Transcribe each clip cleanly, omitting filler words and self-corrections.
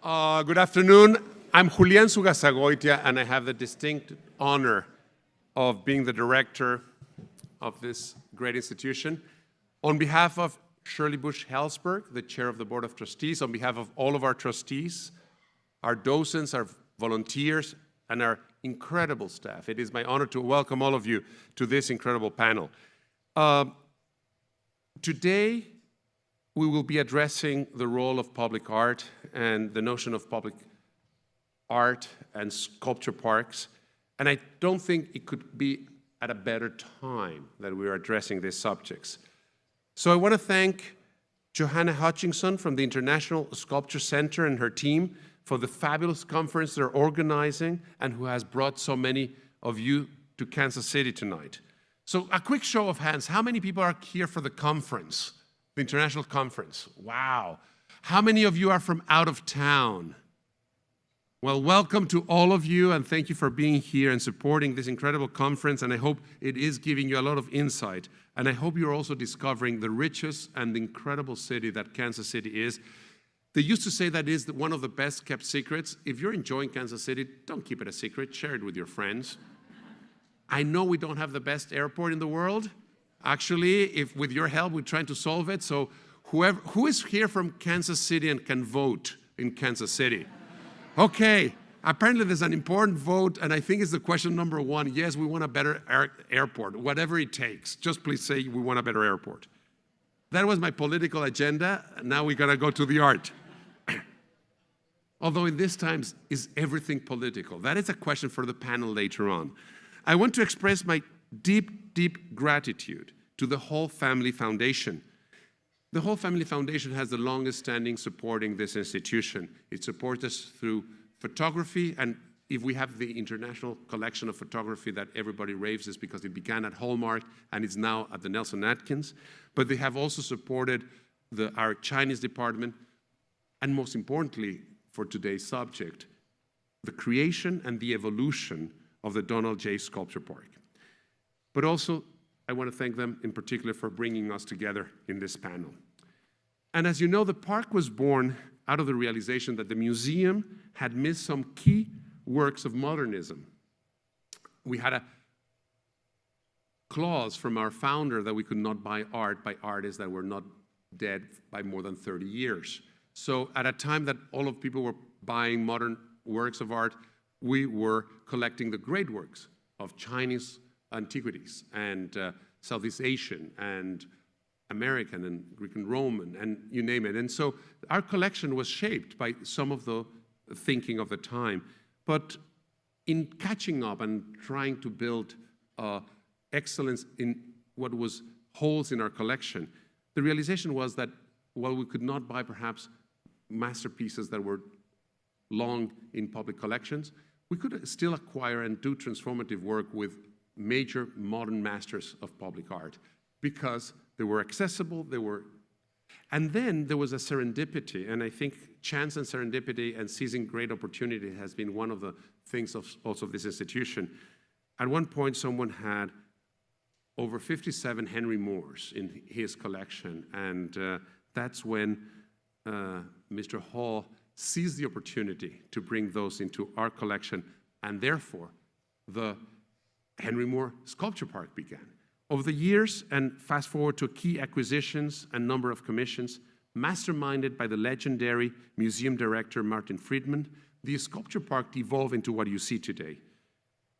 Good afternoon. I'm Julián Zugazagoitia, and I have the distinct honor of being the director of this great institution. On behalf of Shirley Bush Hellsberg, the chair of the Board of Trustees, on behalf of all of our trustees, our docents, our volunteers, and our incredible staff, it is my honor to welcome all of you to this incredible panel. Today, we will be addressing the role of public art and the notion of public art and sculpture parks. And I don't think it could be at a better time that we are addressing these subjects. So I want to thank Johanna Hutchinson from the International Sculpture Center and her team for the fabulous conference they're organizing and who has brought so many of you to Kansas City tonight. So a quick show of hands, how many people are here for the conference? The international conference. Wow. How many of you are from out of town? Well, welcome to all of you, and thank you for being here and supporting this incredible conference, and I hope it is giving you a lot of insight, and I hope you're also discovering the richest and incredible city that Kansas City is. They used to say that is one of the best kept secrets. If you're enjoying Kansas City, don't keep it a secret, share it with your friends. I know we don't have the best airport in the world. Actually, if with your help, we're trying to solve it. So who is here from Kansas City and can vote in Kansas City? Okay, apparently there's an important vote, and I think it's the question number one. Yes, we want a better airport, whatever it takes. Just please say we want a better airport. That was my political agenda. Now we gotta go to the art. Although in these times, is everything political? That is a question for the panel later on. I want to express my deep, deep gratitude to the Whole Family Foundation. The Whole Family Foundation has the longest standing supporting this institution. It supports us through photography, and if we have the international collection of photography that everybody raves is because it began at Hallmark and is now at the Nelson-Atkins. But they have also supported our Chinese department, and most importantly, for today's subject, the creation and the evolution of the Donald J. Sculpture Park. But also, I want to thank them in particular for bringing us together in this panel. And as you know, the park was born out of the realization that the museum had missed some key works of modernism. We had a clause from our founder that we could not buy art by artists that were not dead by more than 30 years. So at a time that all of people were buying modern works of art, we were collecting the great works of Chinese antiquities and Southeast Asian and American and Greek and Roman and you name it. And so our collection was shaped by some of the thinking of the time. But in catching up and trying to build excellence in what was holes in our collection, the realization was that while we could not buy perhaps masterpieces that were long in public collections, we could still acquire and do transformative work with major modern masters of public art because they were accessible, and then there was a serendipity, and I think chance and serendipity and seizing great opportunity has been one of the things of also this institution. At one point, someone had over 57 Henry Moores in his collection, and that's when Mr. Hall seized the opportunity to bring those into our collection, and therefore the Henry Moore Sculpture Park began. Over the years, and fast forward to key acquisitions and number of commissions, masterminded by the legendary museum director Martin Friedman, the Sculpture Park evolved into what you see today.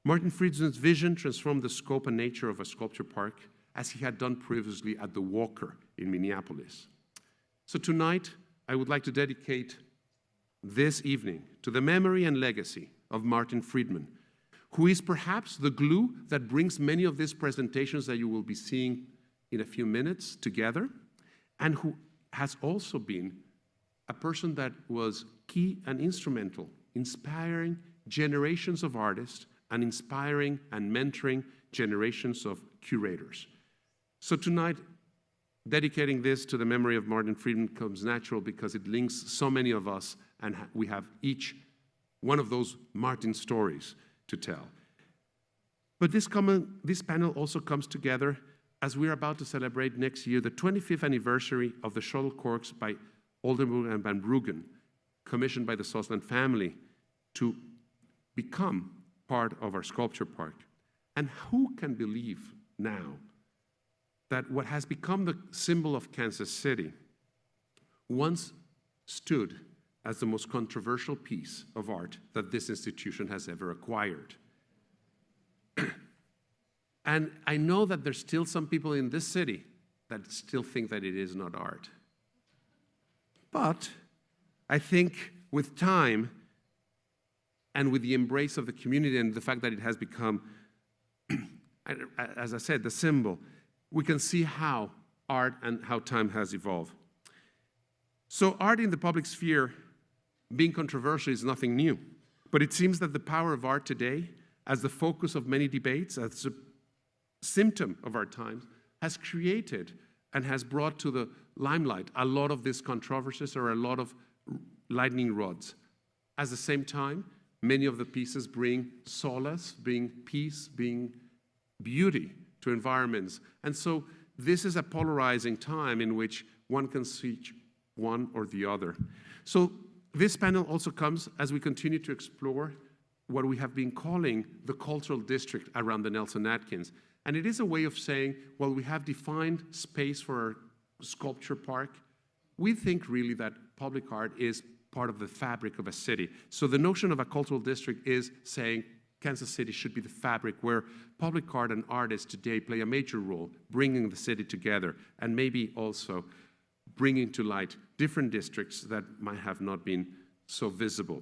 Martin Friedman's vision transformed the scope and nature of a sculpture park as he had done previously at the Walker in Minneapolis. So tonight, I would like to dedicate this evening to the memory and legacy of Martin Friedman, who is perhaps the glue that brings many of these presentations that you will be seeing in a few minutes together, and who has also been a person that was key and instrumental, inspiring generations of artists and inspiring and mentoring generations of curators. So tonight, dedicating this to the memory of Martin Friedman comes natural because it links so many of us, and we have each one of those Martin stories to tell. But this panel also comes together as we're about to celebrate next year the 25th anniversary of the shuttlecorks by Oldenburg and Van Bruggen, commissioned by the Soslan family to become part of our sculpture park. And who can believe now that what has become the symbol of Kansas City once stood as the most controversial piece of art that this institution has ever acquired? And I know that there's still some people in this city that still think that it is not art. But I think with time and with the embrace of the community and the fact that it has become, as I said, the symbol, we can see how art and how time has evolved. So art in the public sphere being controversial is nothing new, but it seems that the power of art today, as the focus of many debates, as a symptom of our times, has created and has brought to the limelight a lot of these controversies or a lot of lightning rods. At the same time, many of the pieces bring solace, bring peace, bring beauty to environments. And so this is a polarizing time in which one can see one or the other. So this panel also comes as we continue to explore what we have been calling the cultural district around the Nelson-Atkins. And it is a way of saying, well, we have defined space for our sculpture park. We think really that public art is part of the fabric of a city. So the notion of a cultural district is saying Kansas City should be the fabric where public art and artists today play a major role, bringing the city together, and maybe also bringing to light different districts that might have not been so visible.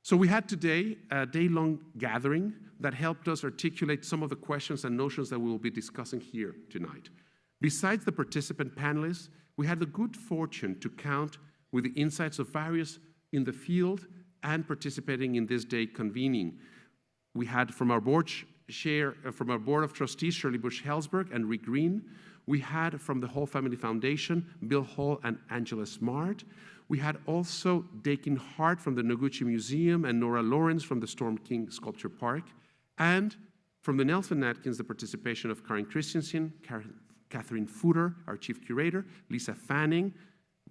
So we had today a day-long gathering that helped us articulate some of the questions and notions that we will be discussing here tonight. Besides the participant panelists, we had the good fortune to count with the insights of various in the field and participating in this day convening. We had from our board of trustees, Shirley Bush-Hellsberg and Rick Green. We had from the Hall Family Foundation, Bill Hall and Angela Smart. We had also Dakin Hart from the Noguchi Museum and Nora Lawrence from the Storm King Sculpture Park. And from the Nelson-Atkins, the participation of Karen Christensen, Catherine Footer, our chief curator, Lisa Fanning,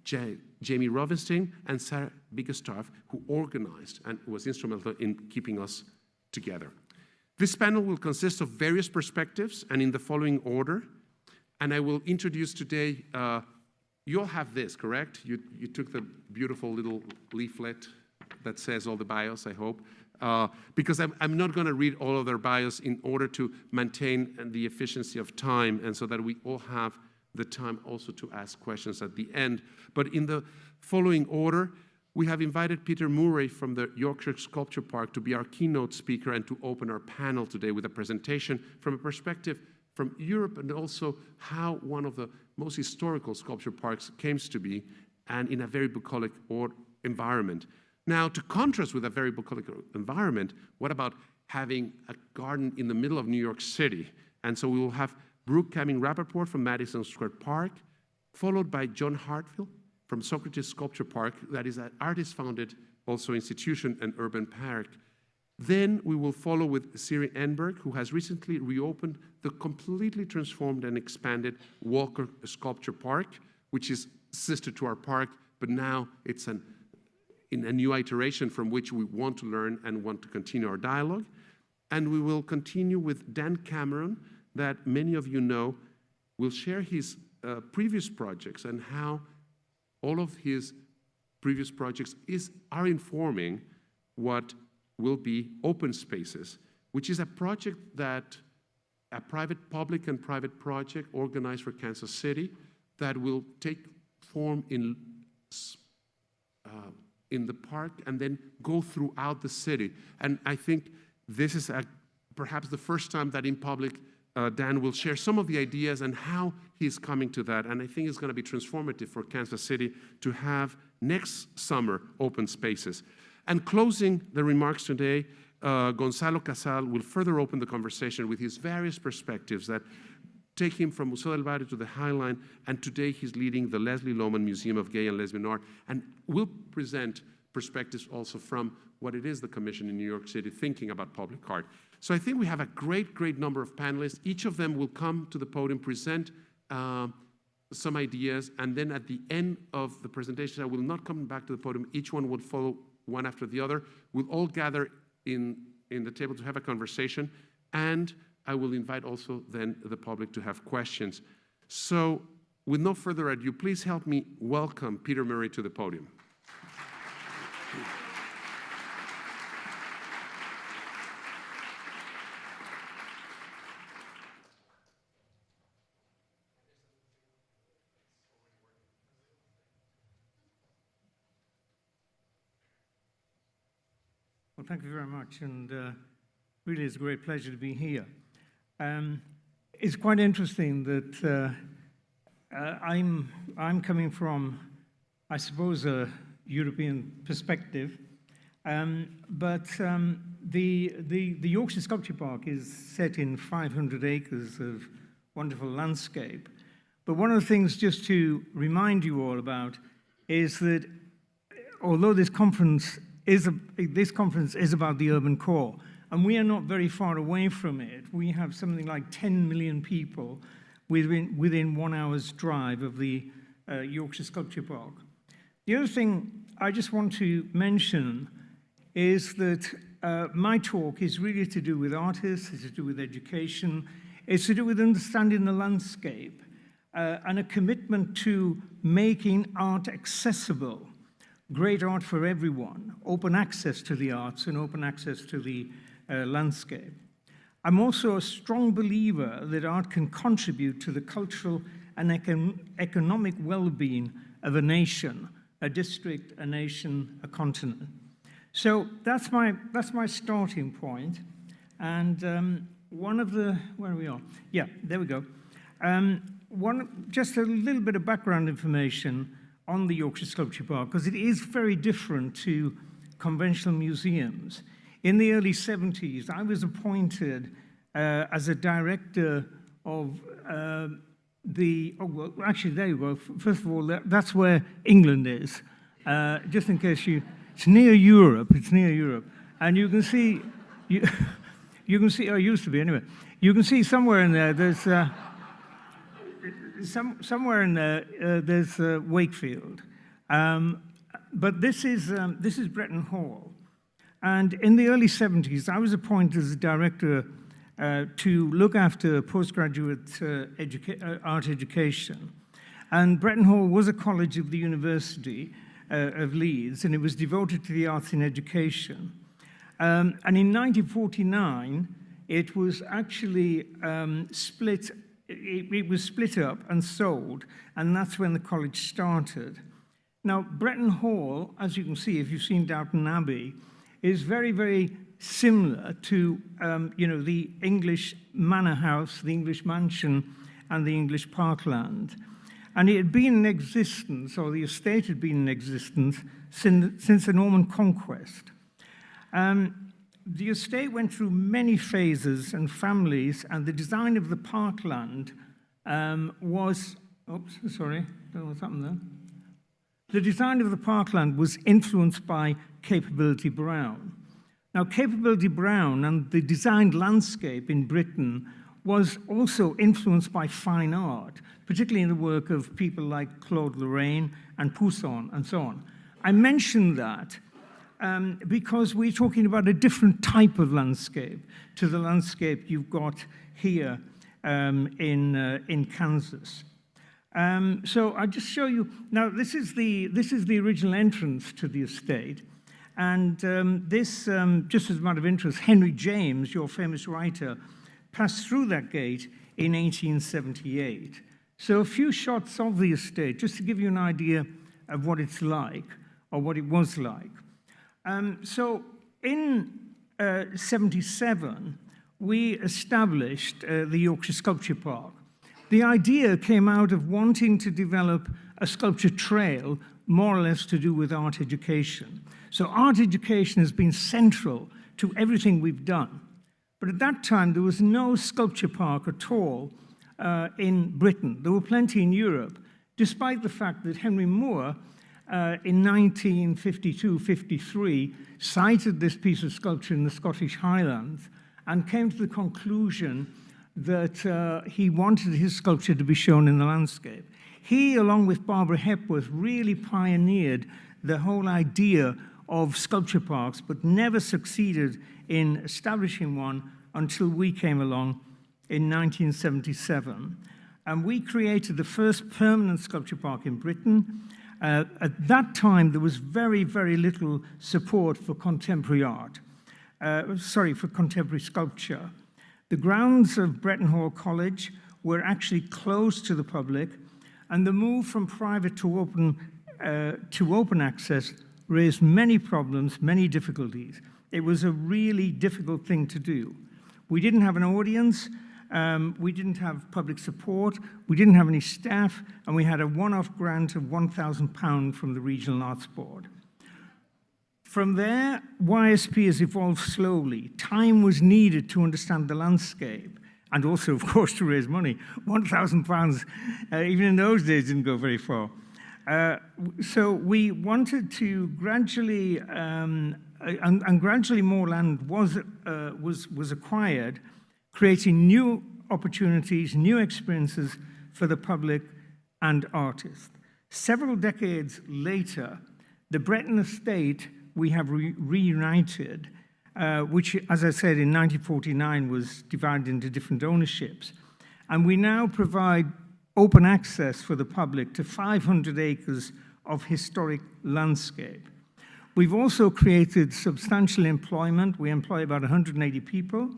Jamie Rovenstein, and Sarah Bigestaff, who organized and was instrumental in keeping us together. This panel will consist of various perspectives and in the following order. And I will introduce today, you all have this, correct? You took the beautiful little leaflet that says all the bios, I hope. Because I'm not going to read all of their bios in order to maintain the efficiency of time and so that we all have the time also to ask questions at the end. But in the following order, we have invited Peter Murray from the Yorkshire Sculpture Park to be our keynote speaker and to open our panel today with a presentation from a perspective from Europe and also how one of the most historical sculpture parks came to be and in a very bucolic environment. Now, to contrast with a very bucolic environment, what about having a garden in the middle of New York City? And so we will have Brooke Cumming-Rappaport from Madison Square Park, followed by John Hartfield from Socrates Sculpture Park, that is an artist-founded also institution and urban park. Then we will follow with Syrian Berg, who has recently reopened the completely transformed and expanded Walker Sculpture Park, which is sister to our park, but now it's in a new iteration from which we want to learn and want to continue our dialogue. And we will continue with Dan Cameron, that many of you know, will share his previous projects and how all of his previous projects are informing what will be Open Spaces, which is a project that a public and private project organized for Kansas City that will take form in the park and then go throughout the city. And I think this is perhaps the first time that in public Dan will share some of the ideas and how he's coming to that. And I think it's going to be transformative for Kansas City to have next summer Open Spaces. And closing the remarks today, Gonzalo Casal will further open the conversation with his various perspectives that take him from Museo del Barrio to the High Line, and today he's leading the Leslie Lohman Museum of Gay and Lesbian Art, and will present perspectives also from what it is the Commission in New York City thinking about public art. So I think we have a great number of panelists. Each of them will come to the podium, present some ideas, and then at the end of the presentation, I will not come back to the podium. Each one would follow one after the other. We'll all gather in the table to have a conversation, and I will invite also then the public to have questions. So with no further ado, please help me welcome Peter Murray to the podium. Well, thank you very much, and really it's a great pleasure to be here. It's quite interesting that I'm coming from, I suppose, a European perspective, but the Yorkshire Sculpture Park is set in 500 acres of wonderful landscape. But one of the things just to remind you all about is that although this conference is about the urban core, and we are not very far away from it. We have something like 10 million people within 1 hour's drive of the Yorkshire Sculpture Park. The other thing I just want to mention is that my talk is really to do with artists, it's to do with education, it's to do with understanding the landscape, and a commitment to making art accessible. Great art for everyone, open access to the arts and open access to the landscape. I'm also a strong believer that art can contribute to the cultural and economic well-being of a nation, a district, a nation, a continent. So that's my starting point. And one of the, where are we on? Yeah, there we go. Just a little bit of background information on the Yorkshire Sculpture Park, because it is very different to conventional museums. In the early 70s, I was appointed as a director of well, actually, there you go. First of all, that's where England is. Just in case it's near Europe, And you can see, you can see, or it used to be anyway. You can see somewhere in there, there's, somewhere in there, there's Wakefield. But this is Bretton Hall. And in the early 70s, I was appointed as a director to look after postgraduate art education. And Bretton Hall was a college of the University of Leeds, and it was devoted to the arts in education. And in 1949, it was actually split. It was split up and sold, and that's when the college started. Now, Bretton Hall, as you can see, if you've seen Downton Abbey, is very, very similar to, the English manor house, the English mansion, and the English parkland. And it had been in existence, or the estate had been in existence, since the Norman conquest. The estate went through many phases and families, and the design of the parkland was, oops, sorry, don't know what's happened there. The design of the parkland was influenced by Capability Brown. Now, Capability Brown and the designed landscape in Britain was also influenced by fine art, particularly in the work of people like Claude Lorraine and Poussin and so on. I mention that because we're talking about a different type of landscape to the landscape you've got here in Kansas. So I'll just show you, now this is the original entrance to the estate, and this, just as a matter of interest, Henry James, your famous writer, passed through that gate in 1878. So a few shots of the estate, just to give you an idea of what it's like, or what it was like. So in 77, we established the Yorkshire Sculpture Park. The idea came out of wanting to develop a sculpture trail, more or less to do with art education. So art education has been central to everything we've done. But at that time, there was no sculpture park at all in Britain. There were plenty in Europe, despite the fact that Henry Moore, in 1952-53, cited this piece of sculpture in the Scottish Highlands and came to the conclusion that he wanted his sculpture to be shown in the landscape. He, along with Barbara Hepworth, really pioneered the whole idea of sculpture parks, but never succeeded in establishing one until we came along in 1977. And we created the first permanent sculpture park in Britain. At that time, there was very, very little support for contemporary art. For contemporary sculpture. The grounds of Bretton Hall College were actually closed to the public, and the move from private to open access raised many problems, many difficulties. It was a really difficult thing to do. We didn't have an audience, we didn't have public support, we didn't have any staff, and we had a one-off grant of £1,000 from the Regional Arts Board. From there, YSP has evolved slowly. Time was needed to understand the landscape, and also, of course, to raise money. £1,000, even in those days, didn't go very far. So we wanted to gradually, and gradually more land was acquired, creating new opportunities, new experiences for the public and artists. Several decades later, the Breton estate we have reunited, which, as I said, in 1949 was divided into different ownerships. And we now provide open access for the public to 500 acres of historic landscape. We've also created substantial employment. We employ about 180 people.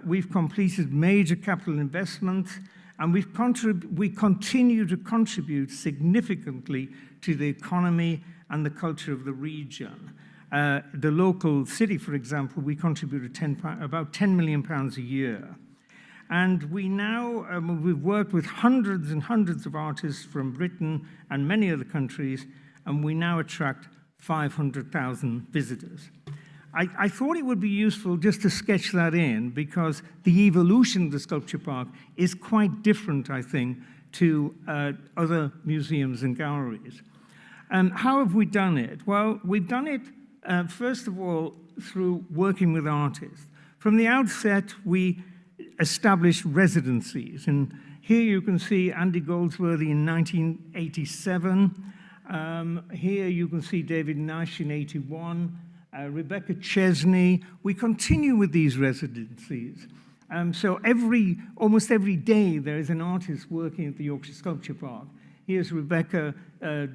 We've completed major capital investments, and we continue to contribute significantly to the economy and the culture of the region. The local city, for example, we contributed about £10 million a year. And we now, we've worked with hundreds and hundreds of artists from Britain and many other countries, and we now attract 500,000 visitors. I thought it would be useful just to sketch that in, because the evolution of the sculpture park is quite different, I think, to other museums and galleries. How have we done it? Well, we've done it, first of all, through working with artists. From the outset, we established residencies. And here you can see Andy Goldsworthy in 1987. Here you can see David Nash in 81. Rebecca Chesney. We continue with these residencies. So almost every day there is an artist working at the Yorkshire Sculpture Park. Here's Rebecca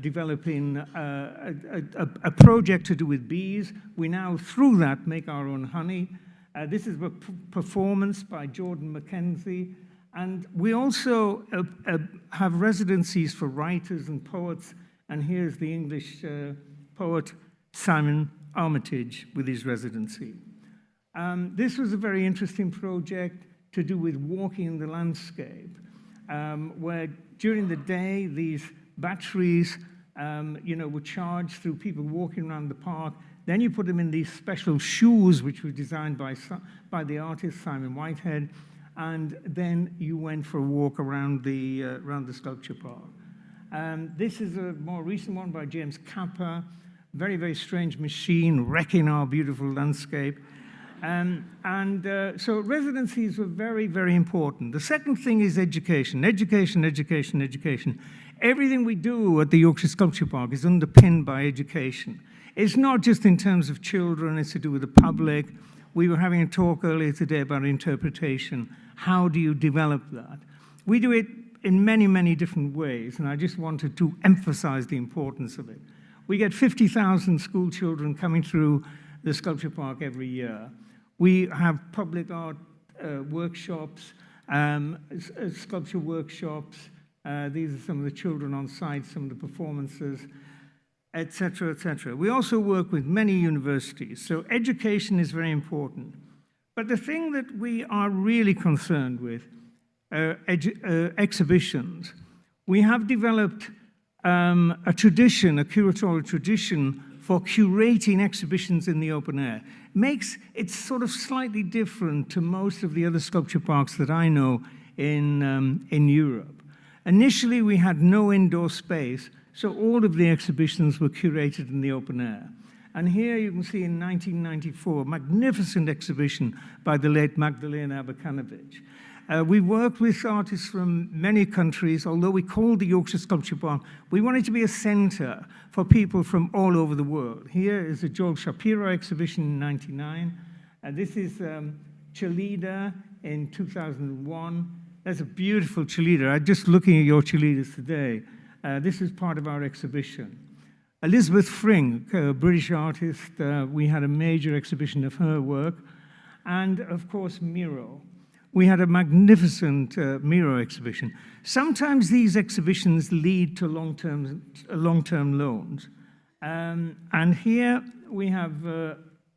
developing a project to do with bees. We now, through that, make our own honey. This is a performance by Jordan Mackenzie. And we also have residencies for writers and poets. And here's the English poet Simon Armitage with his residency. This was a very interesting project to do with walking in the landscape, where during the day these batteries were charged through people walking around the park. Then you put them in these special shoes, which were designed by the artist Simon Whitehead, and then you went for a walk around the sculpture park. This is a more recent one by James Kappa. Very, very strange machine wrecking our beautiful landscape. So residencies were very, very important. The second thing is education. Education, education, education. Everything we do at the Yorkshire Sculpture Park is underpinned by education. It's not just in terms of children, it's to do with the public. We were having a talk earlier today about interpretation. How do you develop that? We do it in many, many different ways, and I just wanted to emphasize the importance of it. We get 50,000 school children coming through the Sculpture Park every year. We have public art workshops, sculpture workshops. These are some of the children on site, some of the performances, etc., etc. We also work with many universities, so education is very important. But the thing that we are really concerned with are exhibitions. We have developed a tradition, a curatorial tradition for curating exhibitions in the open air. Makes it sort of slightly different to most of the other sculpture parks that I know in Europe. Initially, we had no indoor space, so all of the exhibitions were curated in the open air. And here you can see in 1994, a magnificent exhibition by the late Magdalena Aberkanovich. We worked with artists from many countries. Although we called the Yorkshire Sculpture Park, we wanted to be a centre for people from all over the world. Here is the Joel Shapiro exhibition in '99. This is Cholida in 2001. That's a beautiful Cholida. I'm just looking at your Cholidas today. This is part of our exhibition. Elizabeth Frink, a British artist, we had a major exhibition of her work. And of course, Miro. We had a magnificent Miro exhibition. Sometimes these exhibitions lead to long-term loans. And here we have,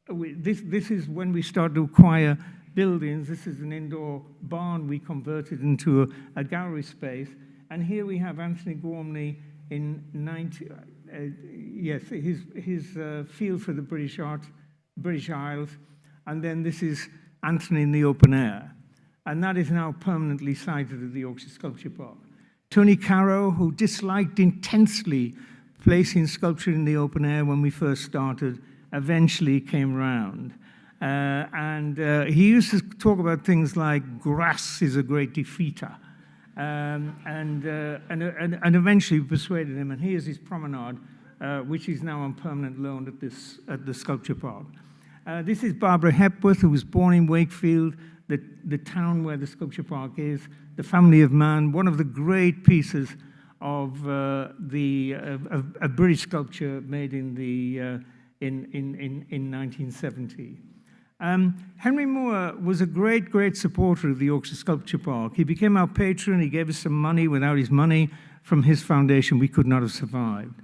this is when we start to acquire buildings. This is an indoor barn we converted into a gallery space. And here we have Anthony Gormley in his field for the British Isles. And then this is Anthony in the open air. And that is now permanently sited at the Yorkshire Sculpture Park. Tony Caro, who disliked intensely placing sculpture in the open air when we first started, eventually came round. He used to talk about things like grass is a great defeater. And eventually persuaded him, and here's his promenade, which is now on permanent loan at the Sculpture Park. This is Barbara Hepworth, who was born in Wakefield, the town where the Sculpture Park is, the family of man, one of the great pieces of a British sculpture made in 1970. Henry Moore was a great supporter of the Yorkshire Sculpture Park. He became our patron. He gave us some money. Without his money from his foundation, we could not have survived.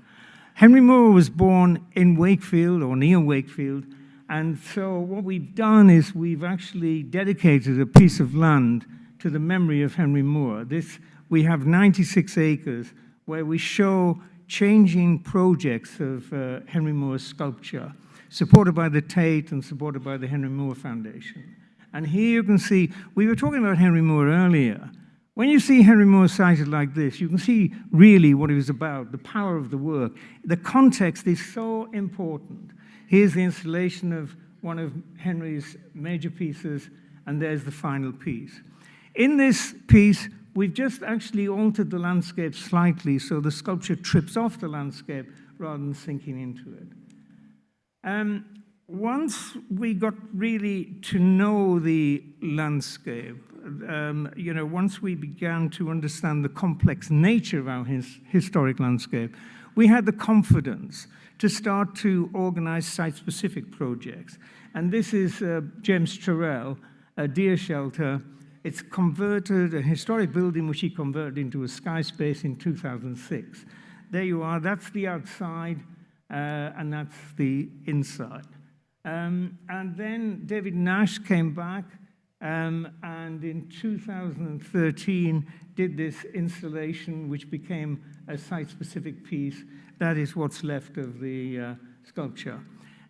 Henry Moore was born in Wakefield, or near Wakefield, and so what we've done is we've actually dedicated a piece of land to the memory of Henry Moore. We have 96 acres where we show changing projects of Henry Moore's sculpture, supported by the Tate and supported by the Henry Moore Foundation. And here you can see, we were talking about Henry Moore earlier. When you see Henry Moore cited like this, you can see really what he was about, the power of the work. The context is so important. Here's the installation of one of Henry's major pieces, and there's the final piece. In this piece, we've just actually altered the landscape slightly so the sculpture trips off the landscape rather than sinking into it. Once we got really to know the landscape, once we began to understand the complex nature of our historic landscape, we had the confidence to start to organize site-specific projects. And this is James Turrell, a deer shelter. It's converted, a historic building which he converted into a sky space in 2006. There you are, that's the outside. And that's the inside. And then David Nash came back and in 2013 did this installation which became a site-specific piece. That is what's left of the sculpture.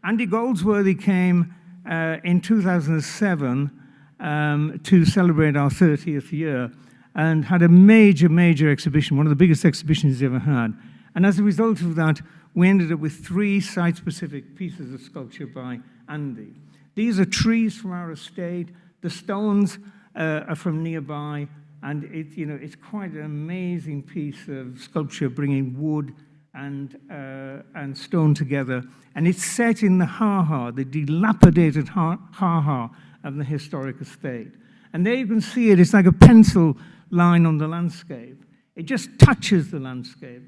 Andy Goldsworthy came in 2007 to celebrate our 30th year and had a major exhibition, one of the biggest exhibitions he's ever had. And as a result of that, we ended up with 3 site-specific pieces of sculpture by Andy. These are trees from our estate. The stones are from nearby, and it's quite an amazing piece of sculpture, bringing wood and stone together. And it's set in the ha-ha, the dilapidated ha-ha of the historic estate. And there you can see it. It's like a pencil line on the landscape. It just touches the landscape.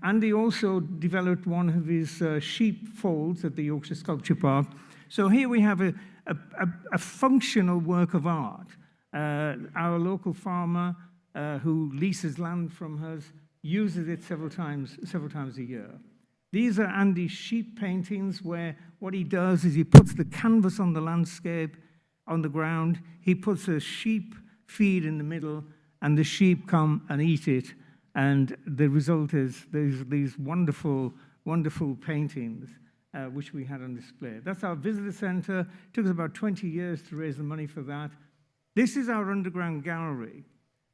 Andy also developed one of his sheep folds at the Yorkshire Sculpture Park. So here we have a functional work of art. Our local farmer who leases land from us uses it several times a year. These are Andy's sheep paintings where what he does is he puts the canvas on the landscape, on the ground. He puts a sheep feed in the middle, and the sheep come and eat it. And the result is these wonderful paintings which we had on display. That's our visitor center. It took us about 20 years to raise the money for that. This is our underground gallery.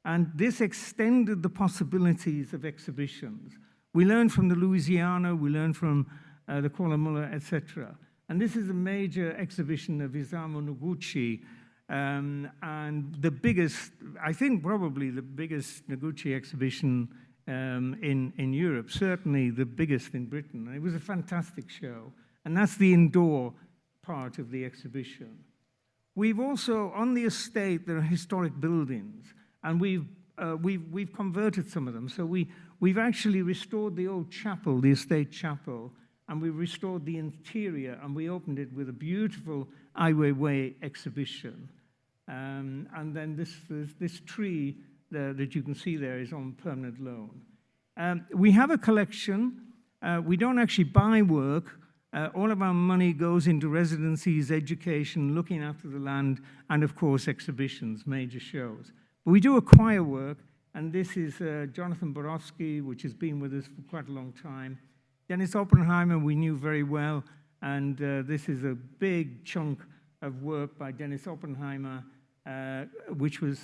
And this extended the possibilities of exhibitions. We learned from the Louisiana, we learned from the Kuala Mulla, etc. And this is a major exhibition of Isamu Noguchi, And the biggest, I think probably the biggest Noguchi exhibition in Europe, certainly the biggest in Britain. It was a fantastic show. And that's the indoor part of the exhibition. We've also, on the estate, there are historic buildings, and we've converted some of them. So we've actually restored the old chapel, the estate chapel, and we restored the interior, and we opened it with a beautiful Ai Weiwei exhibition. And then this tree that you can see there is on permanent loan. We have a collection. We don't actually buy work. All of our money goes into residencies, education, looking after the land, and of course exhibitions, major shows. But we do acquire work, and this is Jonathan Borowski, which has been with us for quite a long time. Dennis Oppenheimer we knew very well, and this is a big chunk of work by Dennis Oppenheimer, which was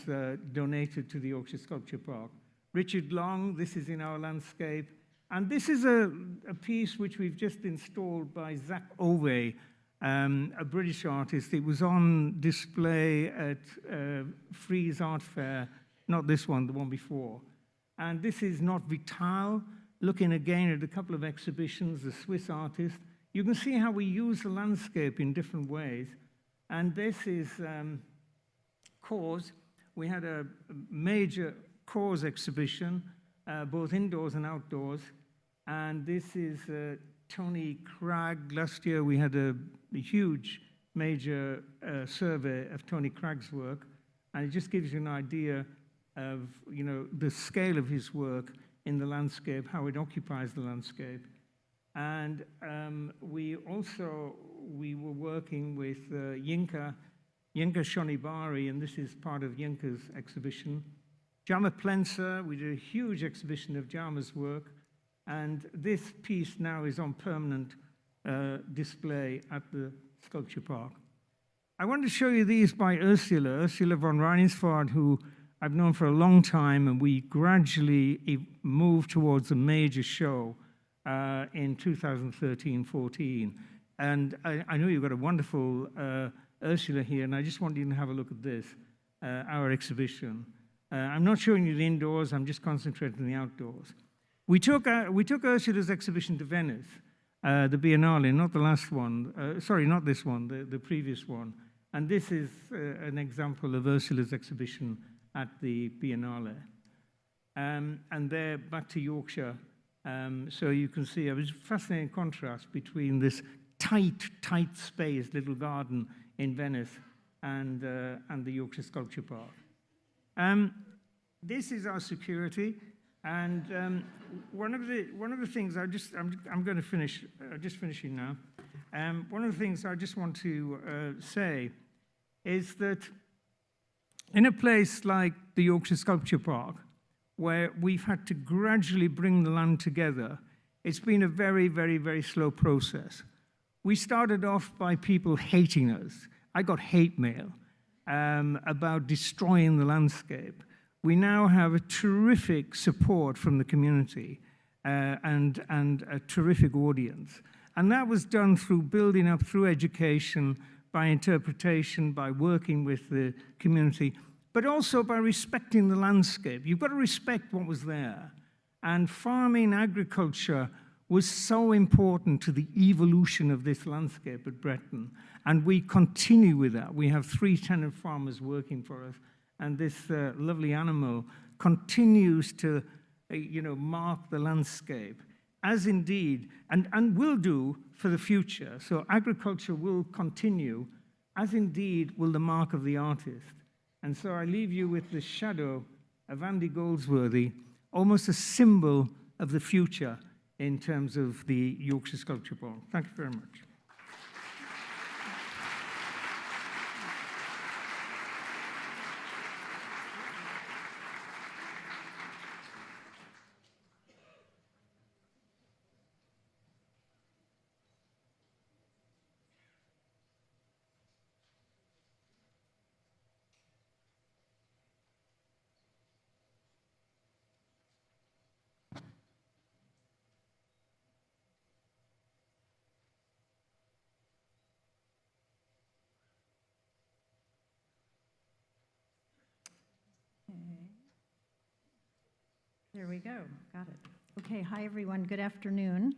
donated to the Yorkshire Sculpture Park. Richard Long, this is in our landscape. And this is a piece which we've just installed by Zach Ove, a British artist. It was on display at Frieze Art Fair, not this one, the one before. And this is Not Vital, looking again at a couple of exhibitions, the Swiss artist. You can see how we use the landscape in different ways. And this is Cause. We had a major Cause exhibition, both indoors and outdoors. And this is Tony Cragg. Last year we had a huge, major survey of Tony Cragg's work. And it just gives you an idea of, the scale of his work in the landscape, how it occupies the landscape. And we were working with Yinka Shonibari, and this is part of Yinka's exhibition. Jama Plenser, we did a huge exhibition of Jama's work, and this piece now is on permanent display at the Sculpture Park. I want to show you these by Ursula von Reinsford, who I've known for a long time, and we gradually moved towards a major show in 2013-14. And I know you've got a wonderful Ursula here, and I just want you to have a look at this, our exhibition. I'm not showing you the indoors, I'm just concentrating on the outdoors. We took Ursula's exhibition to Venice, the Biennale, not the last one, sorry, not this one, the previous one. And this is an example of Ursula's exhibition at the Biennale. And there, back to Yorkshire. So you can see, it was a fascinating contrast between this tight space, little garden in Venice, and the Yorkshire Sculpture Park. This is our security, and one of the things I'm going to finish, just finishing now. One of the things I just want to say is that in a place like the Yorkshire Sculpture Park, where we've had to gradually bring the land together, it's been a very, very, very slow process. We started off by people hating us. I got hate mail about destroying the landscape. We now have a terrific support from the community and a terrific audience. And that was done through building up, through education, by interpretation, by working with the community, but also by respecting the landscape. You've got to respect what was there. And farming, agriculture was so important to the evolution of this landscape at Bretton. And we continue with that. We have 3 tenant farmers working for us. And this lovely animal continues to, mark the landscape, as indeed, and will do for the future. So agriculture will continue, as indeed will the mark of the artist. And so I leave you with the shadow of Andy Goldsworthy, almost a symbol of the future in terms of the Yorkshire Sculpture Park. Thank you very much. There we go. Got it. Okay, hi everyone. Good afternoon.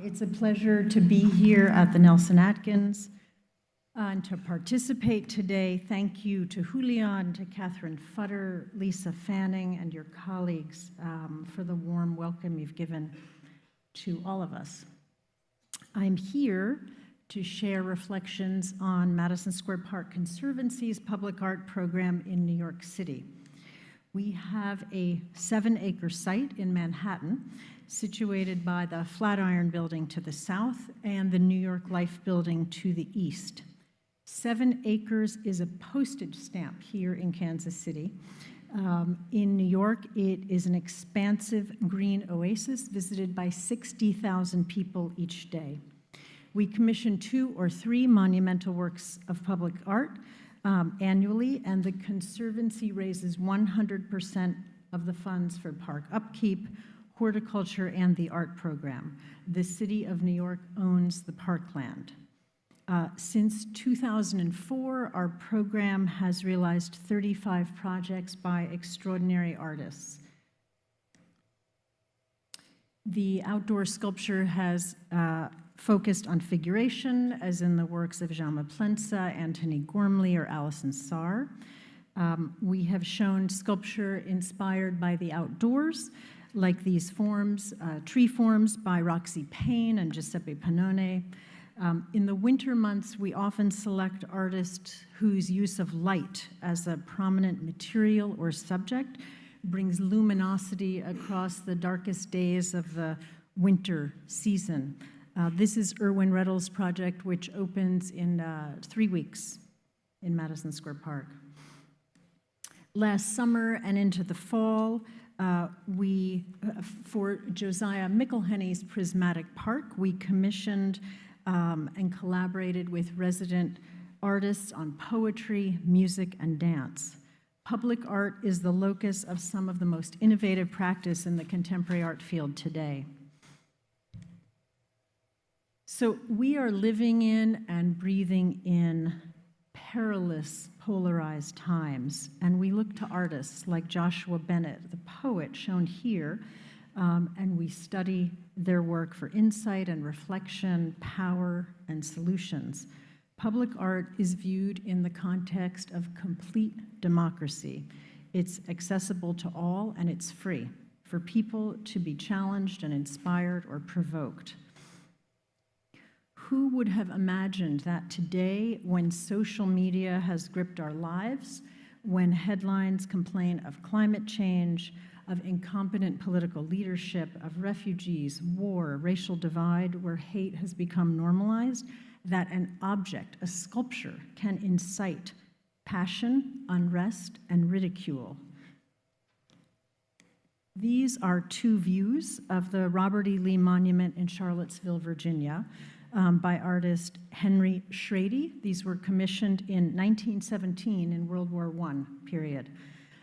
It's a pleasure to be here at the Nelson-Atkins and to participate today. Thank you to Julián, to Catherine Futter, Lisa Fanning, and your colleagues for the warm welcome you've given to all of us. I'm here to share reflections on Madison Square Park Conservancy's public art program in New York City. We have a 7-acre site in Manhattan, situated by the Flatiron Building to the south and the New York Life Building to the east. 7 acres is a postage stamp here in Kansas City. In New York, it is an expansive green oasis visited by 60,000 people each day. We commission 2 or 3 monumental works of public art annually, and the Conservancy raises 100% of the funds for park upkeep, horticulture, and the art program. The City of New York owns the parkland. Since 2004, our program has realized 35 projects by extraordinary artists. The outdoor sculpture has focused on figuration, as in the works of Jaume Plensa, Antony Gormley, or Alison Saar. We have shown sculpture inspired by the outdoors, like these forms, tree forms by Roxy Payne and Giuseppe Pannone. In the winter months, we often select artists whose use of light as a prominent material or subject brings luminosity across the darkest days of the winter season. This is Erwin Reddle's project, which opens in 3 weeks in Madison Square Park. Last summer and into the fall, for Josiah McElhenney's Prismatic Park, we commissioned and collaborated with resident artists on poetry, music, and dance. Public art is the locus of some of the most innovative practice in the contemporary art field today. So we are living in and breathing in perilous, polarized times, and we look to artists like Joshua Bennett, the poet shown here, and we study their work for insight and reflection, power, and solutions. Public art is viewed in the context of complete democracy. It's accessible to all, and it's free for people to be challenged and inspired or provoked. Who would have imagined that today, when social media has gripped our lives, when headlines complain of climate change, of incompetent political leadership, of refugees, war, racial divide, where hate has become normalized, that an object, a sculpture, can incite passion, unrest, and ridicule? These are 2 views of the Robert E. Lee Monument in Charlottesville, Virginia, by artist Henry Schrady. These were commissioned in 1917 in World War I period.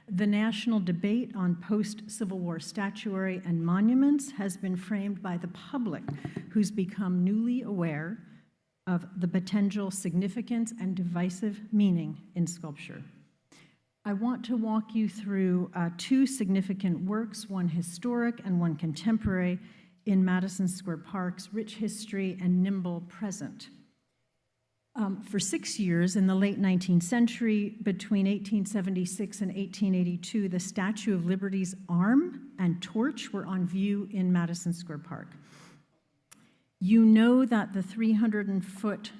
The national debate on post-Civil War statuary and monuments has been framed by the public, who's become newly aware of the potential significance and divisive meaning in sculpture. I want to walk you through 2 significant works, one historic and one contemporary, in Madison Square Park's rich history and nimble present. For 6 years in the late 19th century, between 1876 and 1882, the Statue of Liberty's arm and torch were on view in Madison Square Park. You know that the 300-foot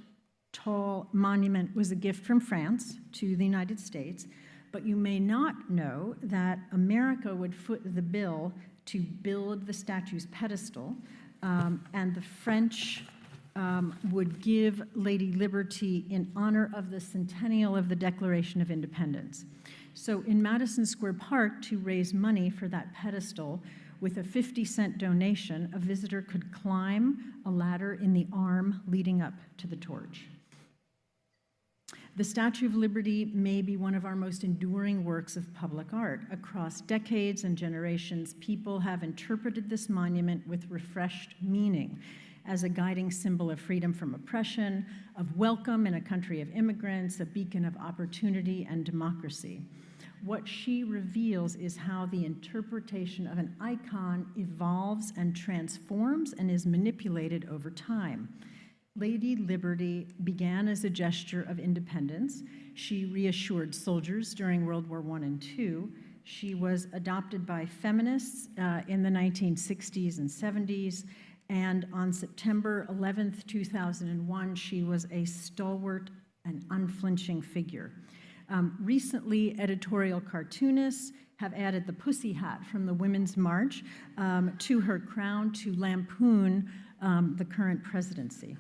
tall monument was a gift from France to the United States, but you may not know that America would foot the bill to build the statue's pedestal, and the French would give Lady Liberty in honor of the centennial of the Declaration of Independence. So in Madison Square Park, to raise money for that pedestal, with a 50-cent donation, a visitor could climb a ladder in the arm leading up to the torch. The Statue of Liberty may be one of our most enduring works of public art. Across decades and generations, people have interpreted this monument with refreshed meaning as a guiding symbol of freedom from oppression, of welcome in a country of immigrants, a beacon of opportunity and democracy. what she reveals is how the interpretation of an icon evolves and transforms and is manipulated over time. Lady Liberty began as a gesture of independence. She reassured soldiers during World War I and II. She was adopted by feminists in the 1960s and 70s, and on September 11th, 2001, she was a stalwart and unflinching figure. Recently, editorial cartoonists have added the pussy hat from the Women's March to her crown to lampoon the current presidency.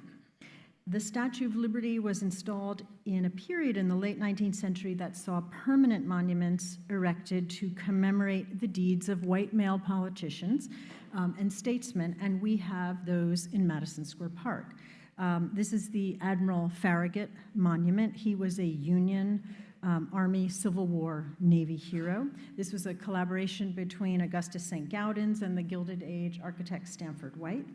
The Statue of Liberty was installed in a period in the late 19th century that saw permanent monuments erected to commemorate the deeds of white male politicians and statesmen, and we have those in Madison Square Park. This is the Admiral Farragut Monument. He was a Union Army Civil War Navy hero. This was a collaboration between Augustus St. Gaudens and the Gilded Age architect Stanford White.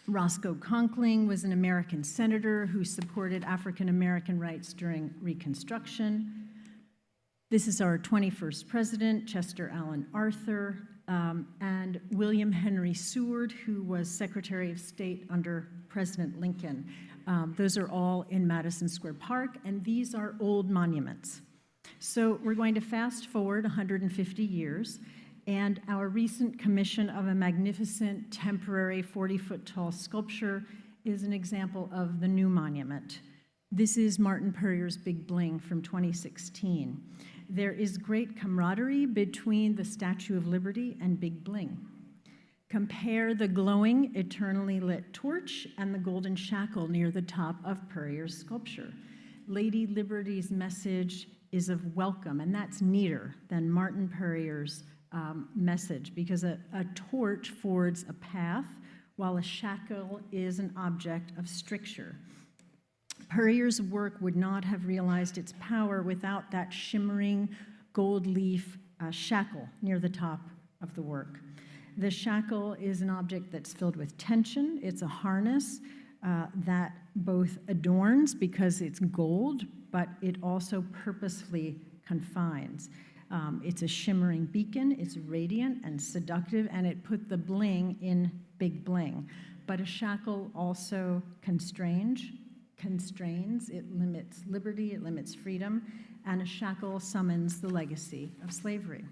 Roscoe Conkling was an American senator who supported African American rights during Reconstruction. This is our 21st president, Chester Alan Arthur, and William Henry Seward, who was Secretary of State under President Lincoln. Those are all in Madison Square Park, and these are old monuments. So we're going to fast forward 150 years, and our recent commission of a magnificent temporary 40-foot-tall sculpture is an example of the new monument. This is Martin Puryear's Big Bling from 2016. There is great camaraderie between the Statue of Liberty and Big Bling. Compare the glowing, eternally lit torch and the golden shackle near the top of Puryear's sculpture. Lady Liberty's message is of welcome, and that's neater than Martin Puryear's message, because a torch fords a path, while a shackle is an object of stricture. Puryear's work would not have realized its power without that shimmering gold leaf shackle near the top of the work. The shackle is an object that's filled with tension. It's a harness that both adorns because it's gold, but it also purposefully confines. It's a shimmering beacon, it's radiant and seductive, and it put the bling in Big Bling. But a shackle also constrains, it limits liberty, it limits freedom, and a shackle summons the legacy of slavery.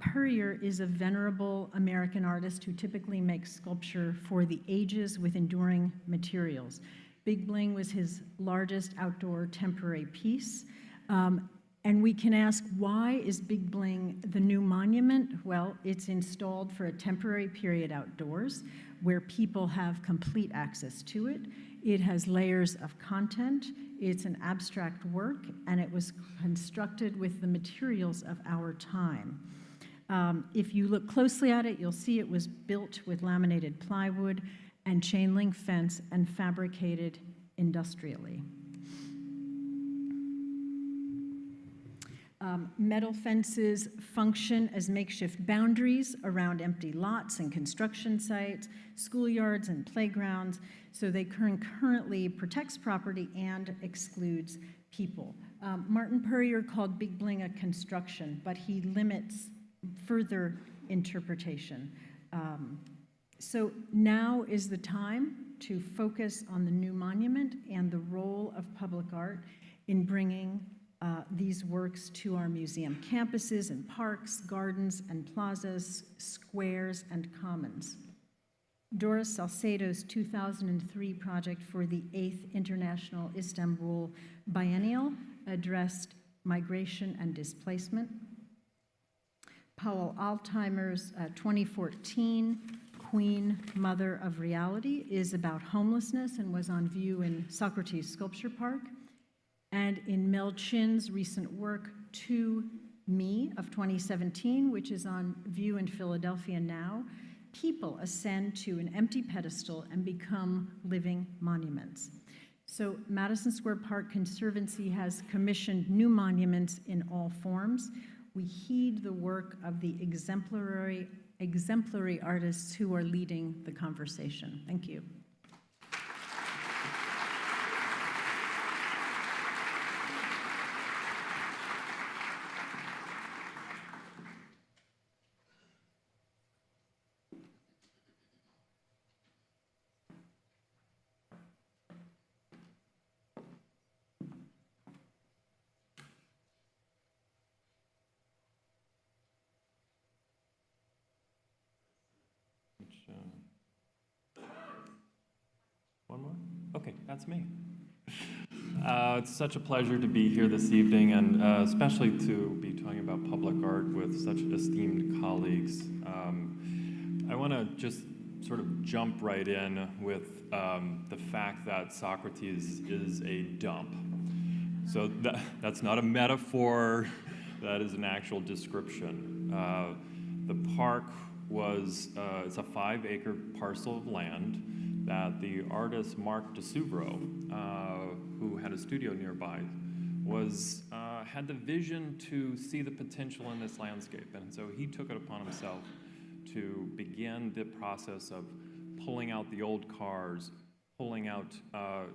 Puryear is a venerable American artist who typically makes sculpture for the ages with enduring materials. Big Bling was his largest outdoor temporary piece. And we can ask, why is Big Bling the new monument? Well, it's installed for a temporary period outdoors where people have complete access to it. It has layers of content. It's an abstract work, and it was constructed with the materials of our time. If you look closely at it, you'll see it was built with laminated plywood and chain link fence and fabricated industrially. Metal fences function as makeshift boundaries around empty lots and construction sites, schoolyards and playgrounds, so they concurrently protects property and excludes people. Martin Puryear called Big Bling a construction, but he limits further interpretation. So now is the time to focus on the new monument and the role of public art in bringing these works to our museum campuses and parks, gardens and plazas, squares and commons. Doris Salcedo's 2003 project for the 8th International Istanbul Biennial addressed migration and displacement. Powell Altheimer's 2014 Queen, Mother of Reality is about homelessness and was on view in Socrates Sculpture Park. And in Mel Chin's recent work, To Me, of 2017, which is on view in Philadelphia now, people ascend to an empty pedestal and become living monuments. So Madison Square Park Conservancy has commissioned new monuments in all forms. We heed the work of the exemplary artists who are leading the conversation. Thank you. One more? Okay, that's me. It's such a pleasure to be here this evening, and especially to be talking about public art with such esteemed colleagues. I want to just sort of jump right in with the fact that Socrates is a dump. So that's not a metaphor, that is an actual description. The park was, it's a 5-acre parcel of land that the artist Marc de Souvreau, who had a studio nearby, had the vision to see the potential in this landscape. And so he took it upon himself to begin the process of pulling out the old cars, pulling out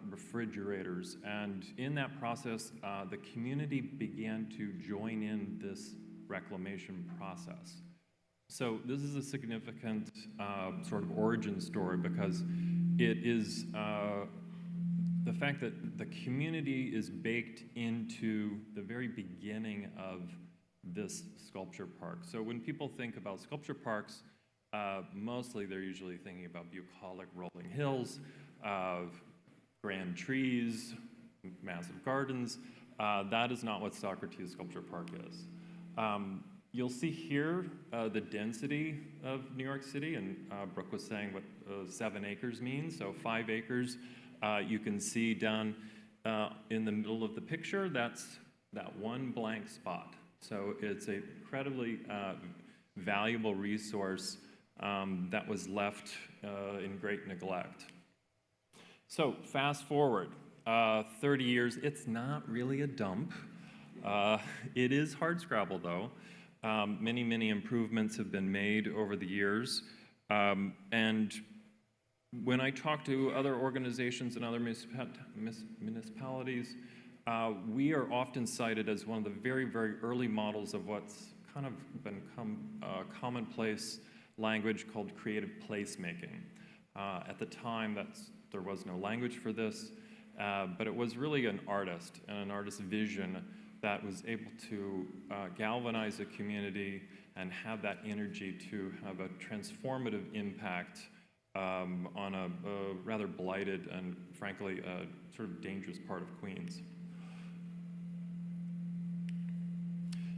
refrigerators. And in that process, the community began to join in this reclamation process. So this is a significant sort of origin story, because it is the fact that the community is baked into the very beginning of this sculpture park. So when people think about sculpture parks, mostly they're usually thinking about bucolic rolling hills, grand trees, massive gardens. That is not what Socrates Sculpture Park is. You'll see here the density of New York City, and Brooke was saying what 7 acres means. So 5 acres, you can see down in the middle of the picture, that's that one blank spot. So it's an incredibly valuable resource that was left in great neglect. So fast forward 30 years, it's not really a dump. It is hardscrabble though. Many improvements have been made over the years. And when I talk to other organizations and other municipalities, we are often cited as one of the very early models of what's kind of become commonplace language called creative placemaking. At the time, there was no language for this, but it was really an artist and an artist's vision that was able to galvanize a community and have that energy to have a transformative impact on a rather blighted and frankly a sort of dangerous part of Queens.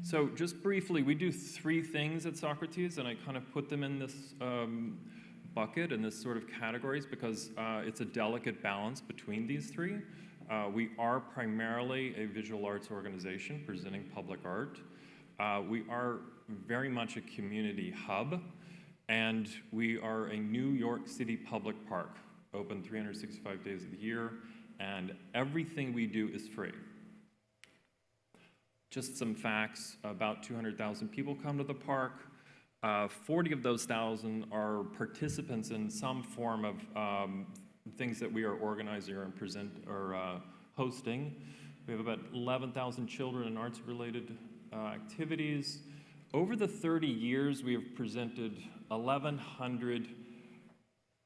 So just briefly, we do 3 things at Socrates, and I kind of put them in this bucket and this sort of categories because it's a delicate balance between these 3. We are primarily a visual arts organization presenting public art. We are very much a community hub, and we are a New York City public park, open 365 days of the year, and everything we do is free. Just some facts, about 200,000 people come to the park. 40 of those 1,000 are participants in some form of things that we are organizing or hosting. We have about 11,000 children in arts-related activities. Over the 30 years, we have presented 1,100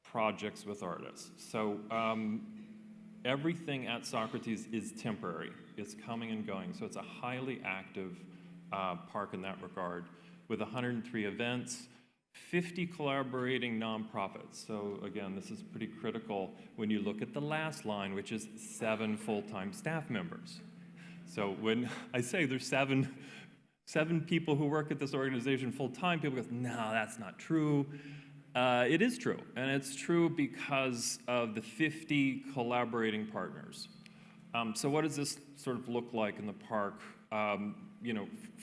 projects with artists. So everything at Socrates is temporary. It's coming and going. So it's a highly active park in that regard, with 103 events, 50 collaborating nonprofits. So again, this is pretty critical when you look at the last line, which is 7 full-time staff members. So when I say there's seven people who work at this organization full-time, people go, no, that's not true. It is true, and it's true because of the 50 collaborating partners. So what does this sort of look like in the park?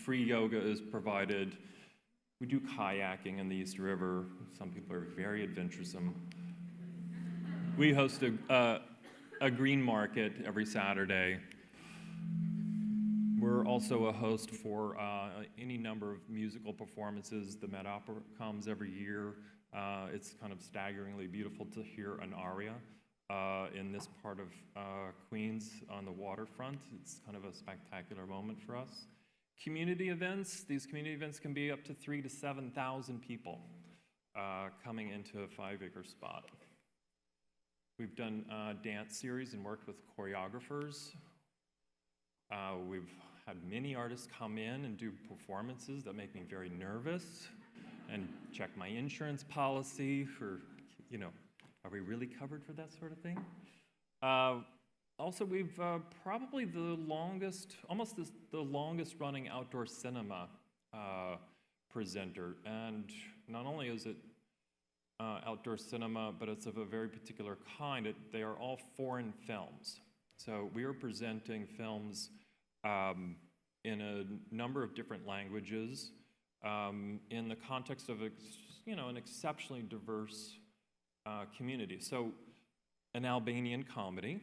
Free yoga is provided. We do kayaking in the East River. Some people are very adventuresome. We host a green market every Saturday. We're also a host for any number of musical performances. The Met Opera comes every year. It's kind of staggeringly beautiful to hear an aria in this part of Queens on the waterfront. It's kind of a spectacular moment for us. Community events, these community events can be up to 3,000 to 7,000 people coming into a 5-acre spot. We've done dance series and worked with choreographers. We've had many artists come in and do performances that make me very nervous. and check my insurance policy for, are we really covered for that sort of thing? Also, we've probably the longest running outdoor cinema presenter. And not only is it outdoor cinema, but it's of a very particular kind. They are all foreign films. So we are presenting films in a number of different languages in the context of an exceptionally diverse community. So an Albanian comedy,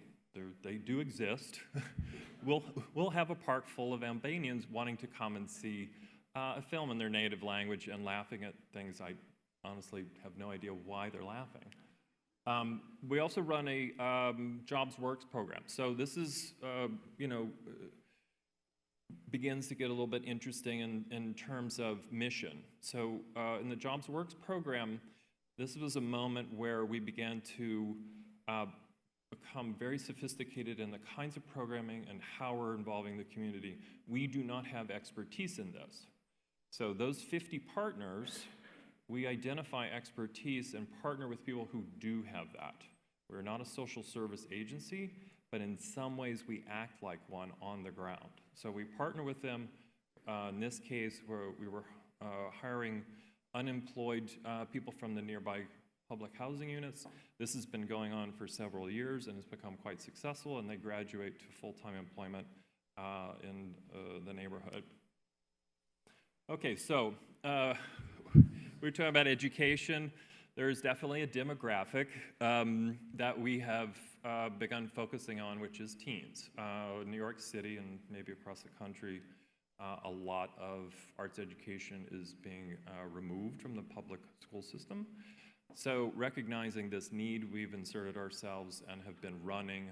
they do exist. We'll have a park full of Albanians wanting to come and see a film in their native language and laughing at things I honestly have no idea why they're laughing. We also run a Jobs Works program. So this is, begins to get a little bit interesting in terms of mission. So in the Jobs Works program, this was a moment where we began to become very sophisticated in the kinds of programming and how we're involving the community. We do not have expertise in this. So those 50 partners, we identify expertise and partner with people who do have that. We're not a social service agency, but in some ways we act like one on the ground. So we partner with them. In this case, where we were hiring unemployed people from the nearby public housing units. This has been going on for several years and has become quite successful, and they graduate to full-time employment in the neighborhood. Okay, so we're talking about education. There's definitely a demographic that we have begun focusing on, which is teens. New York City and maybe across the country, a lot of arts education is being removed from the public school system. So recognizing this need, we've inserted ourselves and have been running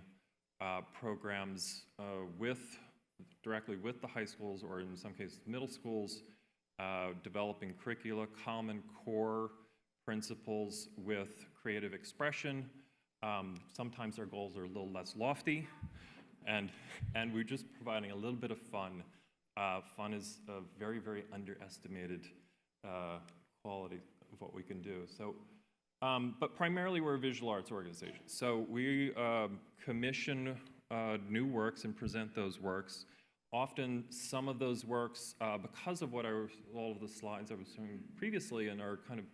programs directly with the high schools, or in some cases middle schools, developing curricula, common core principles with creative expression. Sometimes our goals are a little less lofty, and we're just providing a little bit of fun. Fun is a very, very underestimated quality of what we can do. So, but primarily we're a visual arts organization. So we commission new works and present those works. Often some of those works, because of all of the slides I was showing previously and our kind of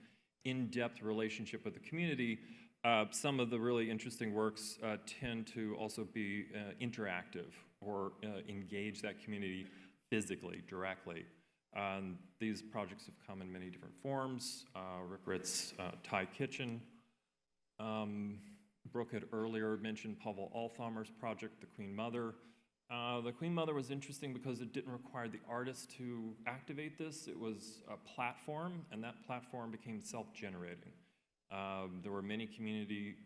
in-depth relationship with the community, some of the really interesting works tend to also be interactive or engage that community physically, directly. These projects have come in many different forms. Rick Ritt's Thai Kitchen. Brooke had earlier mentioned Pavel Althammer's project, The Queen Mother. The Queen Mother was interesting because it didn't require the artist to activate this. It was a platform, and that platform became self-generating. There were many community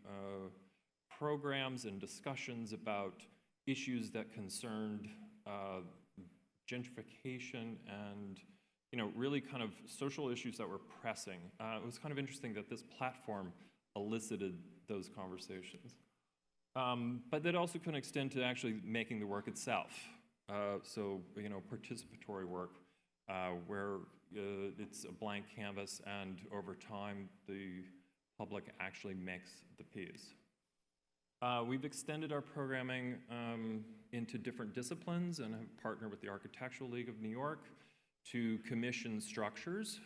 programs and discussions about issues that concerned gentrification and really kind of social issues that were pressing. It was kind of interesting that this platform elicited those conversations. But that also can extend to actually making the work itself. So, participatory work where it's a blank canvas and over time the public actually makes the piece. We've extended our programming into different disciplines and have partnered with the Architectural League of New York to commission structures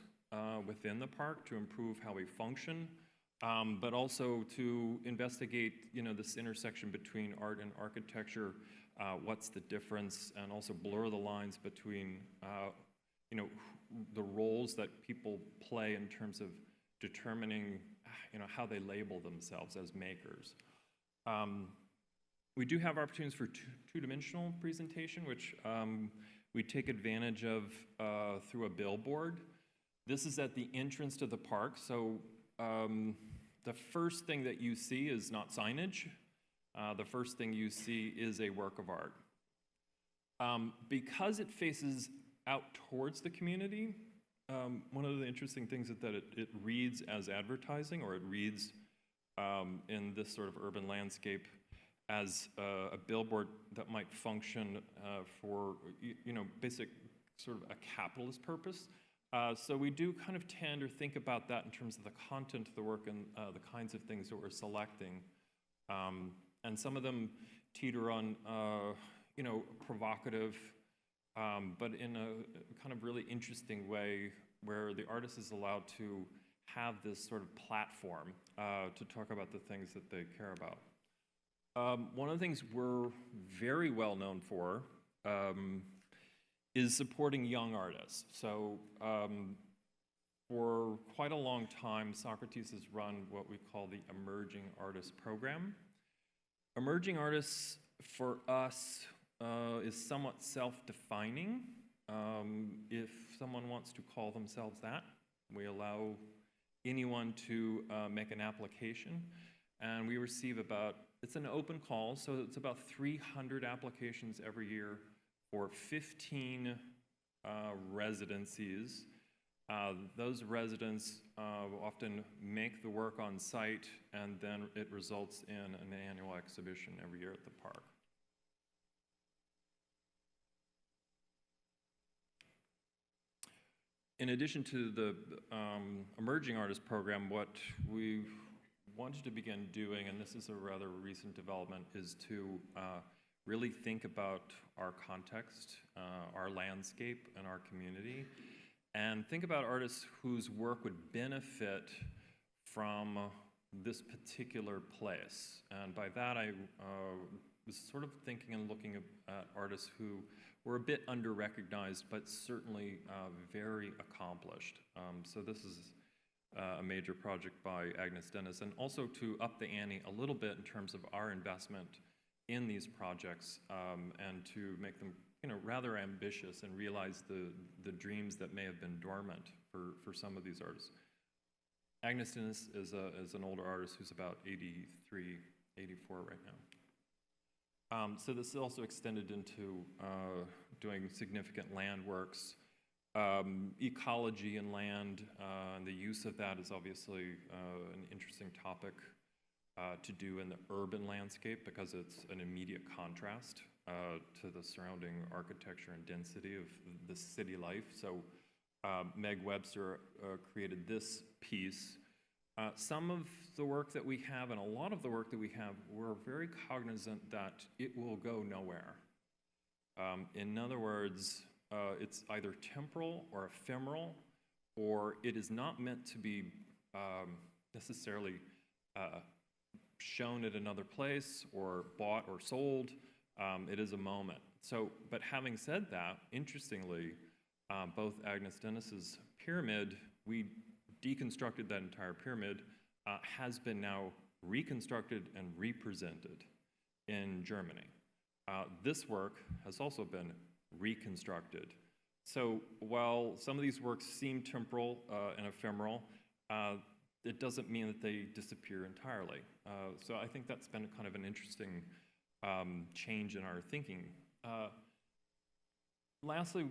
within the park to improve how we function. But also to investigate, this intersection between art and architecture, what's the difference, and also blur the lines between, the roles that people play in terms of determining, how they label themselves as makers. We do have opportunities for two-dimensional presentation, which we take advantage of through a billboard. This is at the entrance to the park, so the first thing that you see is not signage. The first thing you see is a work of art. Because it faces out towards the community, one of the interesting things is that it reads as advertising, or it reads in this sort of urban landscape as a billboard that might function for, basic sort of a capitalist purpose. So we do kind of tend or think about that in terms of the content of the work and the kinds of things that we're selecting. And some of them teeter on, provocative, but in a kind of really interesting way where the artist is allowed to have this sort of platform to talk about the things that they care about. One of the things we're very well known for is supporting young artists. So for quite a long time, Socrates has run what we call the Emerging Artists Program. Emerging artists, for us, is somewhat self-defining. If someone wants to call themselves that, we allow anyone to make an application, and we receive it's an open call, so it's about 300 applications every year for 15 residencies. Those residents often make the work on site, and then it results in an annual exhibition every year at the park. In addition to the Emerging Artists Program, what we wanted to begin doing, and this is a rather recent development, is to really think about our context, our landscape, and our community, and think about artists whose work would benefit from this particular place. And by that, I was sort of thinking and looking at artists who were a bit under-recognized, but certainly very accomplished. So this is a major project by Agnes Dennis, and also to up the ante a little bit in terms of our investment in these projects, and to make them rather ambitious and realize the dreams that may have been dormant for some of these artists. Agnes Dennis is an older artist who's about 83, 84 right now. So this is also extended into doing significant land works. Ecology and land, and the use of that is obviously an interesting topic to do in the urban landscape because it's an immediate contrast to the surrounding architecture and density of the city life. So Meg Webster created this piece. Some of the work that we have, and a lot of the work that we have, we're very cognizant that it will go nowhere. In other words, it's either temporal or ephemeral, or it is not meant to be necessarily shown at another place or bought or sold. It is a moment. So, but having said that, interestingly, both Agnes Dennis's pyramid, we deconstructed that entire pyramid, has been now reconstructed and represented in Germany. This work has also been reconstructed. So while some of these works seem temporal and ephemeral, it doesn't mean that they disappear entirely. So I think that's been kind of an interesting change in our thinking. Lastly,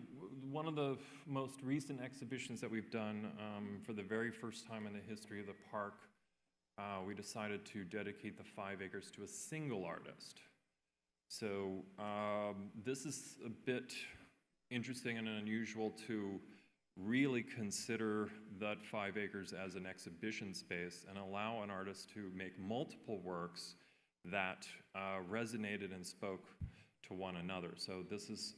one of the most recent exhibitions that we've done, for the very first time in the history of the park, we decided to dedicate the 5 acres to a single artist. So this is a bit interesting and unusual to really consider that 5 acres as an exhibition space and allow an artist to make multiple works that resonated and spoke to one another. So this is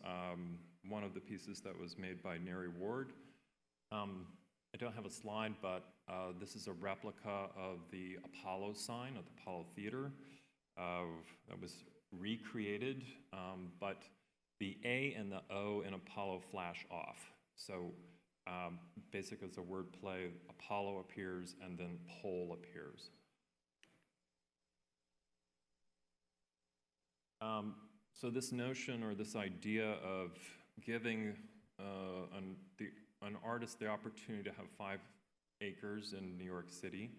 one of the pieces that was made by Nari Ward. I don't have a slide, but this is a replica of the Apollo sign at the Apollo Theater that was recreated, but the A and the O in Apollo flash off. So basically it's a word play. Apollo appears and then pole appears. So this notion or this idea of giving an artist the opportunity to have 5 acres in New York City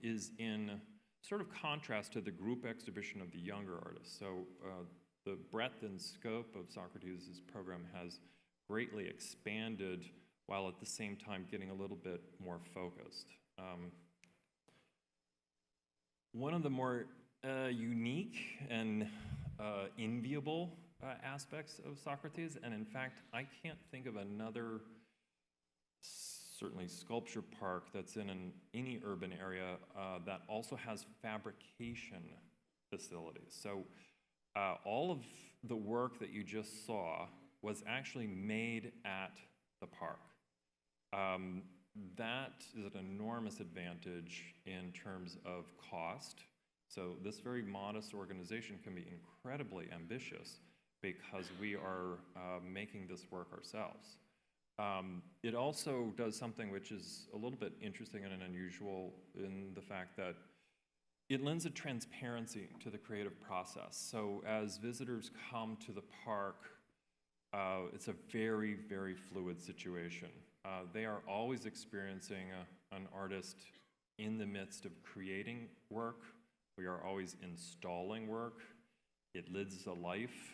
is in sort of contrast to the group exhibition of the younger artists. So the breadth and scope of Socrates' program has greatly expanded while at the same time getting a little bit more focused. One of the more unique and enviable aspects of Socrates, and in fact, I can't think of another certainly sculpture park that's in any urban area that also has fabrication facilities. So all of the work that you just saw was actually made at the park. That is an enormous advantage in terms of cost. So this very modest organization can be incredibly ambitious because we are making this work ourselves. It also does something which is a little bit interesting and unusual in the fact that it lends a transparency to the creative process. So as visitors come to the park, it's a very, very fluid situation. They are always experiencing an artist in the midst of creating work. We are always installing work. It lives a life,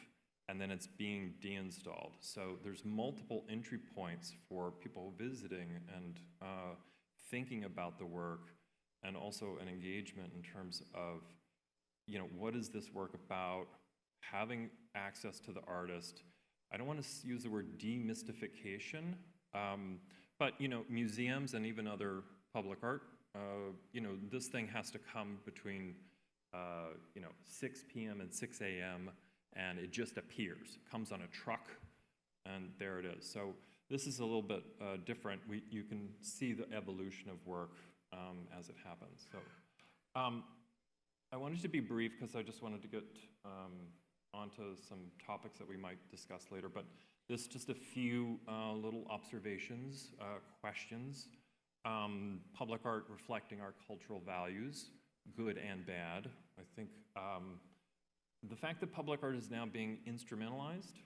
and then it's being deinstalled. So there's multiple entry points for people visiting and thinking about the work, and also an engagement in terms of, what is this work about, having access to the artist. I don't want to use the word demystification, but, museums and even other public art, this thing has to come between, 6 p.m. and 6 a.m., and it just appears. It comes on a truck, and there it is. So this is a little bit different. You can see the evolution of work as it happens. So I wanted to be brief because I just wanted to get onto some topics that we might discuss later, but this is just a few little observations, questions. Public art reflecting our cultural values, good and bad. I think the fact that public art is now being instrumentalized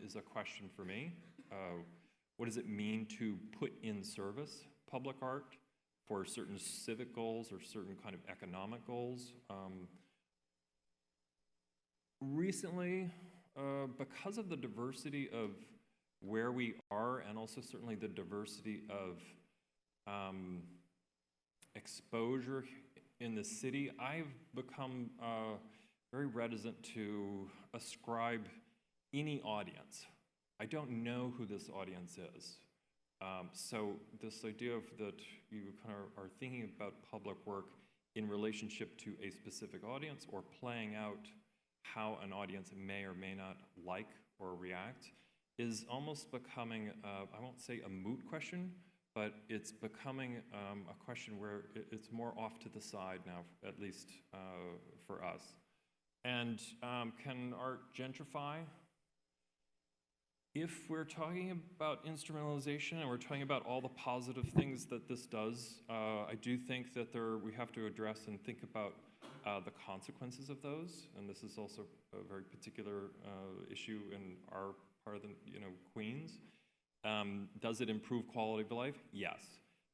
is a question for me. What does it mean to put in service public art for certain civic goals or certain kind of economic goals? Recently, because of the diversity of where we are, and also certainly the diversity of exposure in the city, I've become very reticent to ascribe any audience. I don't know who this audience is. So this idea of that you kind of are thinking about public work in relationship to a specific audience or playing out how an audience may or may not like or react is almost becoming, I won't say a moot question, but it's becoming a question where it's more off to the side now, at least for us. And can art gentrify? If we're talking about instrumentalization and we're talking about all the positive things that this does, I do think that we have to address and think about the consequences of those. And this is also a very particular issue in our part of the, Queens. Does it improve quality of life? Yes.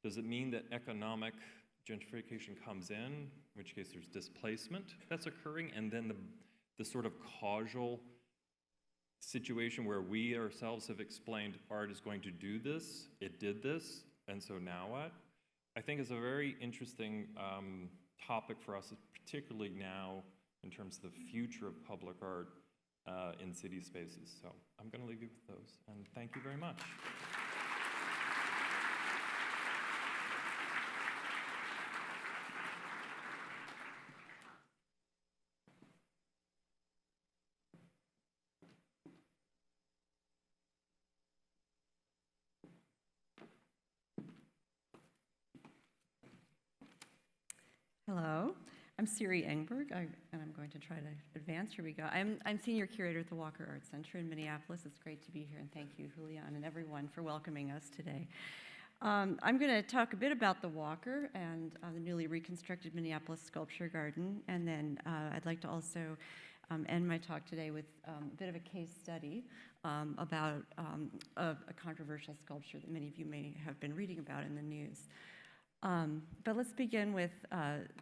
Does it mean that economic gentrification comes in which case there's displacement that's occurring, and then the sort of causal situation where we ourselves have explained art is going to do this, it did this, and so now what? I think is a very interesting topic for us, particularly now in terms of the future of public art in city spaces. So I'm going to leave you with those, and thank you very much. Hello, I'm Siri Engberg, and I'm going to try to advance. Here we go. I'm Senior Curator at the Walker Art Center in Minneapolis. It's great to be here, and thank you, Julián, and everyone for welcoming us today. I'm going to talk a bit about the Walker and the newly reconstructed Minneapolis Sculpture Garden, and then I'd like to also end my talk today with a bit of a case study about a controversial sculpture that many of you may have been reading about in the news. But let's begin with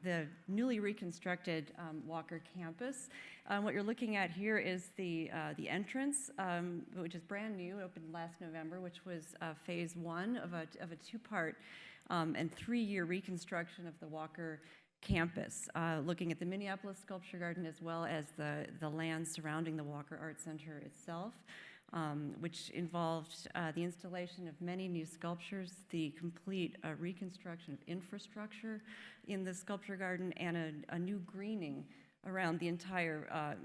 the newly reconstructed Walker campus. What you're looking at here is the entrance, which is brand new, opened last November, which was phase one of a two-part and 3-year reconstruction of the Walker campus, looking at the Minneapolis Sculpture Garden as well as the land surrounding the Walker Art Center itself. which involved the installation of many new sculptures, the complete reconstruction of infrastructure in the sculpture garden, and a new greening around the entire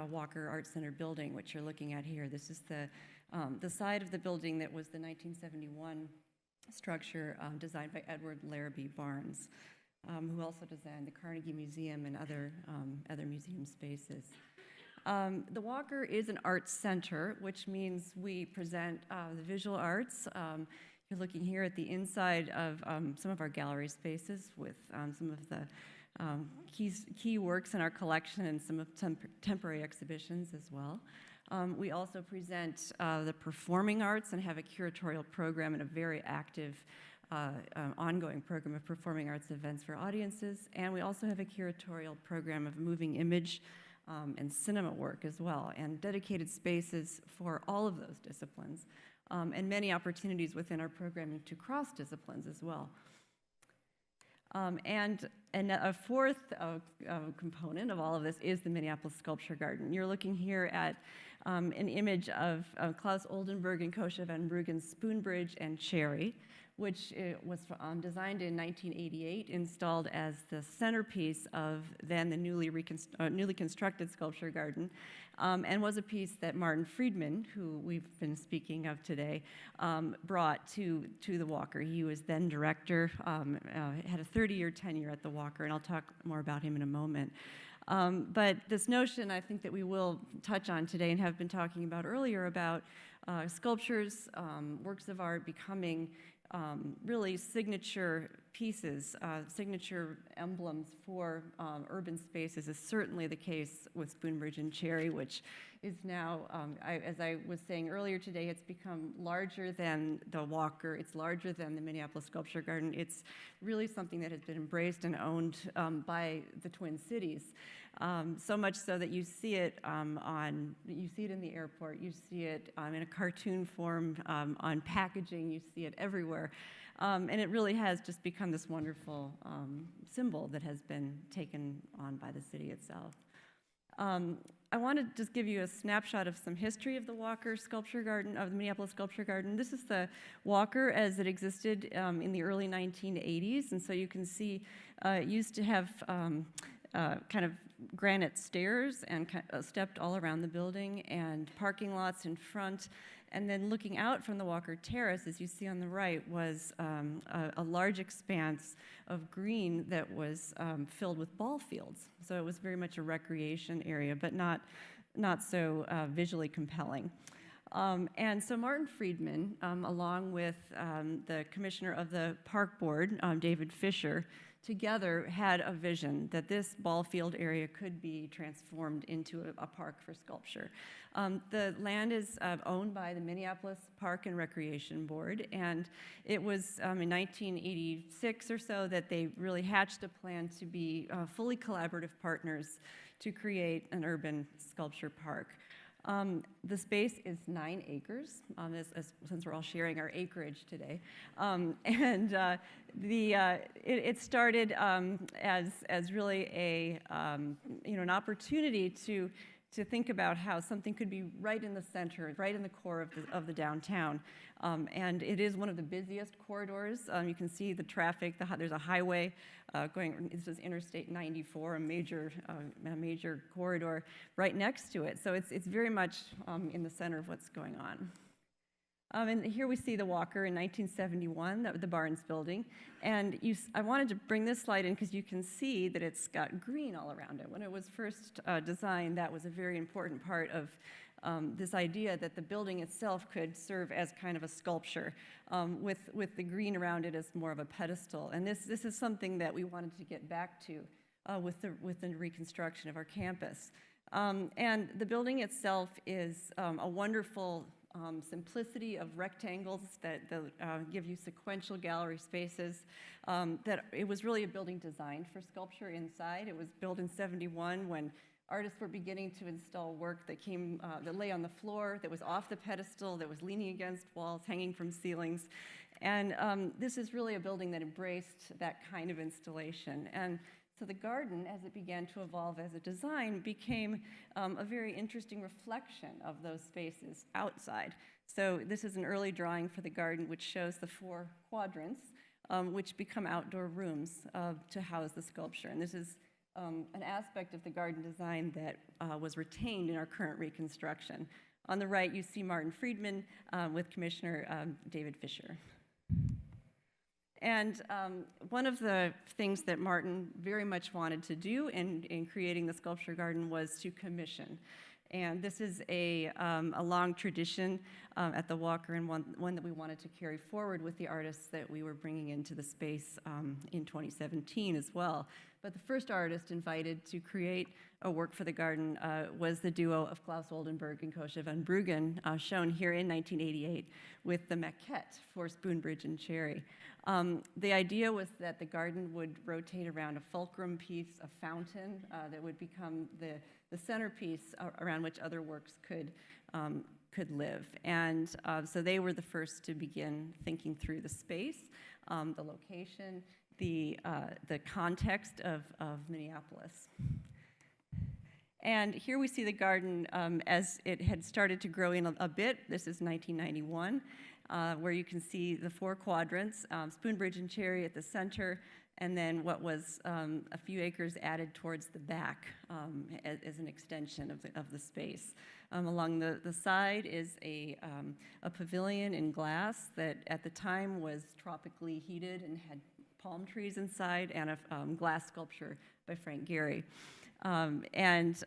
Walker Art Center building, which you're looking at here. This is the side of the building that was the 1971 structure designed by Edward Larrabee Barnes, who also designed the Carnegie Museum and other museum spaces. The Walker is an arts center, which means we present the visual arts. You're looking here at the inside of some of our gallery spaces with some of the key works in our collection and some temporary exhibitions as well. We also present the performing arts and have a curatorial program and a very active ongoing program of performing arts events for audiences. And we also have a curatorial program of moving image and cinema work as well, and dedicated spaces for all of those disciplines, and many opportunities within our programming to cross disciplines as well. And a fourth component of all of this is the Minneapolis Sculpture Garden. You're looking here at an image of Klaus Oldenburg and Kosha van Bruggen's Spoon Bridge and Cherry, which was designed in 1988, installed as the centerpiece of then the newly constructed sculpture garden, and was a piece that Martin Friedman, who we've been speaking of today, brought to the Walker. He was then director, had a 30-year tenure at the Walker, and I'll talk more about him in a moment. But this notion, I think, that we will touch on today and have been talking about earlier about sculptures, works of art becoming really signature pieces, signature emblems for urban spaces is certainly the case with Spoonbridge and Cherry, which is now, as I was saying earlier today, it's become larger than the Walker, it's larger than the Minneapolis Sculpture Garden. It's really something that has been embraced and owned by the Twin Cities. So much so that you see it you see it in the airport, you see it in a cartoon form on packaging, you see it everywhere. And it really has just become this wonderful symbol that has been taken on by the city itself. I want to just give you a snapshot of some history of the Walker Sculpture Garden, of the Minneapolis Sculpture Garden. This is the Walker as it existed in the early 1980s, and so you can see it used to have kind of granite stairs and stepped all around the building, and parking lots in front. And then looking out from the Walker Terrace, as you see on the right, was a large expanse of green that was filled with ball fields. So it was very much a recreation area, but not so visually compelling. And so Martin Friedman, along with the commissioner of the park board, David Fisher, together had a vision that this ball field area could be transformed into a park for sculpture. The land is owned by the Minneapolis Park and Recreation Board, and it was in 1986 or so that they really hatched a plan to be fully collaborative partners to create an urban sculpture park. The space is 9 acres, since we're all sharing our acreage today. It started as really an opportunity to think about how something could be right in the center, right in the core of the downtown. And it is one of the busiest corridors. You can see the traffic. There's a highway going. This is Interstate 94, a major corridor right next to it. So it's very much in the center of what's going on. And here we see the Walker in 1971, the Barnes building. And I wanted to bring this slide in because you can see that it's got green all around it. When it was first designed, that was a very important part of this idea that the building itself could serve as kind of a sculpture with the green around it as more of a pedestal. And this is something that we wanted to get back to with the reconstruction of our campus. And the building itself is a wonderful simplicity of rectangles that give you sequential gallery spaces. That it was really a building designed for sculpture inside. It was built in '71 when artists were beginning to install work that lay on the floor, that was off the pedestal, that was leaning against walls, hanging from ceilings. And this is really a building that embraced that kind of installation. And So the garden, as it began to evolve as a design, became a very interesting reflection of those spaces outside. So this is an early drawing for the garden, which shows the 4 quadrants, which become outdoor rooms to house the sculpture. And this is an aspect of the garden design that was retained in our current reconstruction. On the right, you see Martin Friedman with Commissioner David Fisher. And one of the things that Martin very much wanted to do in creating the sculpture garden was to commission. And this is a long tradition at the Walker, and one that we wanted to carry forward with the artists that we were bringing into the space in 2017 as well. But the first artist invited to create a work for the garden was the duo of Klaus Oldenburg and Kosha van Bruggen, shown here in 1988 with the maquette for Spoonbridge and Cherry. The idea was that the garden would rotate around a fulcrum piece, a fountain that would become the centerpiece around which other works could live. And so they were the first to begin thinking through the space, the location, the context of Minneapolis. And here we see the garden as it had started to grow in a bit. This is 1991, where you can see the 4 quadrants, Spoonbridge and Cherry at the center, and then what was a few acres added towards the back as an extension of the space. Along the side is a pavilion in glass that at the time was tropically heated and had palm trees inside, and a glass sculpture by Frank Gehry. And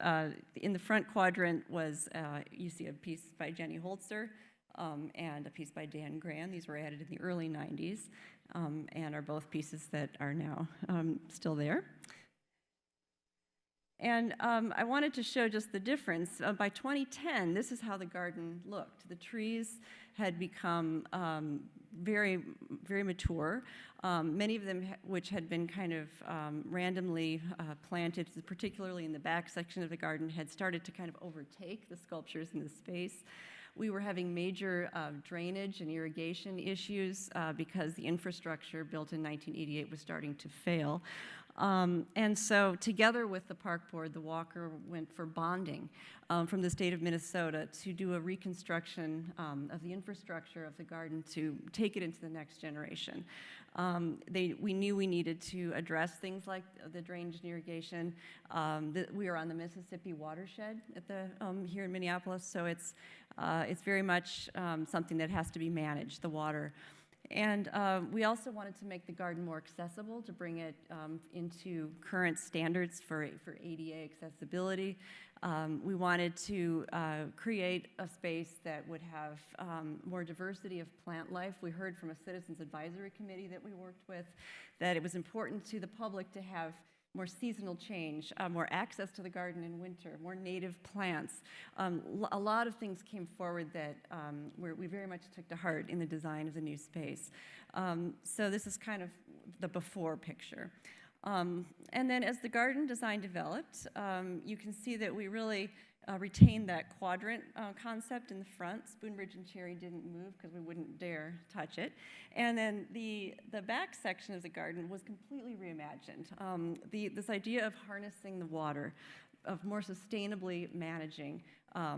in the front quadrant was, you see a piece by Jenny Holzer and a piece by Dan Graham. These were added in the early 90s and are both pieces that are now still there. And I wanted to show just the difference. By 2010, this is how the garden looked. The trees had become very, very mature. Many of them which had been kind of randomly planted, particularly in the back section of the garden, had started to kind of overtake the sculptures in the space. We were having major drainage and irrigation issues because the infrastructure built in 1988 was starting to fail. And so together with the park board, the Walker went for bonding from the state of Minnesota to do a reconstruction of the infrastructure of the garden to take it into the next generation. We knew we needed to address things like the drainage and irrigation. We are on the Mississippi watershed at here in Minneapolis, so it's very much something that has to be managed, the water. And we also wanted to make the garden more accessible, to bring it into current standards for ADA accessibility. We wanted to create a space that would have more diversity of plant life. We heard from a citizens advisory committee that we worked with that it was important to the public to have more seasonal change, more access to the garden in winter, more native plants. A lot of things came forward that we very much took to heart in the design of the new space. So this is kind of the before picture. And then as the garden design developed, you can see that we really retained that quadrant concept in the front. Spoonbridge and Cherry didn't move because we wouldn't dare touch it. And then the back section of the garden was completely reimagined. This idea of harnessing the water, of more sustainably managing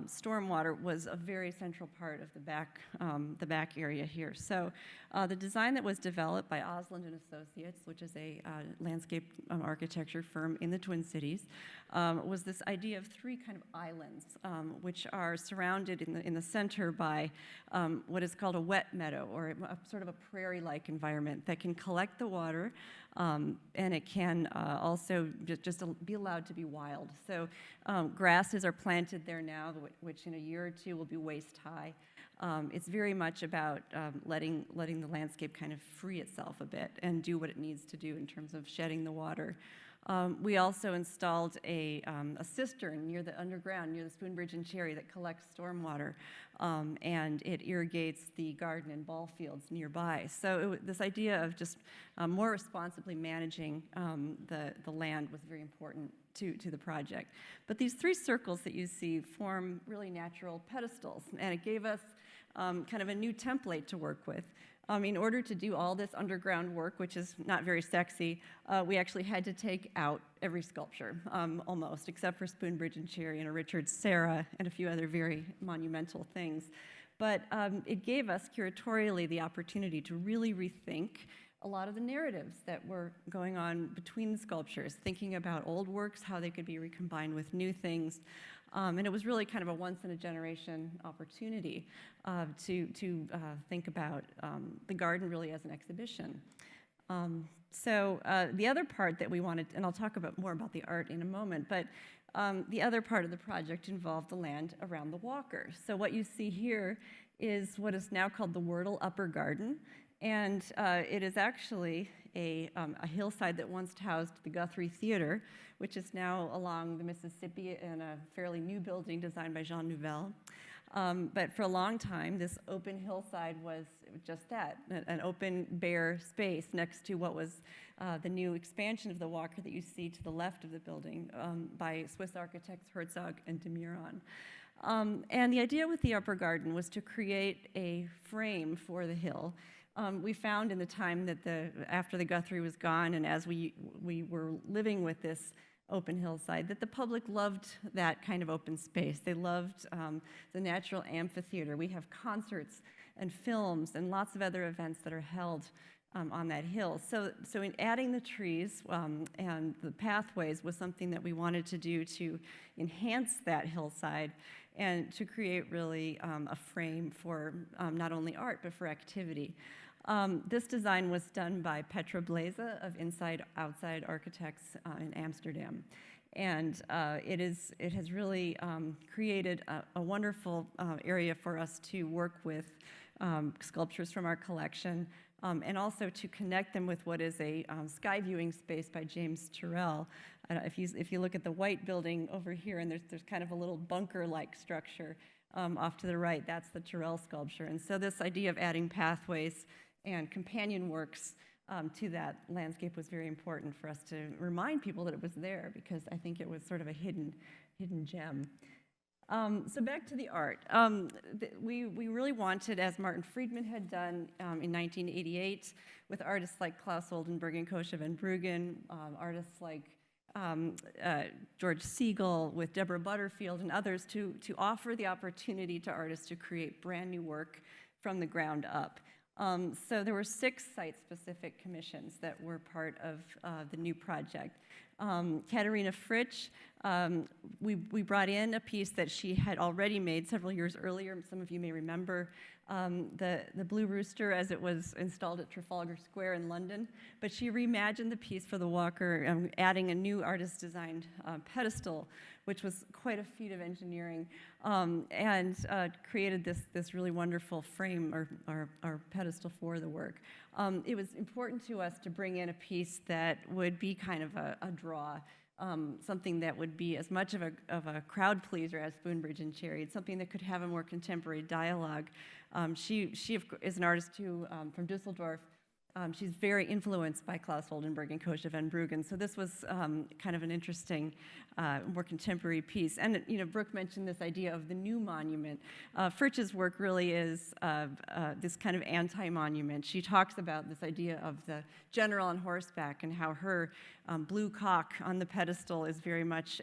stormwater was a very central part of the back area here. So the design that was developed by Osland and Associates, which is a landscape architecture firm in the Twin Cities, was this idea of 3 kind of islands, which are surrounded in the center by what is called a wet meadow, or sort of a prairie-like environment that can collect the water, and it can also just be allowed to be wild. So grasses are planted there now, which in a year or 2 will be waist high. It's very much about letting the landscape kind of free itself a bit and do what it needs to do in terms of shedding the water. We also installed a cistern near the underground, near the Spoonbridge and Cherry, that collects stormwater, and it irrigates the garden and ball fields nearby. So this idea of just more responsibly managing the land was very important to the project. But these 3 circles that you see form really natural pedestals, and it gave us kind of a new template to work with. In order to do all this underground work, which is not very sexy, we actually had to take out every sculpture, almost, except for Spoonbridge and Cherry and a Richard Serra and a few other very monumental things. But it gave us curatorially the opportunity to really rethink a lot of the narratives that were going on between the sculptures, thinking about old works, how they could be recombined with new things. And it was really kind of a once-in-a-generation opportunity to think about the garden really as an exhibition. So the other part that we wanted, and I'll talk more about the art in a moment, but the other part of the project involved the land around the walker. So what you see here is what is now called the Wordle Upper Garden, and it is actually a hillside that once housed the Guthrie Theater, which is now along the Mississippi in a fairly new building designed by Jean Nouvel. But for a long time, this open hillside was just that, an open, bare space next to what was the new expansion of the Walker that you see to the left of the building by Swiss architects Herzog and de Meuron. And the idea with the upper garden was to create a frame for the hill. We found in the time that after the Guthrie was gone and as we were living with this open hillside, that the public loved that kind of open space. They loved the natural amphitheater. We have concerts and films and lots of other events that are held on that hill. So in adding the trees and the pathways was something that we wanted to do to enhance that hillside and to create really a frame for not only art but for activity. This design was done by Petra Blaze of Inside Outside Architects in Amsterdam. And it has really created a wonderful area for us to work with sculptures from our collection and also to connect them with what is a sky viewing space by James Turrell. If you look at the white building over here, and there's kind of a little bunker-like structure off to the right, that's the Turrell sculpture. And so this idea of adding pathways and companion works to that landscape was very important for us to remind people that it was there, because I think it was sort of a hidden gem. So back to the art. We really wanted, as Martin Friedman had done in 1988, with artists like Klaus Oldenburg and Kosha van Bruggen, artists like George Siegel, with Deborah Butterfield and others, to offer the opportunity to artists to create brand new work from the ground up. So there were 6 site-specific commissions that were part of the new project. Katharina Fritsch, we brought in a piece that she had already made several years earlier. Some of you may remember the Blue Rooster as it was installed at Trafalgar Square in London. But she reimagined the piece for the Walker, adding a new artist-designed pedestal, which was quite a feat of engineering, and created this really wonderful frame or pedestal for the work. It was important to us to bring in a piece that would be kind of a draw, something that would be as much of a crowd pleaser as Spoonbridge and Cherry. It's something that could have a more contemporary dialogue. She is an artist who, from Dusseldorf. She's very influenced by Klaus Oldenburg and Kosha van Bruggen, so this was kind of an interesting, more contemporary piece. And Brooke mentioned this idea of the new monument. Fritsch's work really is this kind of anti-monument. She talks about this idea of the general on horseback and how her blue cock on the pedestal is very much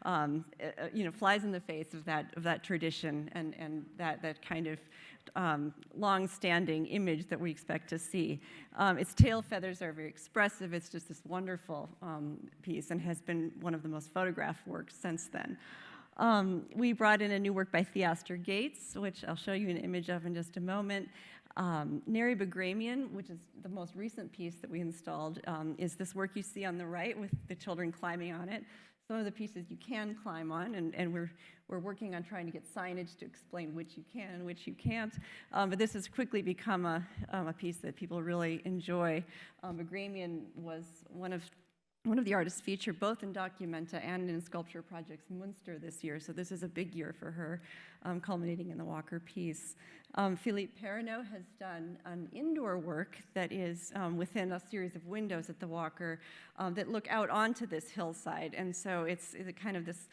flies in the face of that tradition and that kind of long-standing image that we expect to see. Its tail feathers are very expressive. It's just this wonderful piece and has been one of the most photographed works since then. We brought in a new work by Theaster Gates, which I'll show you an image of in just a moment. Nari Ward, which is the most recent piece that we installed, is this work you see on the right with the children climbing on it. Some of the pieces you can climb on, and we're working on trying to get signage to explain which you can and which you can't. But this has quickly become a piece that people really enjoy. Bagramian was one of the artists featured both in Documenta and in Sculpture Projects Munster this year, so this is a big year for her, culminating in the Walker piece. Philippe Perrineau has done an indoor work that is within a series of windows at the Walker that look out onto this hillside, and so it's kind of this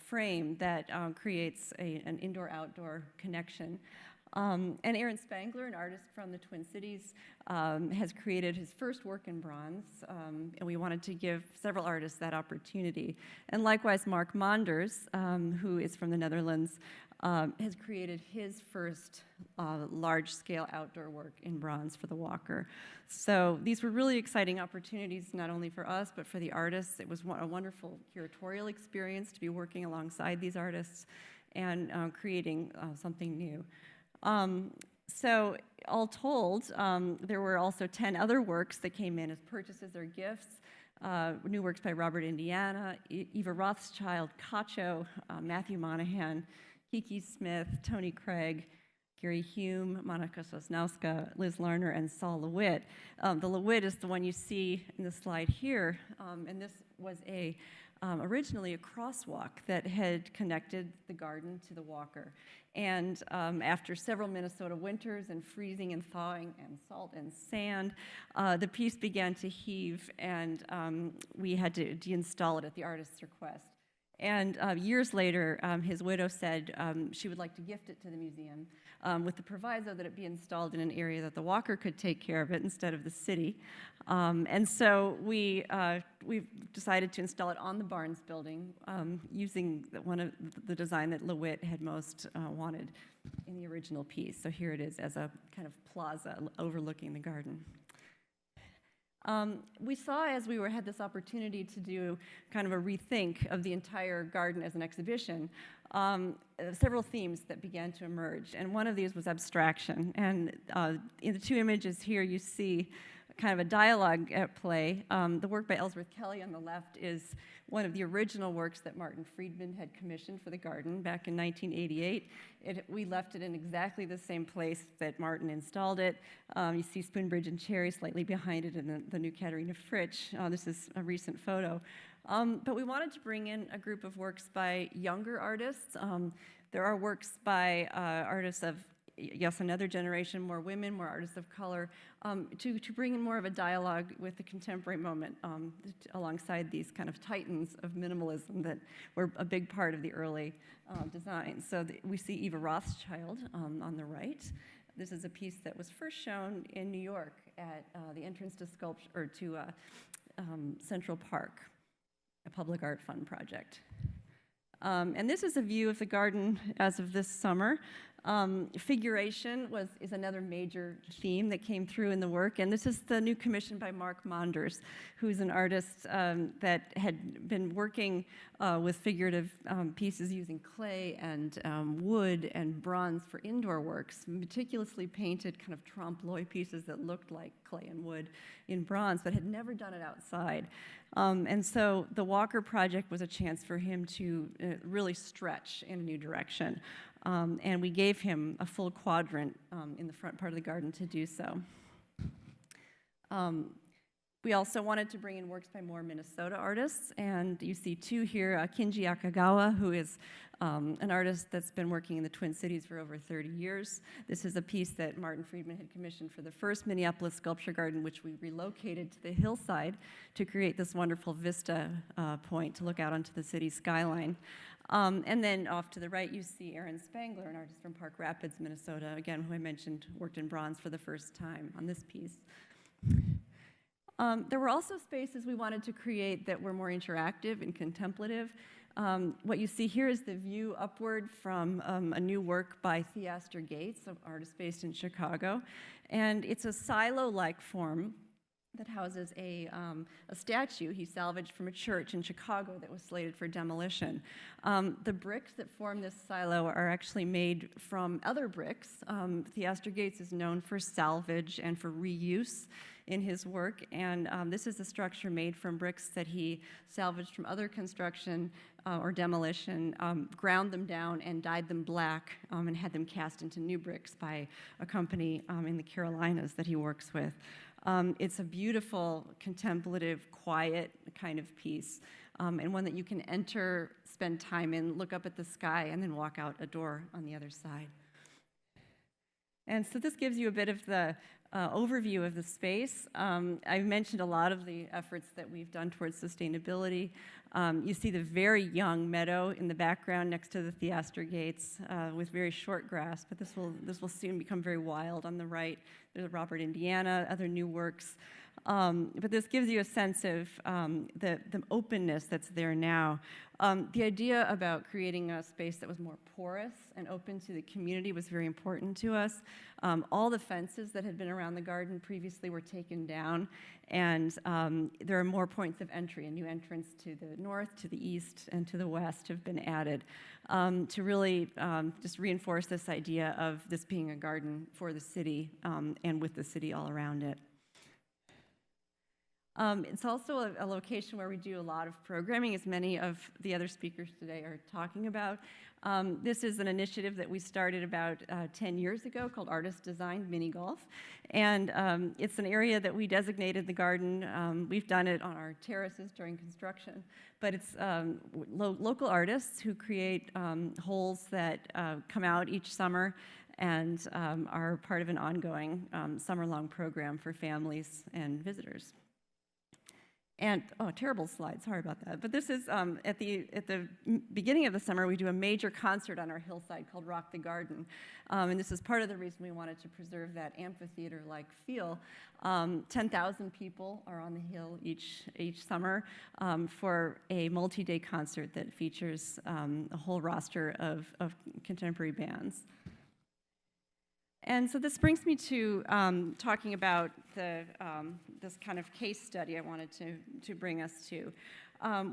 frame that creates an indoor-outdoor connection. And Aaron Spangler, an artist from the Twin Cities, has created his first work in bronze, and we wanted to give several artists that opportunity. And likewise, Mark Monders, who is from the Netherlands, has created his first large-scale outdoor work in bronze for the Walker. So these were really exciting opportunities, not only for us, but for the artists. It was a wonderful curatorial experience to be working alongside these artists and creating something new. So all told, there were also 10 other works that came in as purchases or gifts. New works by Robert Indiana, Eva Rothschild, Cacho, Matthew Monahan, Kiki Smith, Tony Craig, Gary Hume, Monica Sosnowska, Liz Larner, and Saul LeWitt. The LeWitt is the one you see in the slide here, and this was originally a crosswalk that had connected the garden to the Walker. And after several Minnesota winters and freezing and thawing and salt and sand, the piece began to heave, and we had to deinstall it at the artist's request. And years later, his widow said she would like to gift it to the museum with the proviso that it be installed in an area that the Walker could take care of it instead of the city. And so we decided to install it on the Barnes building using one of the design that LeWitt had most wanted in the original piece. So here it is as a kind of plaza overlooking the garden. We saw as we had this opportunity to do kind of a rethink of the entire garden as an exhibition, several themes that began to emerge. And one of these was abstraction. And in the two images here, you see kind of a dialogue at play. The work by Ellsworth Kelly on the left is one of the original works that Martin Friedman had commissioned for the garden back in 1988. We left it in exactly the same place that Martin installed it. You see Spoonbridge and Cherry slightly behind it in the new Katharina Fritsch. This is a recent photo. But we wanted to bring in a group of works by younger artists. There are works by artists of, yes, another generation, more women, more artists of color, to bring in more of a dialogue with the contemporary moment alongside these kind of titans of minimalism that were a big part of the early design. So we see Eva Rothschild on the right. This is a piece that was first shown in New York at the entrance to Central Park, a public art fund project. And this is a view of the garden as of this summer. Figuration is another major theme that came through in the work, and this is the new commission by Mark Monders, who's an artist that had been working with figurative pieces using clay and wood and bronze for indoor works, meticulously painted kind of trompe-l'oeil pieces that looked like clay and wood in bronze, but had never done it outside. And so the Walker project was a chance for him to really stretch in a new direction. And we gave him a full quadrant in the front part of the garden to do so. We also wanted to bring in works by more Minnesota artists, and you see two here, Kinji Akagawa, who is an artist that's been working in the Twin Cities for over 30 years. This is a piece that Martin Friedman had commissioned for the first Minneapolis Sculpture Garden, which we relocated to the hillside to create this wonderful vista point to look out onto the city skyline. And then off to the right, you see Aaron Spangler, an artist from Park Rapids, Minnesota, again, who I mentioned worked in bronze for the first time on this piece. There were also spaces we wanted to create that were more interactive and contemplative. What you see here is the view upward from a new work by Theaster Gates, an artist based in Chicago. And it's a silo-like form that houses a statue he salvaged from a church in Chicago that was slated for demolition. The bricks that form this silo are actually made from other bricks. Theaster Gates is known for salvage and for reuse in his work, and this is a structure made from bricks that he salvaged from other construction or demolition, ground them down and dyed them black, and had them cast into new bricks by a company in the Carolinas that he works with. It's a beautiful, contemplative, quiet kind of piece, and one that you can enter, spend time in, look up at the sky, and then walk out a door on the other side. And so this gives you a bit of the overview of the space. I mentioned a lot of the efforts that we've done towards sustainability. You see the very young meadow in the background next to the Theaster Gates with very short grass, but this will soon become very wild on the right. There's Robert, Indiana, other new works. But this gives you a sense of the openness that's there now. The idea about creating a space that was more porous and open to the community was very important to us. All the fences that had been around the garden previously were taken down, and there are more points of entry. A new entrance to the north, to the east, and to the west have been added to really just reinforce this idea of this being a garden for the city and with the city all around it. It's also a location where we do a lot of programming, as many of the other speakers today are talking about. This is an initiative that we started about 10 years ago called Artist Designed Mini Golf. And it's an area that we designated the garden. We've done it on our terraces during construction. But it's local artists who create holes that come out each summer and are part of an ongoing summer-long program for families and visitors. And, oh, terrible slide, sorry about that. But this is, at the beginning of the summer, we do a major concert on our hillside called Rock the Garden. And this is part of the reason we wanted to preserve that amphitheater-like feel. 10,000 people are on the hill each summer for a multi-day concert that features a whole roster of contemporary bands. And so this brings me to talking about this kind of case study I wanted to bring us to,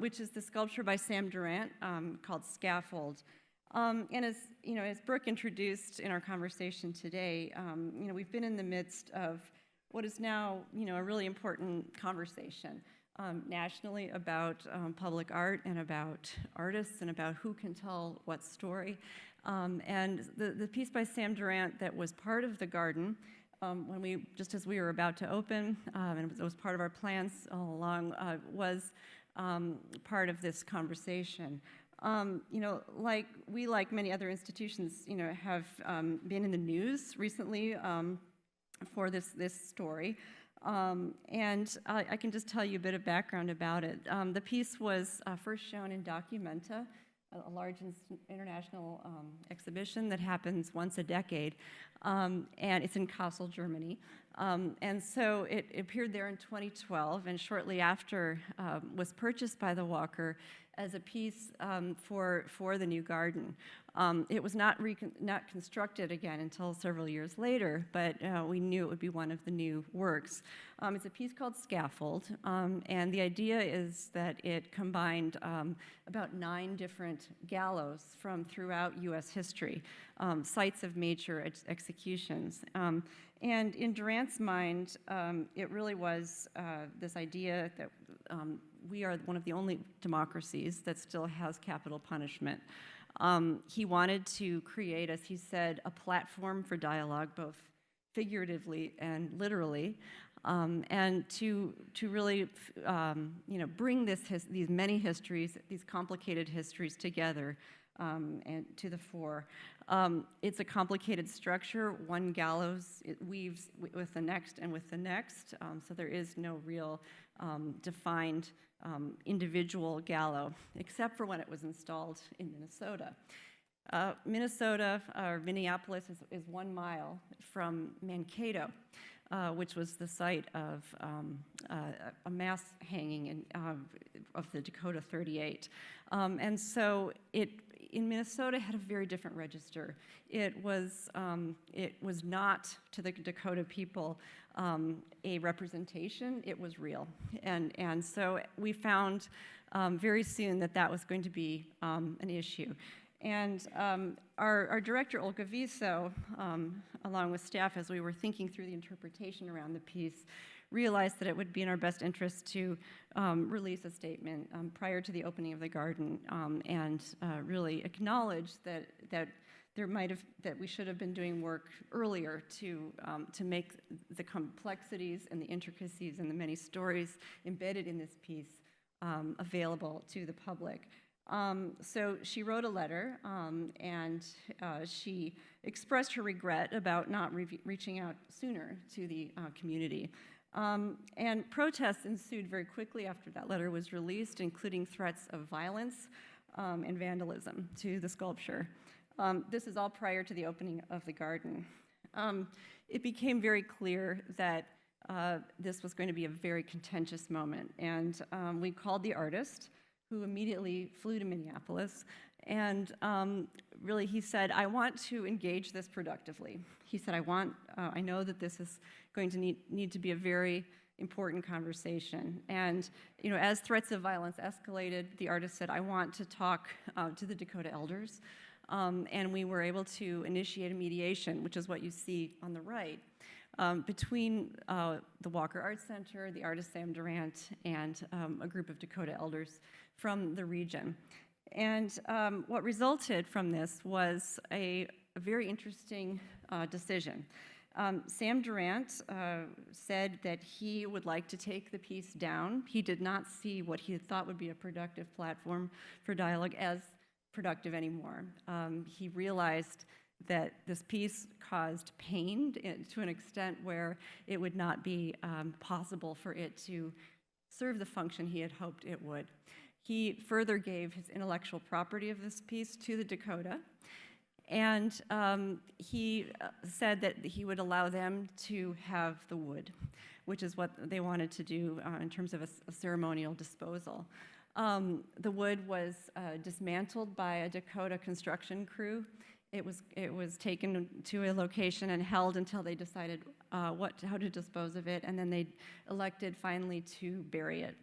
which is the sculpture by Sam Durant called Scaffold. And as Brooke introduced in our conversation today, we've been in the midst of what is now a really important conversation nationally about public art and about artists and about who can tell what story. And the piece by Sam Durant that was part of the garden, just as we were about to open, and it was part of our plans all along, was part of this conversation. Like many other institutions, have been in the news recently for this story. And I can just tell you a bit of background about it. The piece was first shown in Documenta, a large international exhibition that happens once a decade, and it's in Kassel, Germany. And so it appeared there in 2012, and shortly after was purchased by the Walker as a piece for the new garden. It was not constructed again until several years later, but we knew it would be one of the new works. It's a piece called Scaffold, and the idea is that it combined about 9 different gallows from throughout U.S. history, sites of major executions. And in Durant's mind, it really was this idea that we are one of the only democracies that still has capital punishment. He wanted to create, as he said, a platform for dialogue, both figuratively and literally, and to really bring these many histories, these complicated histories together and to the fore. It's a complicated structure. One gallows, it weaves with the next and with the next, so there is no real defined individual gallows, except for when it was installed in Minnesota. Minnesota, or Minneapolis, is 1 mile from Mankato, which was the site of a mass hanging of the Dakota 38. And so in Minnesota had a very different register. It was not, to the Dakota people, a representation. It was real. And so we found very soon that was going to be an issue. And our director, Olga Viso, along with staff, as we were thinking through the interpretation around the piece, realized that it would be in our best interest to release a statement prior to the opening of the garden and really acknowledge that that we should have been doing work earlier to make the complexities and the intricacies and the many stories embedded in this piece available to the public. So she wrote a letter, and she expressed her regret about not reaching out sooner to the community. And protests ensued very quickly after that letter was released, including threats of violence and vandalism to the sculpture. This is all prior to the opening of the garden. It became very clear that this was going to be a very contentious moment, and we called the artist, who immediately flew to Minneapolis, and really he said, I want to engage this productively. He said, I know that this is going to need to be a very important conversation. And as threats of violence escalated, the artist said, I want to talk to the Dakota elders. And we were able to initiate a mediation, which is what you see on the right, between the Walker Arts Center, the artist Sam Durant, and a group of Dakota elders from the region. And what resulted from this was a very interesting decision. Sam Durant said that he would like to take the piece down. He did not see what he thought would be a productive platform for dialogue as productive anymore. He realized that this piece caused pain to an extent where it would not be possible for it to serve the function he had hoped it would. He further gave his intellectual property of this piece to the Dakota, and he said that he would allow them to have the wood, which is what they wanted to do in terms of a ceremonial disposal. The wood was dismantled by a Dakota construction crew. It was taken to a location and held until they decided how to dispose of it, and then they elected finally to bury it,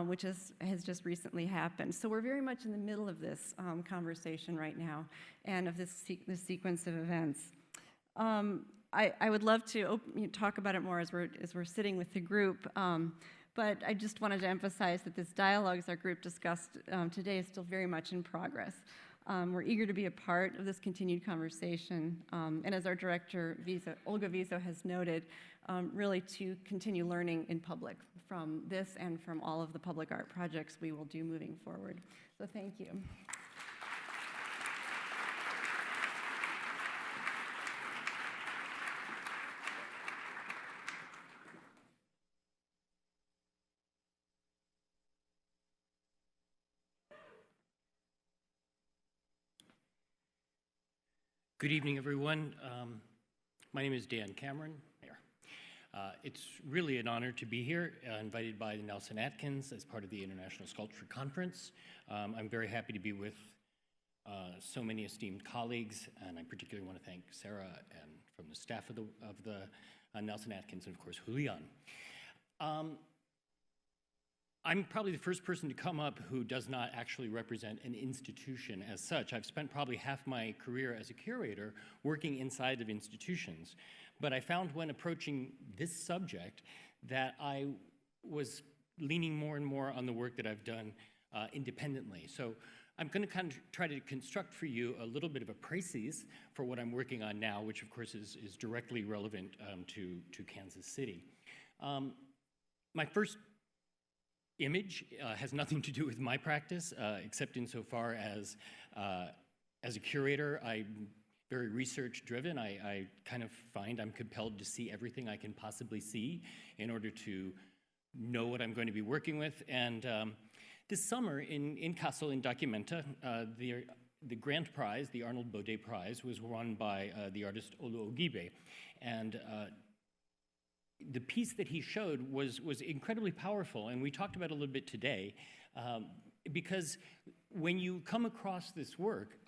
which has just recently happened. So we're very much in the middle of this conversation right now, and of this sequence of events. I would love to talk about it more as we're sitting with the group. But I just wanted to emphasize that this dialogue, as our group discussed today, is still very much in progress. We're eager to be a part of this continued conversation, and as our director, Olga Vizo, has noted, really to continue learning in public from this and from all of the public art projects we will do moving forward. So thank you. Good evening, everyone. My name is Dan Cameron. It's really an honor to be here, invited by the Nelson-Atkins as part of the International Sculpture Conference. I'm very happy to be with so many esteemed colleagues, and I particularly want to thank Sarah and from the staff of the Nelson-Atkins, and of course, Julián. I'm probably the first person to come up who does not actually represent an institution as such. I've spent probably half my career as a curator working inside of institutions. But I found when approaching this subject that I was leaning more and more on the work that I've done independently. So I'm going to kind of try to construct for you a little bit of a précis for what I'm working on now, which of course is directly relevant to Kansas City. My first image has nothing to do with my practice, except insofar as a curator, I'm very research-driven. I kind of find I'm compelled to see everything I can possibly see in order to know what I'm going to be working with. And this summer in Kassel, in Documenta, the grand prize, the Arnold Baudet Prize, was won by the artist Olu Ogibe. And the piece that he showed was incredibly powerful, and we talked about it a little bit today, because when you come across this work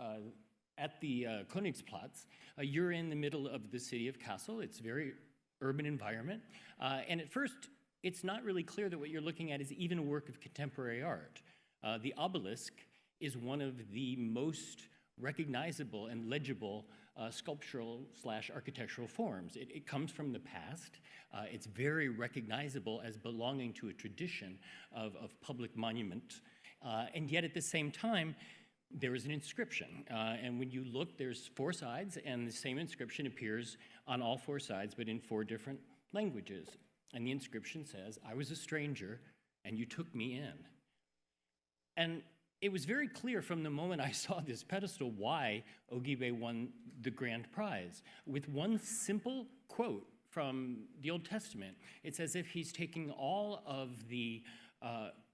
at the Königsplatz, you're in the middle of the city of Kassel. It's a very urban environment, and at first, it's not really clear that what you're looking at is even a work of contemporary art. The obelisk is one of the most recognizable and legible sculptural/architectural forms. It comes from the past. It's very recognizable as belonging to a tradition of public monument. And yet at the same time, there is an inscription. And when you look, there's 4 sides, and the same inscription appears on all 4 sides, but in 4 different languages. And the inscription says, "I was a stranger, and you took me in." And it was very clear from the moment I saw this pedestal why Ogibe won the grand prize. With one simple quote from the Old Testament, it's as if he's taking all of the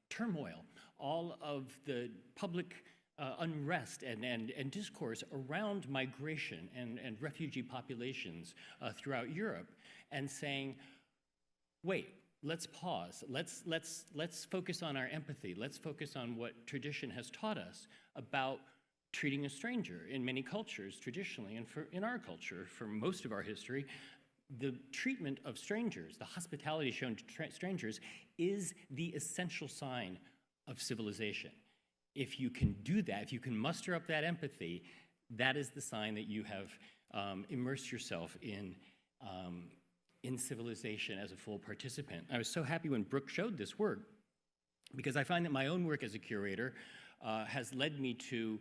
turmoil, all of the public unrest and discourse around migration and refugee populations throughout Europe, and saying, wait, let's pause. Let's focus on our empathy. Let's focus on what tradition has taught us about treating a stranger. In many cultures, traditionally, and in our culture, for most of our history, the treatment of strangers, the hospitality shown to strangers, is the essential sign of civilization. If you can do that, if you can muster up that empathy, that is the sign that you have immersed yourself in civilization as a full participant. I was so happy when Brooke showed this work, because I find that my own work as a curator has led me to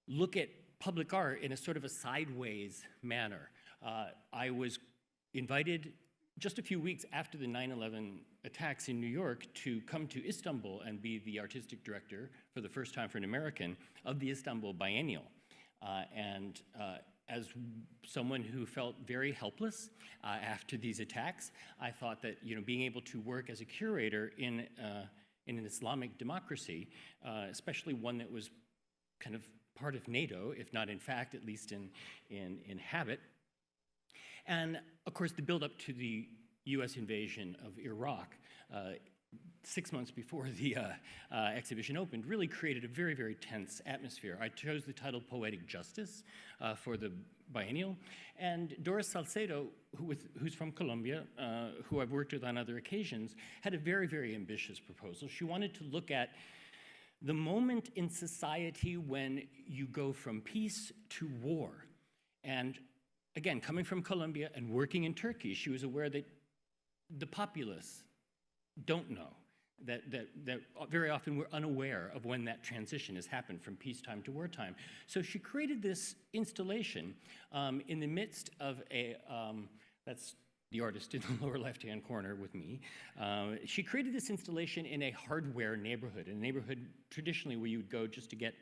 look at public art in a sort of a sideways manner. I was invited just a few weeks after the 9/11 attacks in New York to come to Istanbul and be the artistic director, for the first time for an American, of the Istanbul Biennial. As someone who felt very helpless after these attacks, I thought that being able to work as a curator in an Islamic democracy, especially one that was kind of part of NATO, if not in fact, at least in habit. And of course, the buildup to the US invasion of Iraq 6 months before the exhibition opened really created a very, very tense atmosphere. I chose the title Poetic Justice for the biennial. And Doris Salcedo, who's from Colombia, who I've worked with on other occasions, had a very, very ambitious proposal. She wanted to look at the moment in society when you go from peace to war. And again, coming from Colombia and working in Turkey, she was aware that the populace don't know, that very often we're unaware of when that transition has happened from peacetime to wartime. So she created this installation in the midst of that's the artist in the lower left-hand corner with me. She created this installation in a hardware neighborhood, a neighborhood traditionally where you would go just to get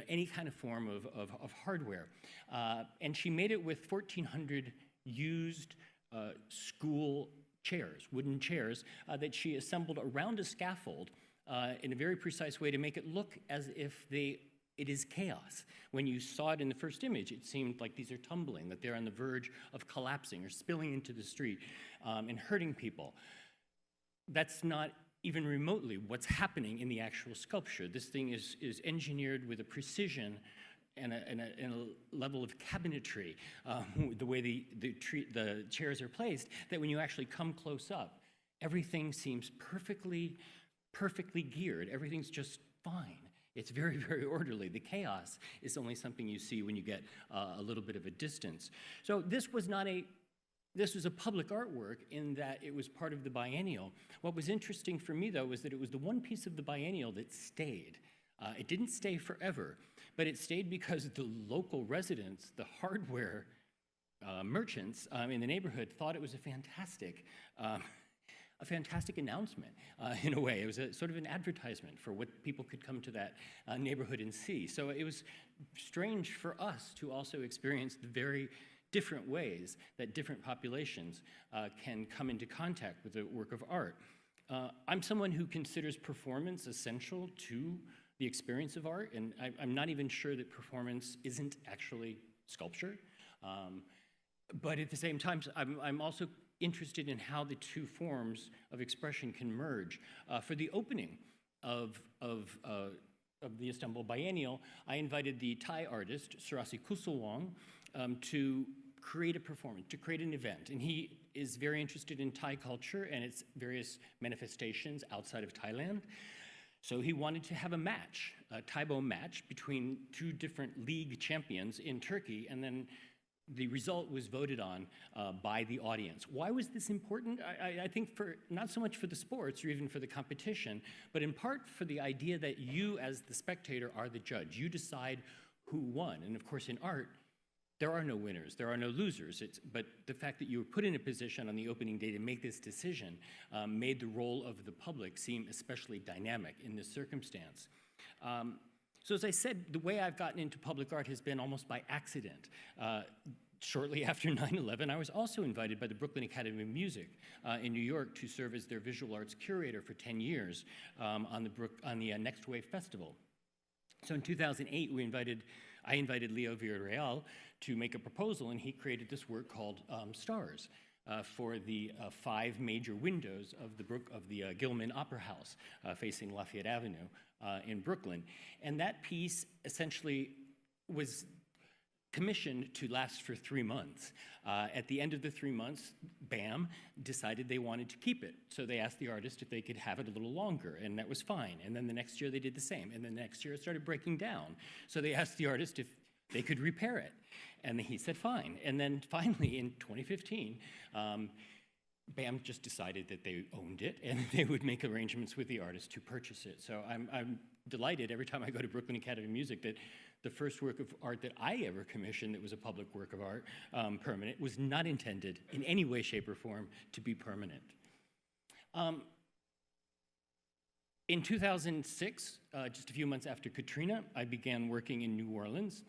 any kind of form of hardware. And she made it with 1,400 used school chairs, wooden chairs, that she assembled around a scaffold in a very precise way to make it look as if it is chaos. When you saw it in the first image, it seemed like these are tumbling, that they're on the verge of collapsing or spilling into the street and hurting people. That's not even remotely what's happening in the actual sculpture. This thing is engineered with a precision and a level of cabinetry, the way the chairs are placed, that when you actually come close up, everything seems perfectly geared. Everything's just fine. It's very, very orderly. The chaos is only something you see when you get a little bit of a distance. So this was a public artwork in that it was part of the biennial. What was interesting for me, though, was that it was the one piece of the biennial that stayed. It didn't stay forever, but it stayed because the local residents, the hardware merchants in the neighborhood, thought it was a fantastic announcement in a way. It was a sort of an advertisement for what people could come to that neighborhood and see. So it was strange for us to also experience the very different ways that different populations can come into contact with a work of art. I'm someone who considers performance essential to the experience of art, and I'm not even sure that performance isn't actually sculpture. But at the same time, I'm also interested in how the two forms of expression can merge. For the opening of the Istanbul Biennial, I invited the Thai artist, Surasi Kusawong, to create a performance, to create an event. And he is very interested in Thai culture and its various manifestations outside of Thailand. So he wanted to have a match, a Taibo match between two different league champions in Turkey, and then the result was voted on by the audience. Why was this important? I think not so much for the sports or even for the competition, but in part for the idea that you as the spectator are the judge. You decide who won. And of course in art, there are no winners, there are no losers. But the fact that you were put in a position on the opening day to make this decision made the role of the public seem especially dynamic in this circumstance. So as I said, the way I've gotten into public art has been almost by accident. Shortly after 9/11, I was also invited by the Brooklyn Academy of Music in New York to serve as their visual arts curator for 10 years on the Next Wave Festival. So in 2008, I invited Leo Villarreal to make a proposal, and he created this work called Stars for the 5 major windows of the Gilman Opera House facing Lafayette Avenue in Brooklyn. And that piece essentially was commissioned to last for 3 months. At the end of the 3 months, BAM decided they wanted to keep it. So they asked the artist if they could have it a little longer, and that was fine. And then the next year they did the same. And then the next year it started breaking down. So they asked the artist if they could repair it. And he said fine. And then finally in 2015, BAM just decided that they owned it and they would make arrangements with the artist to purchase it. So I'm delighted every time I go to Brooklyn Academy of Music that the first work of art that I ever commissioned that was a public work of art, permanent, was not intended in any way, shape, or form to be permanent. In 2006, just a few months after Katrina, I began working in New Orleans.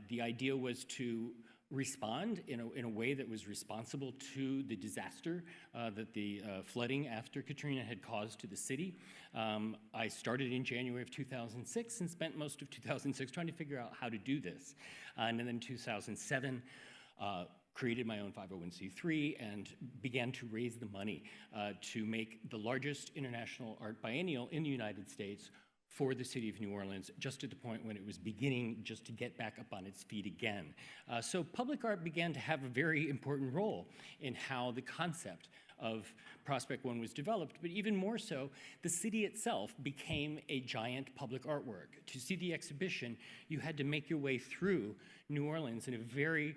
The idea was to respond in a way that was responsible to the disaster that the flooding after Katrina had caused to the city. I started in January of 2006 and spent most of 2006 trying to figure out how to do this. And then in 2007, created my own 501c3 and began to raise the money to make the largest international art biennial in the United States for the city of New Orleans, just at the point when it was beginning just to get back up on its feet again. So public art began to have a very important role in how the concept of Prospect One was developed, but even more so, the city itself became a giant public artwork. To see the exhibition, you had to make your way through New Orleans in a very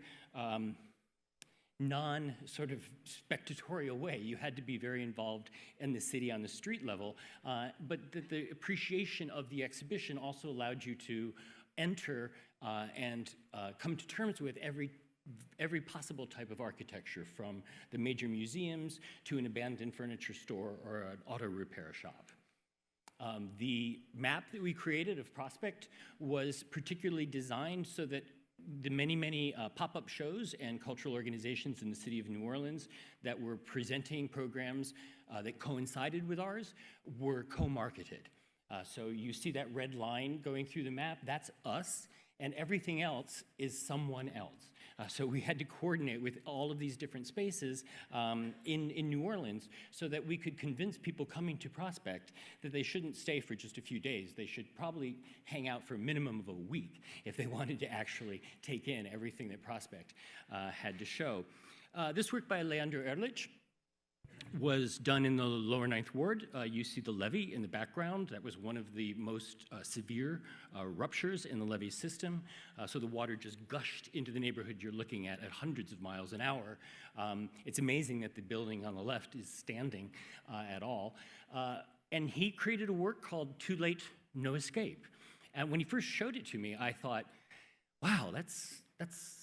non-sort of spectatorial way. You had to be very involved in the city on the street level, but the appreciation of the exhibition also allowed you to enter and come to terms with every possible type of architecture, from the major museums to an abandoned furniture store or an auto repair shop. The map that we created of Prospect was particularly designed so that the many pop-up shows and cultural organizations in the city of New Orleans that were presenting programs that coincided with ours were co-marketed. So you see that red line going through the map, that's us, and everything else is someone else. So we had to coordinate with all of these different spaces in New Orleans so that we could convince people coming to Prospect that they shouldn't stay for just a few days. They should probably hang out for a minimum of a week if they wanted to actually take in everything that Prospect had to show. This work by Leandro Ehrlich was done in the lower Ninth Ward. You see the levee in the background. That was one of the most severe ruptures in the levee system. So the water just gushed into the neighborhood you're looking at hundreds of miles an hour. It's amazing that the building on the left is standing at all. And he created a work called Too Late, No Escape. And when he first showed it to me, I thought, wow, that's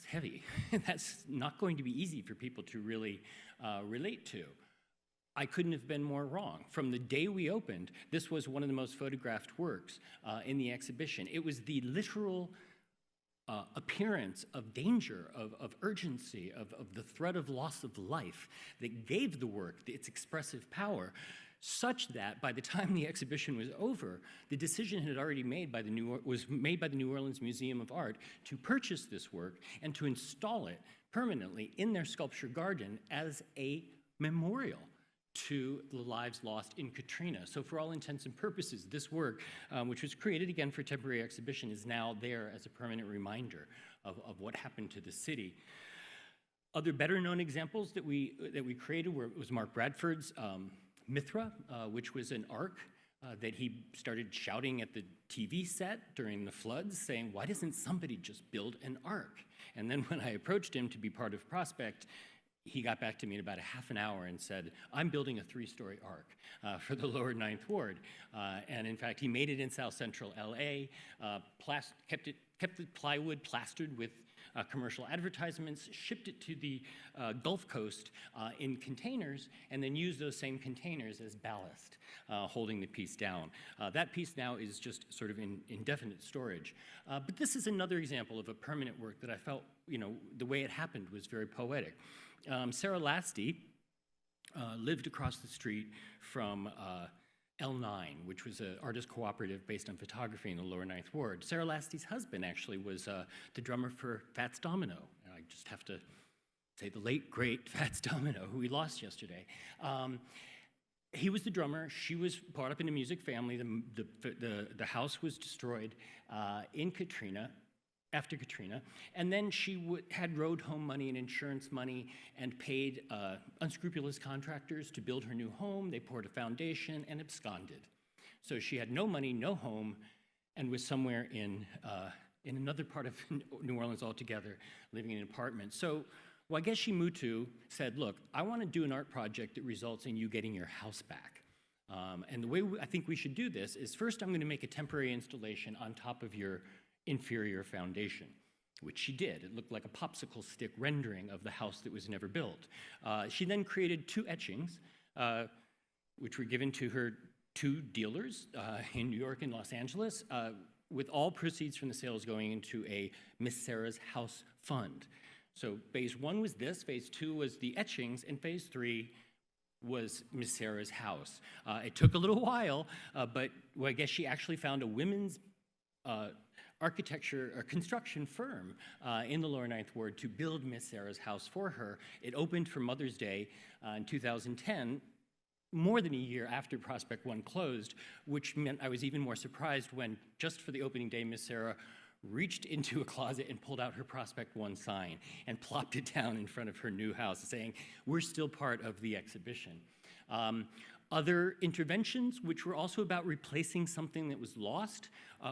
heavy. That's not going to be easy for people to really relate to. I couldn't have been more wrong. From the day we opened, this was one of the most photographed works in the exhibition. It was the literal appearance of danger, of urgency, of the threat of loss of life that gave the work its expressive power, such that by the time the exhibition was over, the decision had already was made by the New Orleans Museum of Art to purchase this work and to install it permanently in their sculpture garden as a memorial to the lives lost in Katrina. So for all intents and purposes, this work, which was created again for temporary exhibition, is now there as a permanent reminder of what happened to the city. Other better known examples that we created was Mark Bradford's Mithra, which was an ark that he started shouting at the TV set during the floods, saying, why doesn't somebody just build an ark? And then when I approached him to be part of Prospect, he got back to me in about a half an hour and said, I'm building a 3-story ark for the lower Ninth Ward. And in fact, he made it in South Central LA, kept the plywood plastered with commercial advertisements, shipped it to the Gulf Coast in containers, and then used those same containers as ballast, holding the piece down. That piece now is just sort of in indefinite storage. But this is another example of a permanent work that I felt, the way it happened was very poetic. Sarah Lasty lived across the street from L9, which was an artist cooperative based on photography in the lower Ninth Ward. Sarah Lasty's husband actually was the drummer for Fats Domino. And I just have to say the late, great Fats Domino, who we lost yesterday. He was the drummer. She was brought up in a music family. The house was destroyed in Katrina, after Katrina, and then she had road home money and insurance money and paid unscrupulous contractors to build her new home. They poured a foundation and absconded. So she had no money, no home, and was somewhere in another part of New Orleans altogether, living in an apartment. So Wageshi Mutu said, look, I want to do an art project that results in you getting your house back. And the way I think we should do this is first I'm going to make a temporary installation on top of your inferior foundation, which she did. It looked like a popsicle stick rendering of the house that was never built. She then created 2 etchings, which were given to her 2 dealers in New York and Los Angeles, with all proceeds from the sales going into a Miss Sarah's House fund. So phase 1 was this, phase 2 was the etchings, and phase 3 was Miss Sarah's house. It took a little while, but I guess she actually found a women's architecture or construction firm in the lower Ninth Ward to build Miss Sarah's house for her. It opened for Mother's Day in 2010, more than a year after Prospect 1 closed, which meant I was even more surprised when, just for the opening day, Miss Sarah reached into a closet and pulled out her Prospect 1 sign and plopped it down in front of her new house, saying, we're still part of the exhibition. Other interventions, which were also about replacing something that was lost,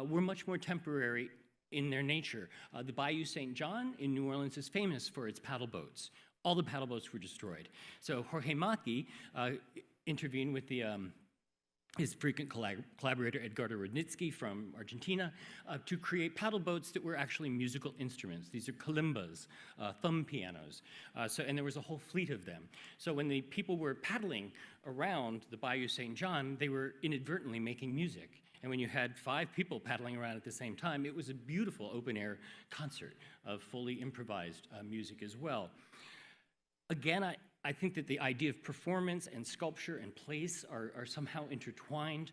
were much more temporary in their nature. The Bayou St. John in New Orleans is famous for its paddle boats. All the paddle boats were destroyed. So Jorge Maki intervened with his frequent collaborator Edgardo Rudnitsky from Argentina to create paddle boats that were actually musical instruments. These are kalimbas, thumb pianos, and there was a whole fleet of them. So when the people were paddling around the Bayou St. John, they were inadvertently making music. And when you had 5 people paddling around at the same time, it was a beautiful open-air concert of fully improvised music as well. Again, I think that the idea of performance and sculpture and place are somehow intertwined,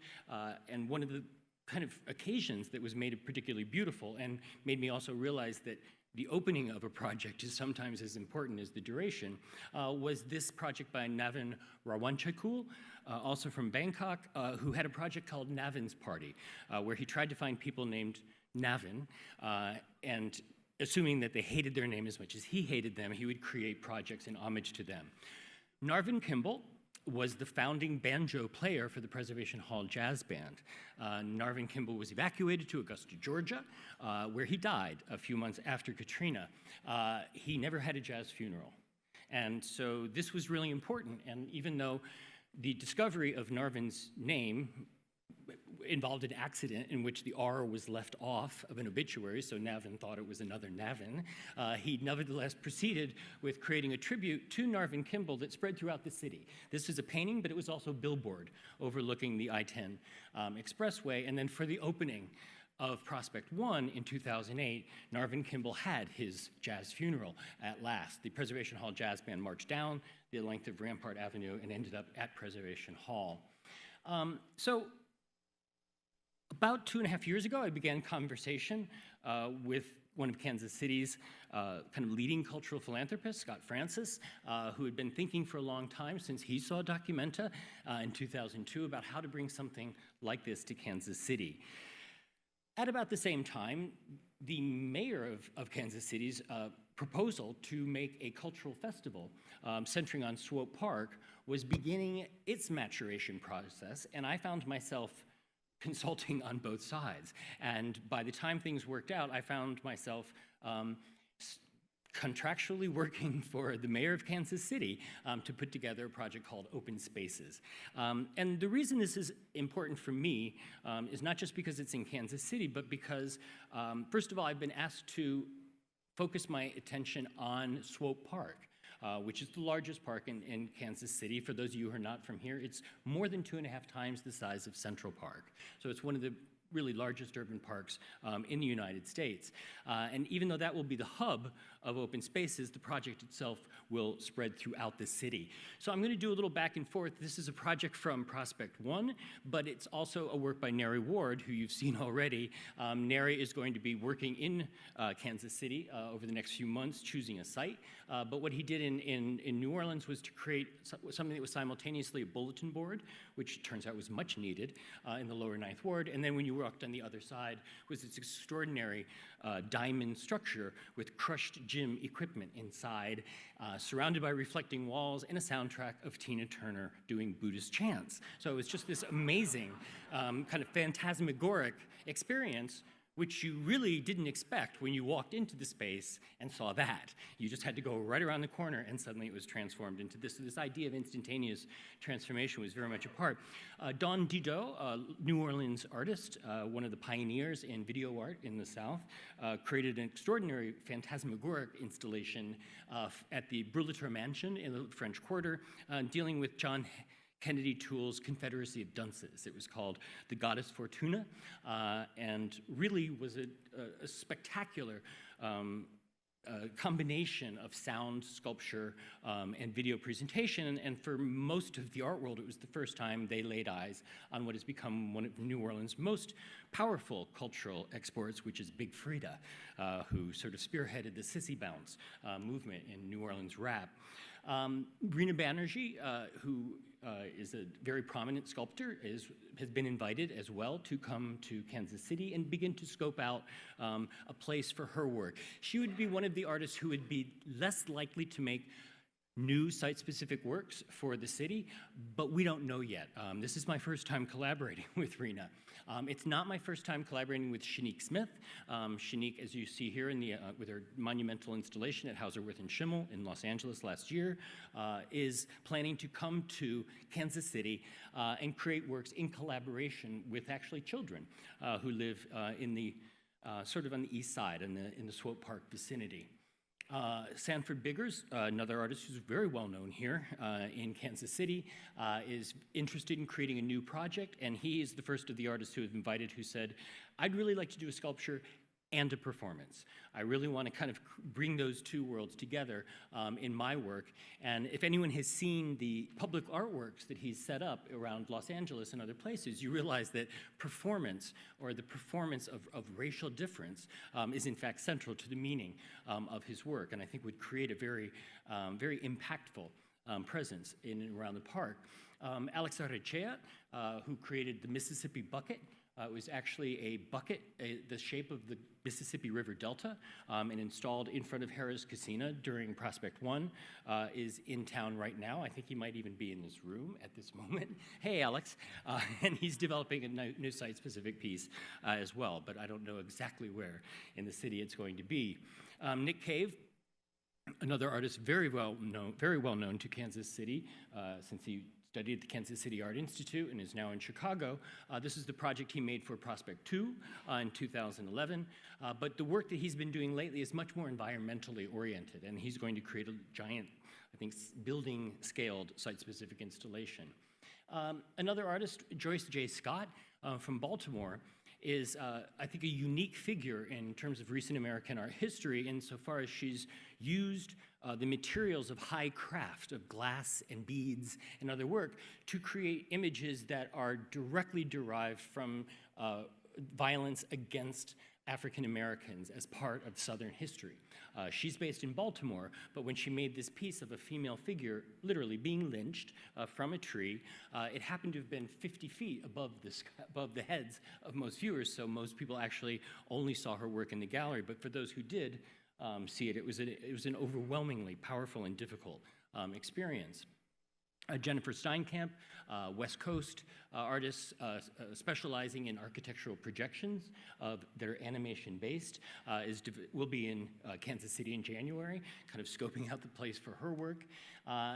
and one of the kind of occasions that was made it particularly beautiful and made me also realize that the opening of a project is sometimes as important as the duration, was this project by Navin Rawanchakul, also from Bangkok, who had a project called Navin's Party, where he tried to find people named Navin, and assuming that they hated their name as much as he hated them, he would create projects in homage to them. Narvin Kimball was the founding banjo player for the Preservation Hall Jazz Band. Narvin Kimball was evacuated to Augusta, Georgia, where he died a few months after Katrina. He never had a jazz funeral. And so this was really important, and even though the discovery of Narvin's name involved an accident in which the R was left off of an obituary, so Navin thought it was another Navin. He nevertheless proceeded with creating a tribute to Narvin Kimball that spread throughout the city. This was a painting, but it was also a billboard overlooking the I-10 expressway. And then for the opening of Prospect 1 in 2008, Narvin Kimball had his jazz funeral at last. The Preservation Hall Jazz Band marched down the length of Rampart Avenue and ended up at Preservation Hall. So about 2.5 years ago, I began conversation with one of Kansas City's kind of leading cultural philanthropists, Scott Francis, who had been thinking for a long time since he saw Documenta in 2002 about how to bring something like this to Kansas City. At about the same time, the mayor of Kansas City's proposal to make a cultural festival centering on Swope Park was beginning its maturation process, and I found myself consulting on both sides. And by the time things worked out, I found myself contractually working for the mayor of Kansas City to put together a project called Open Spaces. And the reason this is important for me is not just because it's in Kansas City, but because, first of all, I've been asked to focused my attention on Swope Park, which is the largest park in Kansas City. For those of you who are not from here, it's more than 2.5 times the size of Central Park. So it's one of the really largest urban parks in the United States. And even though that will be the hub of open spaces, the project itself will spread throughout the city. So I'm going to do a little back and forth. This is a project from Prospect 1, but it's also a work by Nari Ward, who you've seen already. Nari is going to be working in Kansas City over the next few months, choosing a site. But what he did in New Orleans was to create something that was simultaneously a bulletin board, which turns out was much needed in the lower Ninth Ward. And then when you walked on the other side was this extraordinary diamond structure with crushed gym equipment inside, surrounded by reflecting walls, and a soundtrack of Tina Turner doing Buddhist chants. So it was just this amazing kind of phantasmagoric experience, which you really didn't expect when you walked into the space and saw that. You just had to go right around the corner, and suddenly it was transformed into this. So this idea of instantaneous transformation was very much a part. Don Didot, a New Orleans artist, one of the pioneers in video art in the South, created an extraordinary phantasmagoric installation at the Brulatour Mansion in the French Quarter, dealing with John Kennedy Toole's Confederacy of Dunces. It was called The Goddess Fortuna, and really was a spectacular combination of sound, sculpture, and video presentation. And for most of the art world, it was the first time they laid eyes on what has become one of New Orleans' most powerful cultural exports, which is Big Frida, who sort of spearheaded the Sissy Bounce movement in New Orleans rap. Rena Banerjee, who is a very prominent sculptor, has been invited as well to come to Kansas City and begin to scope out a place for her work. She would be one of the artists who would be less likely to make new site-specific works for the city, but we don't know yet. This is my first time collaborating with Rena. It's not my first time collaborating with Shanique Smith. Shanique, as you see here with her monumental installation at Hauser Wirth & Schimmel in Los Angeles last year, is planning to come to Kansas City and create works in collaboration with actually children who live in the sort of on the east side in the Swope Park vicinity. Sanford Biggers, another artist who's very well known here in Kansas City, is interested in creating a new project, and he is the first of the artists who have invited who said, I'd really like to do a sculpture and a performance. I really want to kind of bring those two worlds together in my work. And if anyone has seen the public artworks that he's set up around Los Angeles and other places, you realize that performance, or the performance of racial difference, is in fact central to the meaning of his work, and I think would create a very, very impactful presence in and around the park. Alex Arrechea, who created the Mississippi Bucket. It was actually a bucket, the shape of the Mississippi River Delta, and installed in front of Harrah's Casino during Prospect 1, is in town right now. I think he might even be in this room at this moment. Hey, Alex. And he's developing a new site-specific piece as well, but I don't know exactly where in the city it's going to be. Nick Cave, another artist very well known to Kansas City, since he studied at the Kansas City Art Institute and is now in Chicago. This is the project he made for Prospect 2 in 2011. But the work that he's been doing lately is much more environmentally oriented, and he's going to create a giant, I think, building-scaled site-specific installation. Another artist, Joyce J. Scott from Baltimore, is, I think, a unique figure in terms of recent American art history insofar as she's used the materials of high craft, of glass and beads and other work, to create images that are directly derived from violence against African Americans as part of Southern history. She's based in Baltimore, but when she made this piece of a female figure literally being lynched from a tree, it happened to have been 50 feet above the heads of most viewers, so most people actually only saw her work in the gallery, but for those who did see it, it was an overwhelmingly powerful and difficult experience. Jennifer Steinkamp, West Coast artists specializing in architectural projections that are animation-based, will be in Kansas City in January, kind of scoping out the place for her work.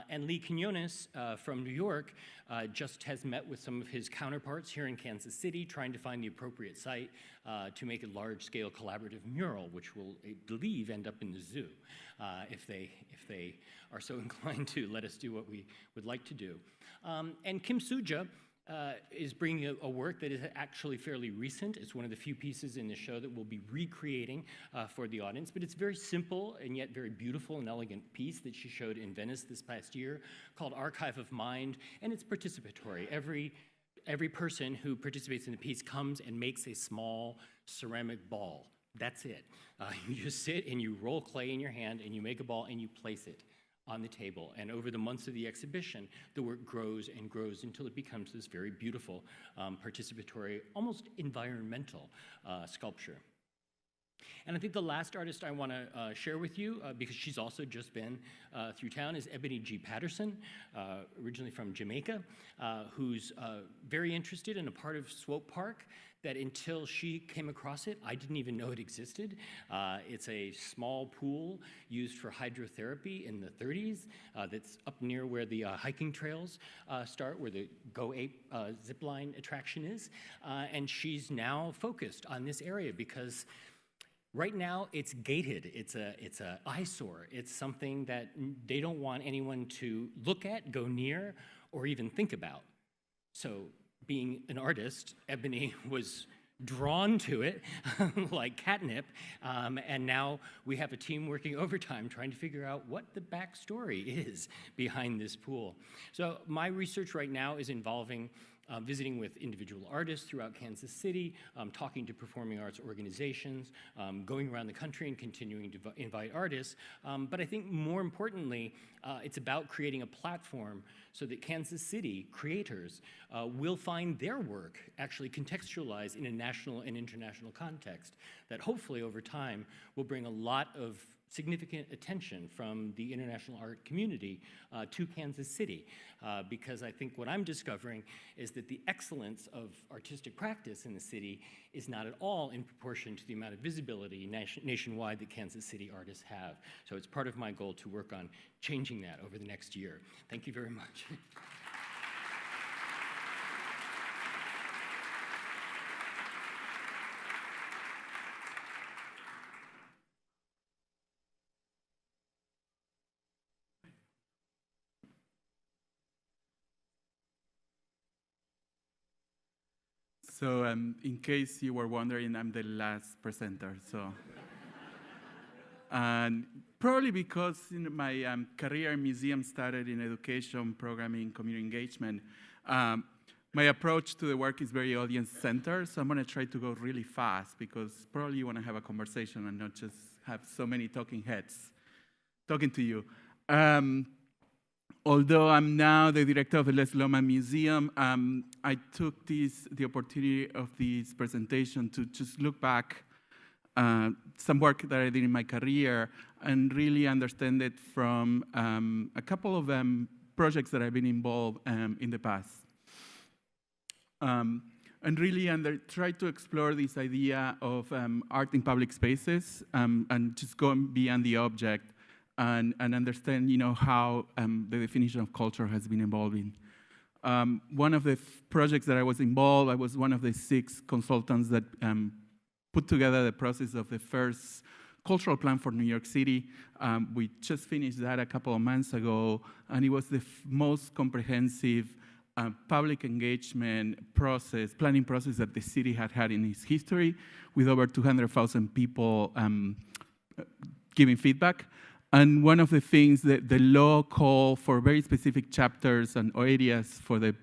And Lee Quinones from New York just has met with some of his counterparts here in Kansas City, trying to find the appropriate site to make a large-scale collaborative mural, which will, I believe, end up in the zoo, if they are so inclined to let us do what we would like to do. And Kim Suja is bringing a work that is actually fairly recent. It's one of the few pieces in the show that we'll be recreating for the audience, but it's a very simple and yet very beautiful and elegant piece that she showed in Venice this past year called Archive of Mind, and it's participatory. Every person who participates in the piece comes and makes a small ceramic ball. That's it. You just sit and you roll clay in your hand and you make a ball and you place it on the table. And over the months of the exhibition, the work grows and grows until it becomes this very beautiful, participatory, almost environmental sculpture. And I think the last artist I want to share with you, because she's also just been through town, is Ebony G. Patterson, originally from Jamaica, who's very interested in a part of Swope Park that until she came across it, I didn't even know it existed. It's a small pool used for hydrotherapy in the 30s that's up near where the hiking trails start, where the Go Ape zipline attraction is. And she's now focused on this area because right now, it's gated. It's a eyesore. It's something that they don't want anyone to look at, go near, or even think about. So, being an artist, Ebony was drawn to it like catnip, and now we have a team working overtime trying to figure out what the backstory is behind this pool. So, my research right now is involving visiting with individual artists throughout Kansas City, talking to performing arts organizations, going around the country and continuing to invite artists. But I think more importantly, it's about creating a platform so that Kansas City creators will find their work actually contextualized in a national and international context that hopefully over time will bring a lot of significant attention from the international art community to Kansas City, because I think what I'm discovering is that the excellence of artistic practice in the city is not at all in proportion to the amount of visibility nationwide that Kansas City artists have. So it's part of my goal to work on changing that over the next year. Thank you very much. So in case you were wondering, I'm the last presenter. So, and probably because my career in museum started in education, programming, community engagement, my approach to the work is very audience-centered. So I'm going to try to go really fast because probably you want to have a conversation and not just have so many talking heads talking to you. Although I'm now the director of the Les Loma Museum, I took the opportunity of this presentation to just look back some work that I did in my career and really understand it from a couple of projects that I've been involved in the past. And really try to explore this idea of art in public spaces and just go beyond the object and understand, how the definition of culture has been evolving. One of the projects that I was involved, I was one of the 6 consultants that put together the process of the first cultural plan for New York City. We just finished that a couple of months ago, and it was the most comprehensive public engagement process, planning process that the city had in its history, with over 200,000 people giving feedback. And one of the things that the law called for very specific chapters and areas for the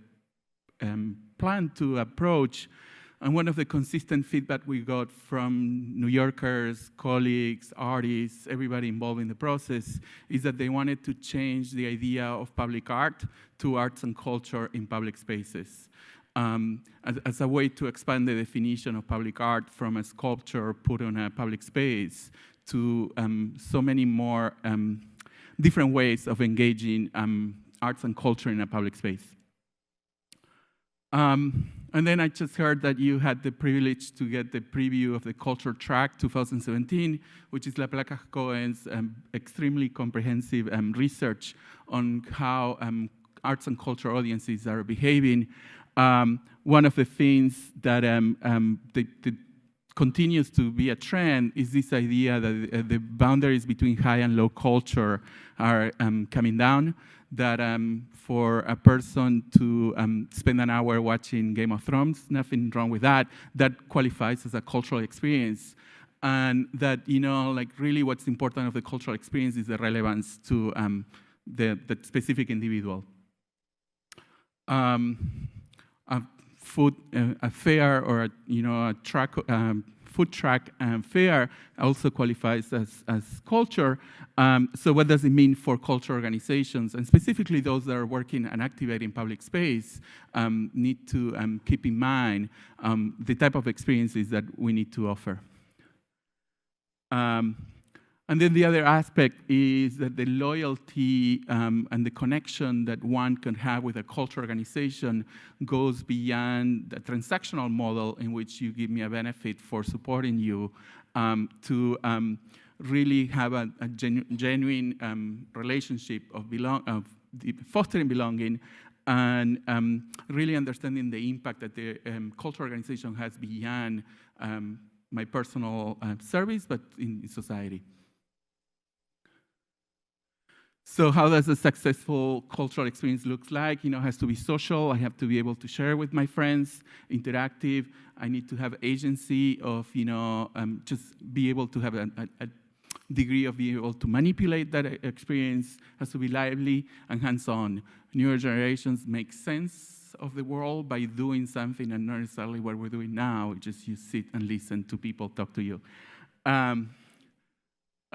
plan to approach, and one of the consistent feedback we got from New Yorkers, colleagues, artists, everybody involved in the process, is that they wanted to change the idea of public art to arts and culture in public spaces, as a way to expand the definition of public art from a sculpture put on a public space to so many more different ways of engaging arts and culture in a public space. And then I just heard that you had the privilege to get the preview of the Culture Track 2017, which is La Placa Cohen's extremely comprehensive research on how arts and culture audiences are behaving. One of the things that continues to be a trend is this idea that the boundaries between high and low culture are coming down, that for a person to spend an hour watching Game of Thrones, nothing wrong with that, that qualifies as a cultural experience. And that, like really what's important of the cultural experience is the relevance to the specific individual. A fair or a track, food track fair also qualifies as culture. So what does it mean for culture organizations, and specifically those that are working and activating public space, need to keep in mind the type of experiences that we need to offer. And then the other aspect is that the loyalty and the connection that one can have with a culture organization goes beyond the transactional model in which you give me a benefit for supporting you to really have a genuine relationship of fostering belonging and really understanding the impact that the culture organization has beyond my personal service, but in society. So how does a successful cultural experience look like? It has to be social. I have to be able to share with my friends, interactive. I need to have agency of, just be able to have a degree of being able to manipulate that experience. It has to be lively and hands-on. Newer generations make sense of the world by doing something and not necessarily what we're doing now. Just you sit and listen to people talk to you.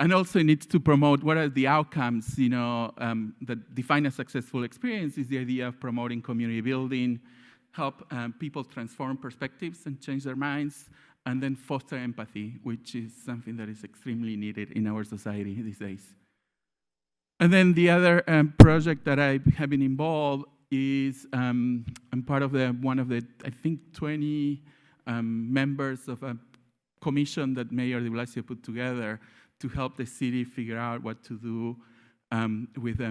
And also it needs to promote what are the outcomes, that define a successful experience is the idea of promoting community building, help people transform perspectives and change their minds, and then foster empathy, which is something that is extremely needed in our society these days. And then the other project that I have been involved is I'm part of one of the, I think, 20 members of a commission that Mayor de Blasio put together to help the city figure out what to do with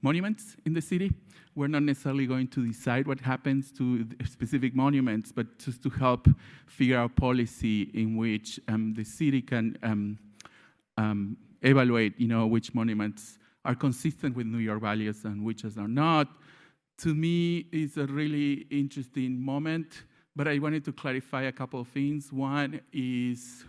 monuments in the city. We're not necessarily going to decide what happens to specific monuments, but just to help figure out policy in which the city can evaluate, which monuments are consistent with New York values and which are not. To me, it's a really interesting moment, but I wanted to clarify a couple of things. One is,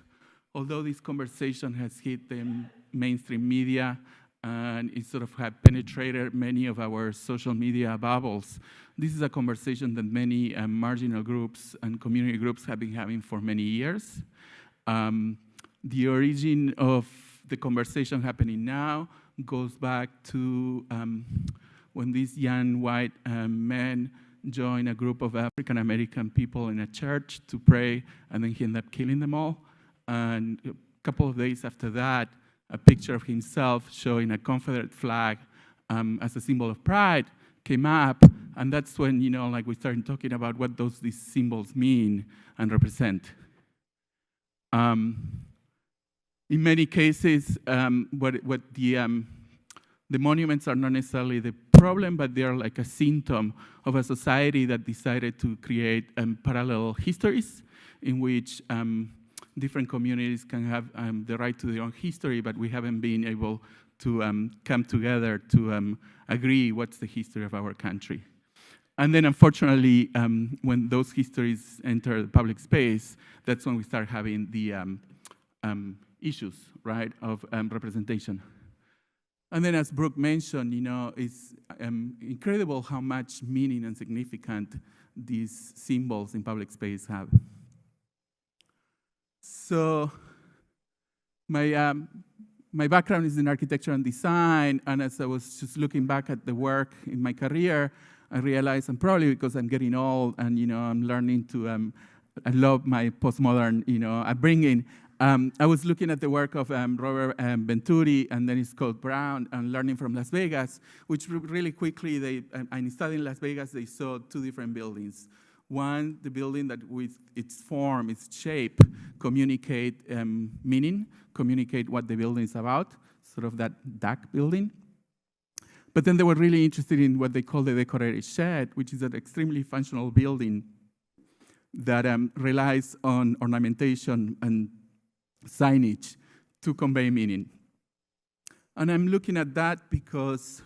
although this conversation has hit the mainstream media and it sort of had penetrated many of our social media bubbles, this is a conversation that many marginal groups and community groups have been having for many years. The origin of the conversation happening now goes back to when these young white men joined a group of African American people in a church to pray, and then he ended up killing them all. And a couple of days after that, a picture of himself showing a Confederate flag as a symbol of pride came up, and that's when, we started talking about what these symbols mean and represent. In many cases, what the monuments are not necessarily the problem, but they are like a symptom of a society that decided to create parallel histories in which different communities can have the right to their own history, but we haven't been able to come together to agree what's the history of our country. And then unfortunately, when those histories enter the public space, that's when we start having the issues, right, of representation. And then as Brooke mentioned, it's incredible how much meaning and significance these symbols in public space have. So my background is in architecture and design, and as I was just looking back at the work in my career, I realized, and probably because I'm getting old and I'm learning to, I love my postmodern upbringing. I was looking at the work of Robert Venturi and Dennis Scott Brown and learning from Las Vegas, which really quickly, and studying Las Vegas, they saw two different buildings. One, the building that with its form, its shape, communicate meaning, communicate what the building is about, sort of that DAC building. But then they were really interested in what they call the decorated shed, which is an extremely functional building that relies on ornamentation and signage to convey meaning. And I'm looking at that because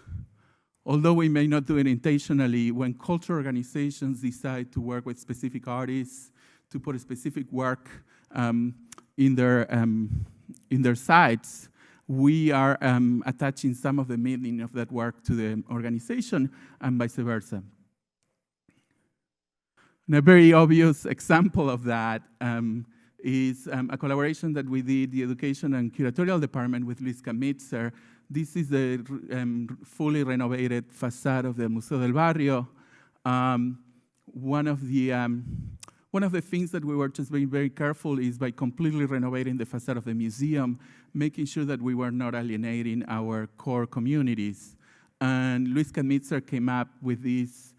although we may not do it intentionally, when cultural organizations decide to work with specific artists, to put a specific work in their sites, we are attaching some of the meaning of that work to the organization and vice versa. And a very obvious example of that is a collaboration that we did, the Education and Curatorial Department with Luis Kamitzer. This is the fully renovated facade of the Museo del Barrio. One of the things that we were just being very careful is by completely renovating the facade of the museum, making sure that we were not alienating our core communities. And Luis Kamitzer came up with this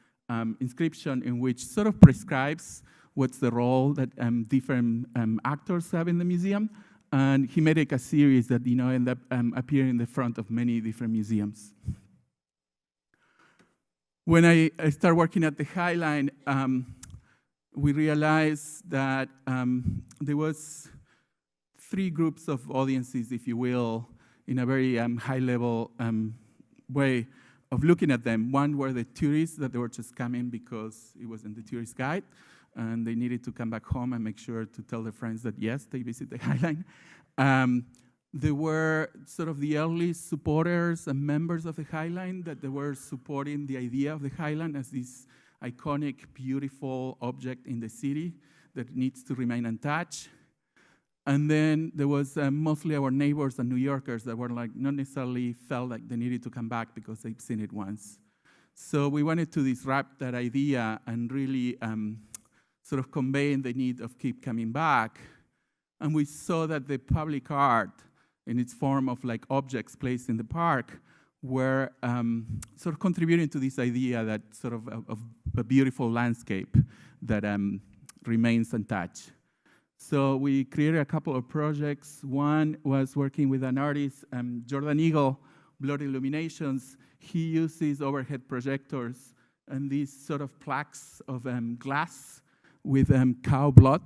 inscription in which sort of prescribes what's the role that different actors have in the museum. And he made a series that end up appearing in the front of many different museums. When I started working at the Highline, we realized that there was 3 groups of audiences, if you will, in a very high-level way of looking at them. One were the tourists that they were just coming because it was in the tourist guide, and they needed to come back home and make sure to tell their friends that, yes, they visit the Highline. There were sort of the early supporters and members of the Highline that they were supporting the idea of the Highline as this iconic, beautiful object in the city that needs to remain untouched. And then there was mostly our neighbors and New Yorkers that were not necessarily felt like they needed to come back because they'd seen it once. So we wanted to disrupt that idea and really sort of conveying the need of keep coming back. And we saw that the public art in its form of objects placed in the park were sort of contributing to this idea that sort of a beautiful landscape that remains untouched. So we created a couple of projects. One was working with an artist, Jordan Eagle, Blood Illuminations. He uses overhead projectors and these sort of plaques of glass with cow blood,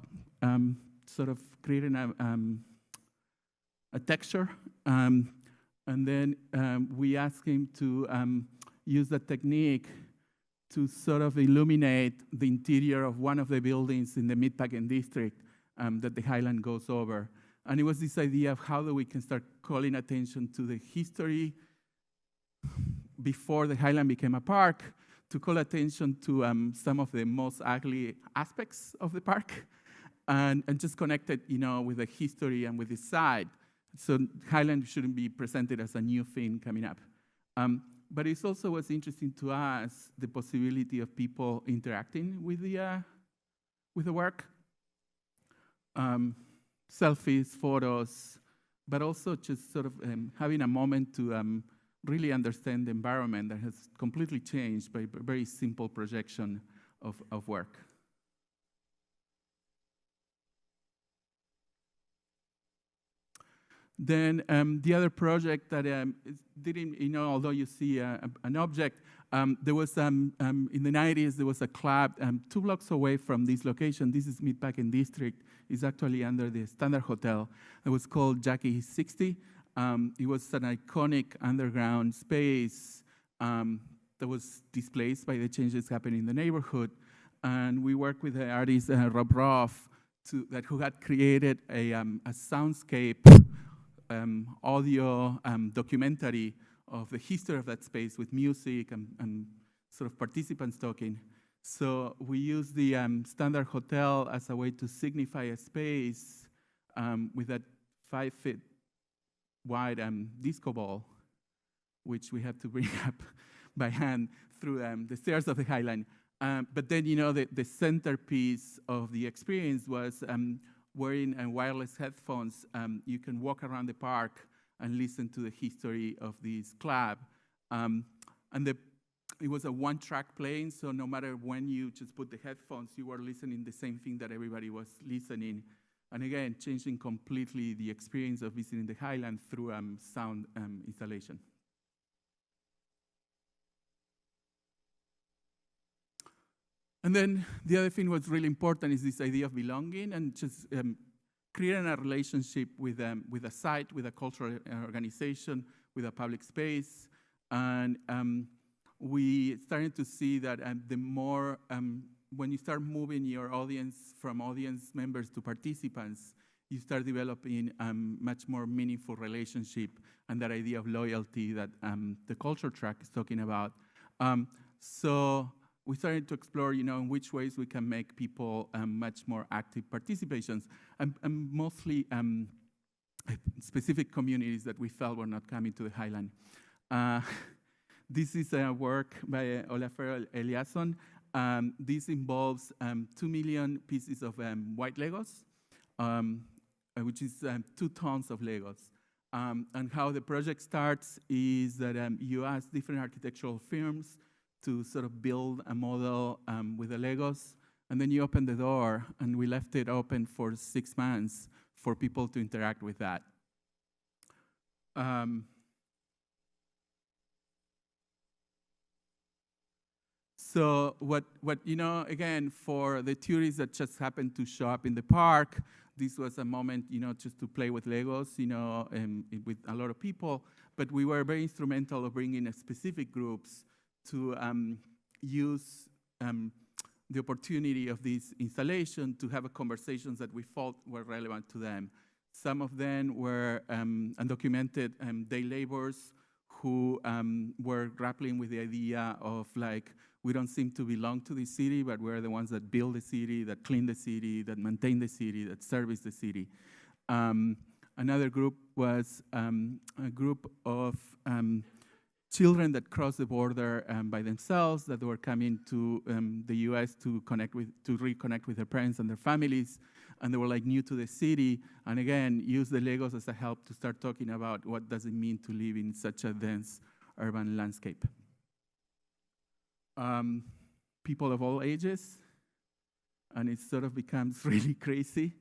sort of creating a texture. And then we asked him to use that technique to sort of illuminate the interior of one of the buildings in the Meatpacking district that the Highland goes over. And it was this idea of how we can start calling attention to the history before the Highland became a park, to call attention to some of the most ugly aspects of the park, and just connect it, with the history and with the side. So Highland shouldn't be presented as a new thing coming up. But it also was interesting to us the possibility of people interacting with the work. Selfies, photos, but also just sort of having a moment to really understand the environment that has completely changed by a very simple projection of work. Then the other project that didn't, although you see an object, there was, in the 90s, there was a club 2 blocks away from this location. This is Meatpacking District. It's actually under the Standard Hotel. It was called Jackie 60. It was an iconic underground space that was displaced by the changes happening in the neighborhood. And we worked with the artist Rob Roth, who had created a soundscape audio documentary of the history of that space with music and sort of participants talking. So we used the Standard Hotel as a way to signify a space with that 5-foot wide disco ball, which we had to bring up by hand through the stairs of the Highline. But then, the centerpiece of the experience was wearing wireless headphones. You can walk around the park and listen to the history of this club. And the it was a one-track playing, so no matter when you just put the headphones, you were listening the same thing that everybody was listening. And again, changing completely the experience of visiting the Highland through sound installation. And then the other thing was really important is this idea of belonging and just creating a relationship with a site, with a cultural organization, with a public space. And we started to see that the more, when you start moving your audience from audience members to participants, you start developing much more meaningful relationship and that idea of loyalty that the culture track is talking about. So we started to explore, in which ways we can make people much more active participations, and mostly specific communities that we felt were not coming to the Highland. This is a work by Olafur Eliasson. This involves 2 million pieces of white Legos, which is 2 tons of Legos. And how the project starts is that you ask different architectural firms to sort of build a model with the Legos, and then you open the door, and we left it open for 6 months for people to interact with that. So what again, for the tourists that just happened to show up in the park, this was a moment, just to play with Legos, with a lot of people. But we were very instrumental of bringing specific groups to use the opportunity of this installation to have conversations that we thought were relevant to them. Some of them were undocumented day laborers who were grappling with the idea of we don't seem to belong to the city, but we're the ones that build the city, that clean the city, that maintain the city, that service the city. Another group was a group of children that crossed the border by themselves, that were coming to the US to reconnect with their parents and their families, and they were new to the city, and again, use the Legos as a help to start talking about what does it mean to live in such a dense urban landscape. People of all ages, and it sort of becomes really crazy.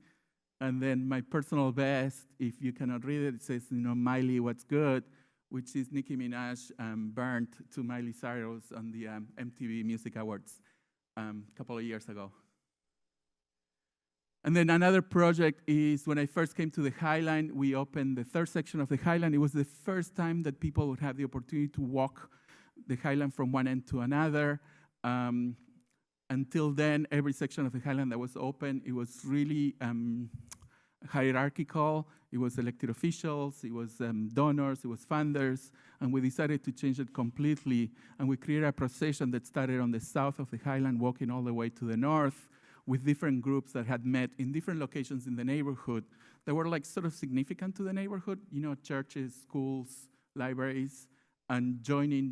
And then my personal best, if you cannot read it, it says, Miley, what's good, which is Nicki Minaj burnt to Miley Cyrus on the MTV Music Awards a couple of years ago. And then another project is when I first came to the Highland, we opened the 3rd section of the Highland. It was the first time that people would have the opportunity to walk the Highland from one end to another. Until then, every section of the Highland that was open, it was really hierarchical. It was elected officials, it was donors, it was funders, and we decided to change it completely. And we created a procession that started on the south of the Highland, walking all the way to the north, with different groups that had met in different locations in the neighborhood that were sort of significant to the neighborhood, churches, schools, libraries, and joining,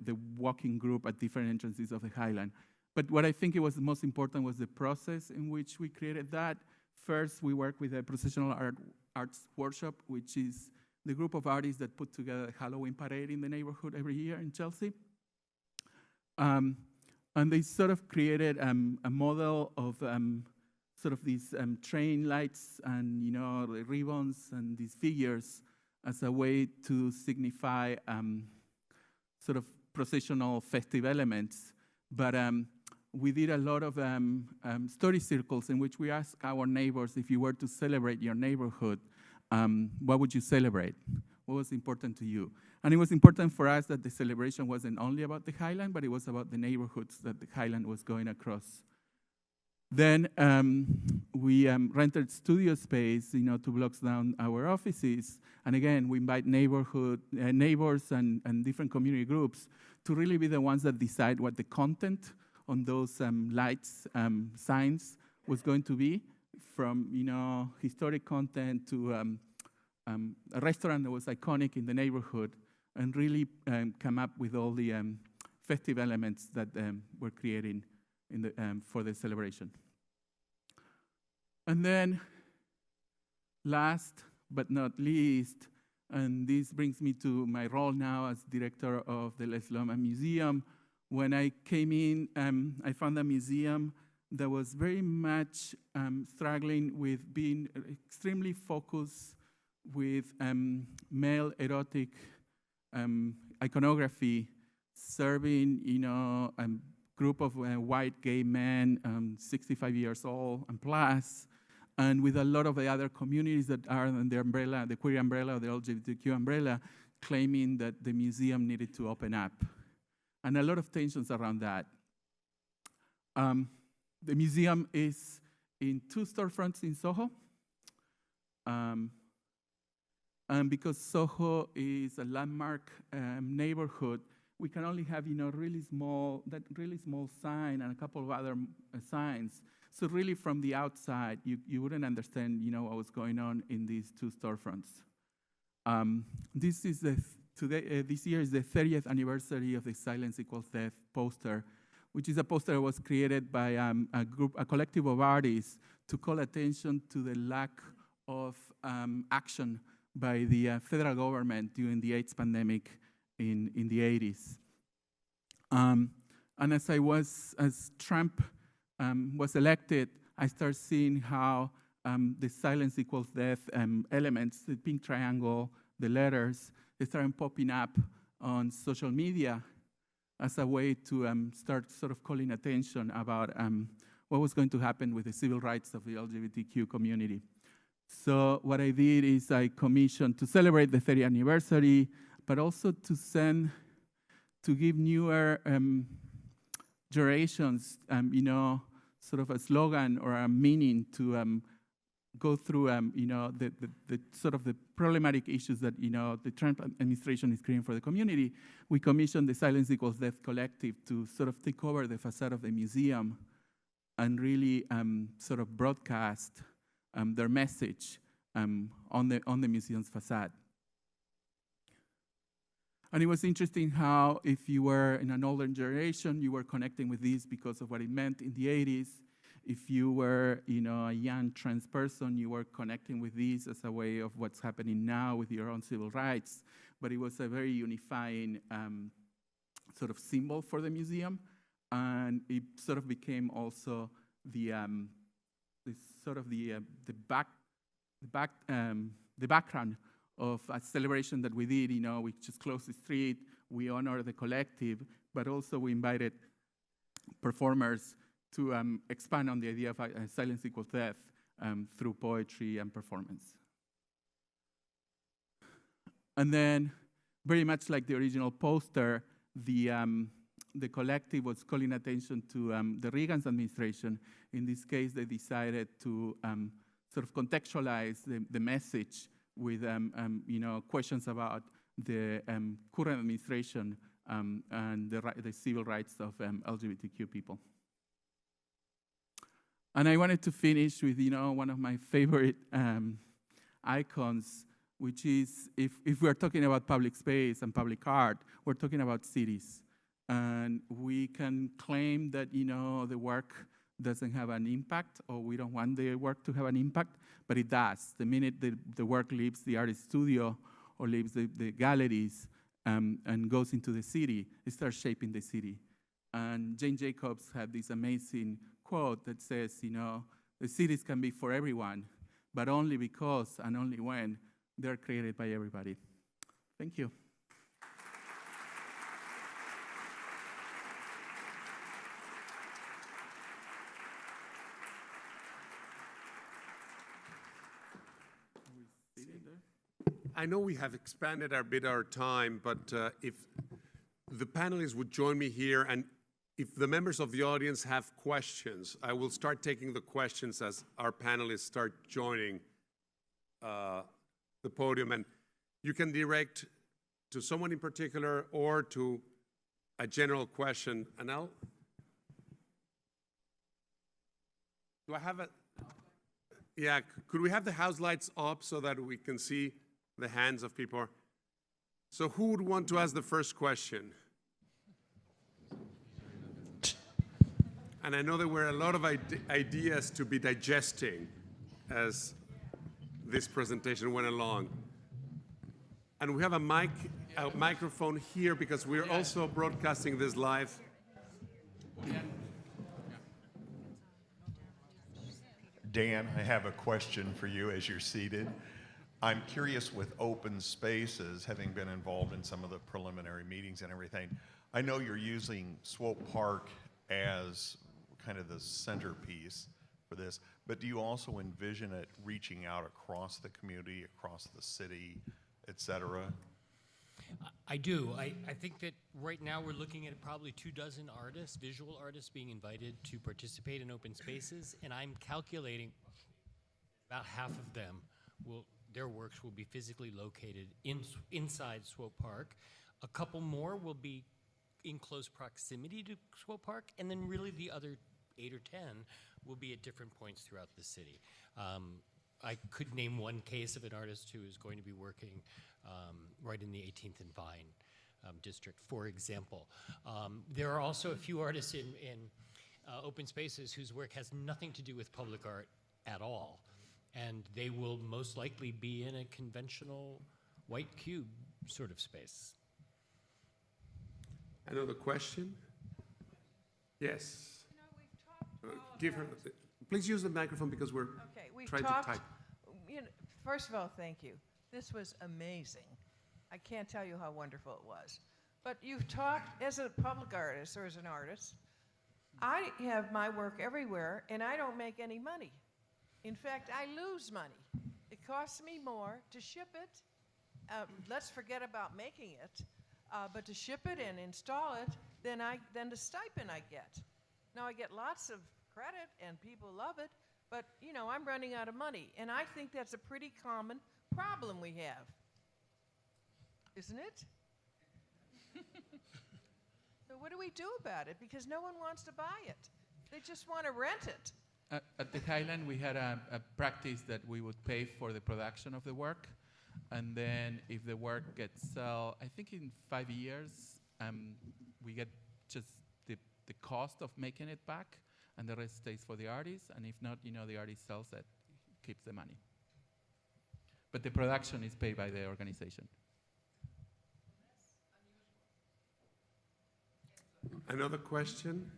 the walking group at different entrances of the Highland. But what I think it was the most important was the process in which we created that. First, we worked with a processional arts workshop, which is the group of artists that put together a Halloween parade in the neighborhood every year in Chelsea. And they sort of created a model of sort of these train lights and the ribbons and these figures as a way to signify sort of processional festive elements. But we did a lot of story circles in which we asked our neighbors, if you were to celebrate your neighborhood, what would you celebrate? What was important to you? And it was important for us that the celebration wasn't only about the Highland, but it was about the neighborhoods that the Highland was going across. Then we rented studio space, 2 blocks down our offices. And again, we invite neighbors and different community groups to really be the ones that decide what the content on those lights, signs was going to be, from historic content to a restaurant that was iconic in the neighborhood, and really come up with all the festive elements that we're creating in the, for the celebration. And then, last but not least, and this brings me to my role now as director of the Les Lomas Museum, When I came in, I found a museum that was very much struggling with being extremely focused with male erotic iconography, serving, a group of white gay men, 65 years old and plus, and with a lot of the other communities that are in the umbrella, the queer umbrella, the LGBTQ umbrella, claiming that the museum needed to open up. And a lot of tensions around that. The museum is in 2 storefronts in Soho. And because Soho is a landmark neighborhood, we can only have, really small sign and a couple of other signs. So really from the outside, you wouldn't understand, what was going on in these 2 storefronts. This year is the 30th anniversary of the Silence Equals Death poster, which is a poster that was created by a collective of artists to call attention to the lack of action by the federal government during the AIDS pandemic in the 80s. And as Trump was elected, I started seeing how the Silence Equals Death elements, the pink triangle, the letters, they started popping up on social media as a way to start sort of calling attention about what was going to happen with the civil rights of the LGBTQ community. So what I did is I commissioned to celebrate the 30th anniversary, but also to give newer generations, sort of a slogan or a meaning to go through, the sort of the problematic issues that, the Trump administration is creating for the community. We commissioned the Silence Equals Death Collective to sort of take over the facade of the museum and really sort of broadcast their message on the museum's facade. And it was interesting how if you were in an older generation, you were connecting with this because of what it meant in the 80s. If you were, a young trans person, you were connecting with this as a way of what's happening now with your own civil rights. But it was a very unifying sort of symbol for the museum, and it sort of became also the background of a celebration that we did. We just closed the street, we honor the collective, but also we invited performers to expand on the idea of Silence Equals Death through poetry and performance. And then, very much like the original poster, the collective was calling attention to the Reagan's administration. In this case, they decided to sort of contextualize the message with questions about the current administration and the civil rights of LGBTQ people. And I wanted to finish with, one of my favorite icons, which is, if we're talking about public space and public art, we're talking about cities. And we can claim that, the work doesn't have an impact, or we don't want the work to have an impact, but it does. The minute the work leaves the artist studio or leaves the galleries and goes into the city, it starts shaping the city. And Jane Jacobs had this amazing quote that says, the cities can be for everyone, but only because and only when they're created by everybody. Thank you. I know we have expanded our time, but if the panelists would join me here, and if the members of the audience have questions, I will start taking the questions as our panelists start joining the podium. And you can direct to someone in particular or to a general question. And do I have a, yeah, could we have the house lights up so that we can see the hands of people? So who would want to ask the first question? And I know there were a lot of ideas to be digesting as this presentation went along. And we have a microphone here because we're also broadcasting this live Dan, I have a question for you as you're seated. I'm curious with open spaces, having been involved in some of the preliminary meetings and everything, I know you're using Swope Park as kind of the centerpiece for this, but do you also envision it reaching out across the community, across the city, et cetera? I do. I think that right now we're looking at probably 24 artists, visual artists being invited to participate in open spaces, and I'm calculating about half of them their works will be physically located inside Swope Park. A couple more will be in close proximity to Swope Park, and then really the other 8 or 10 will be at different points throughout the city. I could name one case of an artist who is going to be working right in the 18th and Vine district, for example. There are also a few artists in open spaces whose work has nothing to do with public art at all, and they will most likely be in a conventional white cube sort of space. Another question? Yes. You know, we've talked all Give her, about- please use the microphone because we're Okay, we've trying talked, to type. you know, first of all, thank you. This was amazing. I can't tell you how wonderful it was. But you've talked, as a public artist or as an artist, I have my work everywhere and I don't make any money. In fact, I lose money. It costs me more to ship it. Let's forget about making it. But to ship it and install it, than the stipend I get. Now I get lots of credit and people love it, but you know, I'm running out of money. And I think that's a pretty common problem we have. Isn't it? So what do we do about it? Because no one wants to buy it. They just want to rent it. At the Highland, we had a practice that we would pay for the production of the work, and then if the work gets sold, I think in 5 years, we get just the cost of making it back, and the rest stays for the artist, and if not, you know, the artist sells it, keeps the money. But the production is paid by the organization. Another question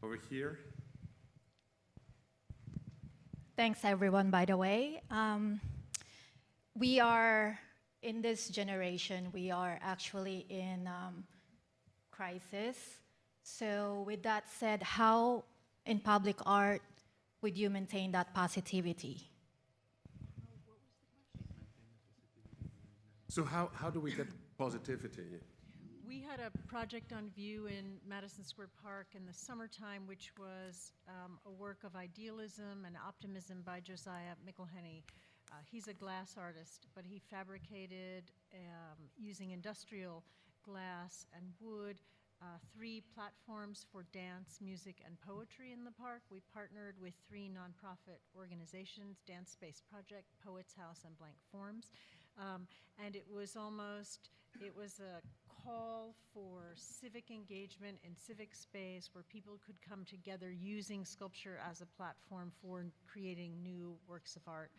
over here. Thanks, everyone, by the way. We are, in this generation, we are actually in crisis. So with that said, how in public art would you maintain that positivity? So how do we get positivity? We had a project on view in Madison Square Park in the summertime, which was a work of idealism and optimism by Josiah McElhenney. He's a glass artist, but he fabricated, using industrial glass and wood, 3 platforms for dance, music, and poetry in the park. We partnered with 3 nonprofit organizations, Dance Space Project, Poets House, and Blank Forms. And it was a call for civic engagement in civic space where people could come together using sculpture as a platform for creating new works of art.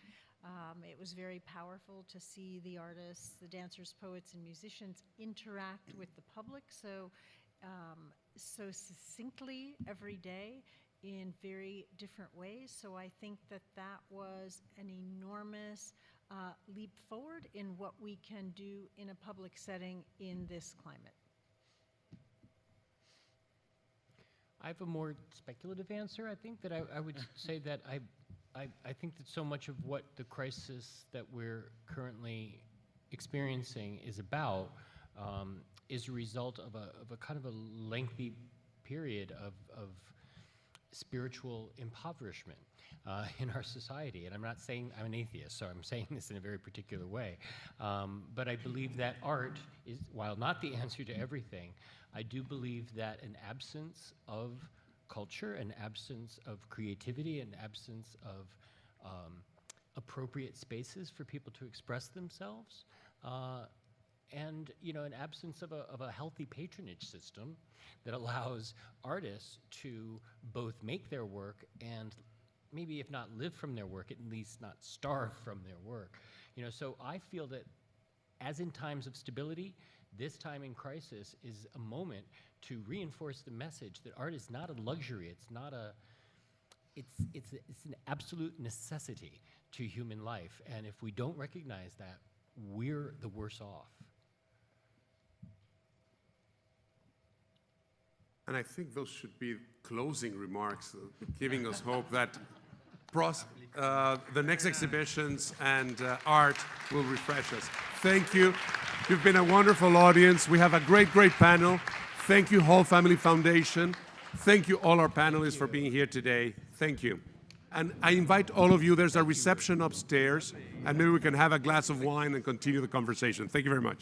It was very powerful to see the artists, the dancers, poets, and musicians interact with the public so succinctly every day in very different ways. So I think that was an enormous leap forward in what we can do in a public setting in this climate. I have a more speculative answer. I think that I would say that I think that so much of what the crisis that we're currently experiencing is about is a result of a kind of a lengthy period of spiritual impoverishment in our society. And I'm not saying I'm an atheist, so I'm saying this in a very particular way. But I believe that art is, while not the answer to everything, I do believe that an absence of culture, an absence of creativity, an absence of appropriate spaces for people to express themselves, and an absence of a healthy patronage system that allows artists to both make their work and maybe if not live from their work, at least not starve from their work. So I feel that as in times of stability, this time in crisis is a moment to reinforce the message that art is not a luxury, it's not it's an absolute necessity to human life. And if we don't recognize that, we're the worse off. And I think those should be closing remarks, giving us hope that the next exhibitions and art will refresh us. Thank you. You've been a wonderful audience. We have a great panel. Thank you, Hall Family Foundation. Thank you, all our panelists, for being here today. Thank you. And I invite all of you, there's a reception upstairs, and maybe we can have a glass of wine and continue the conversation. Thank you very much.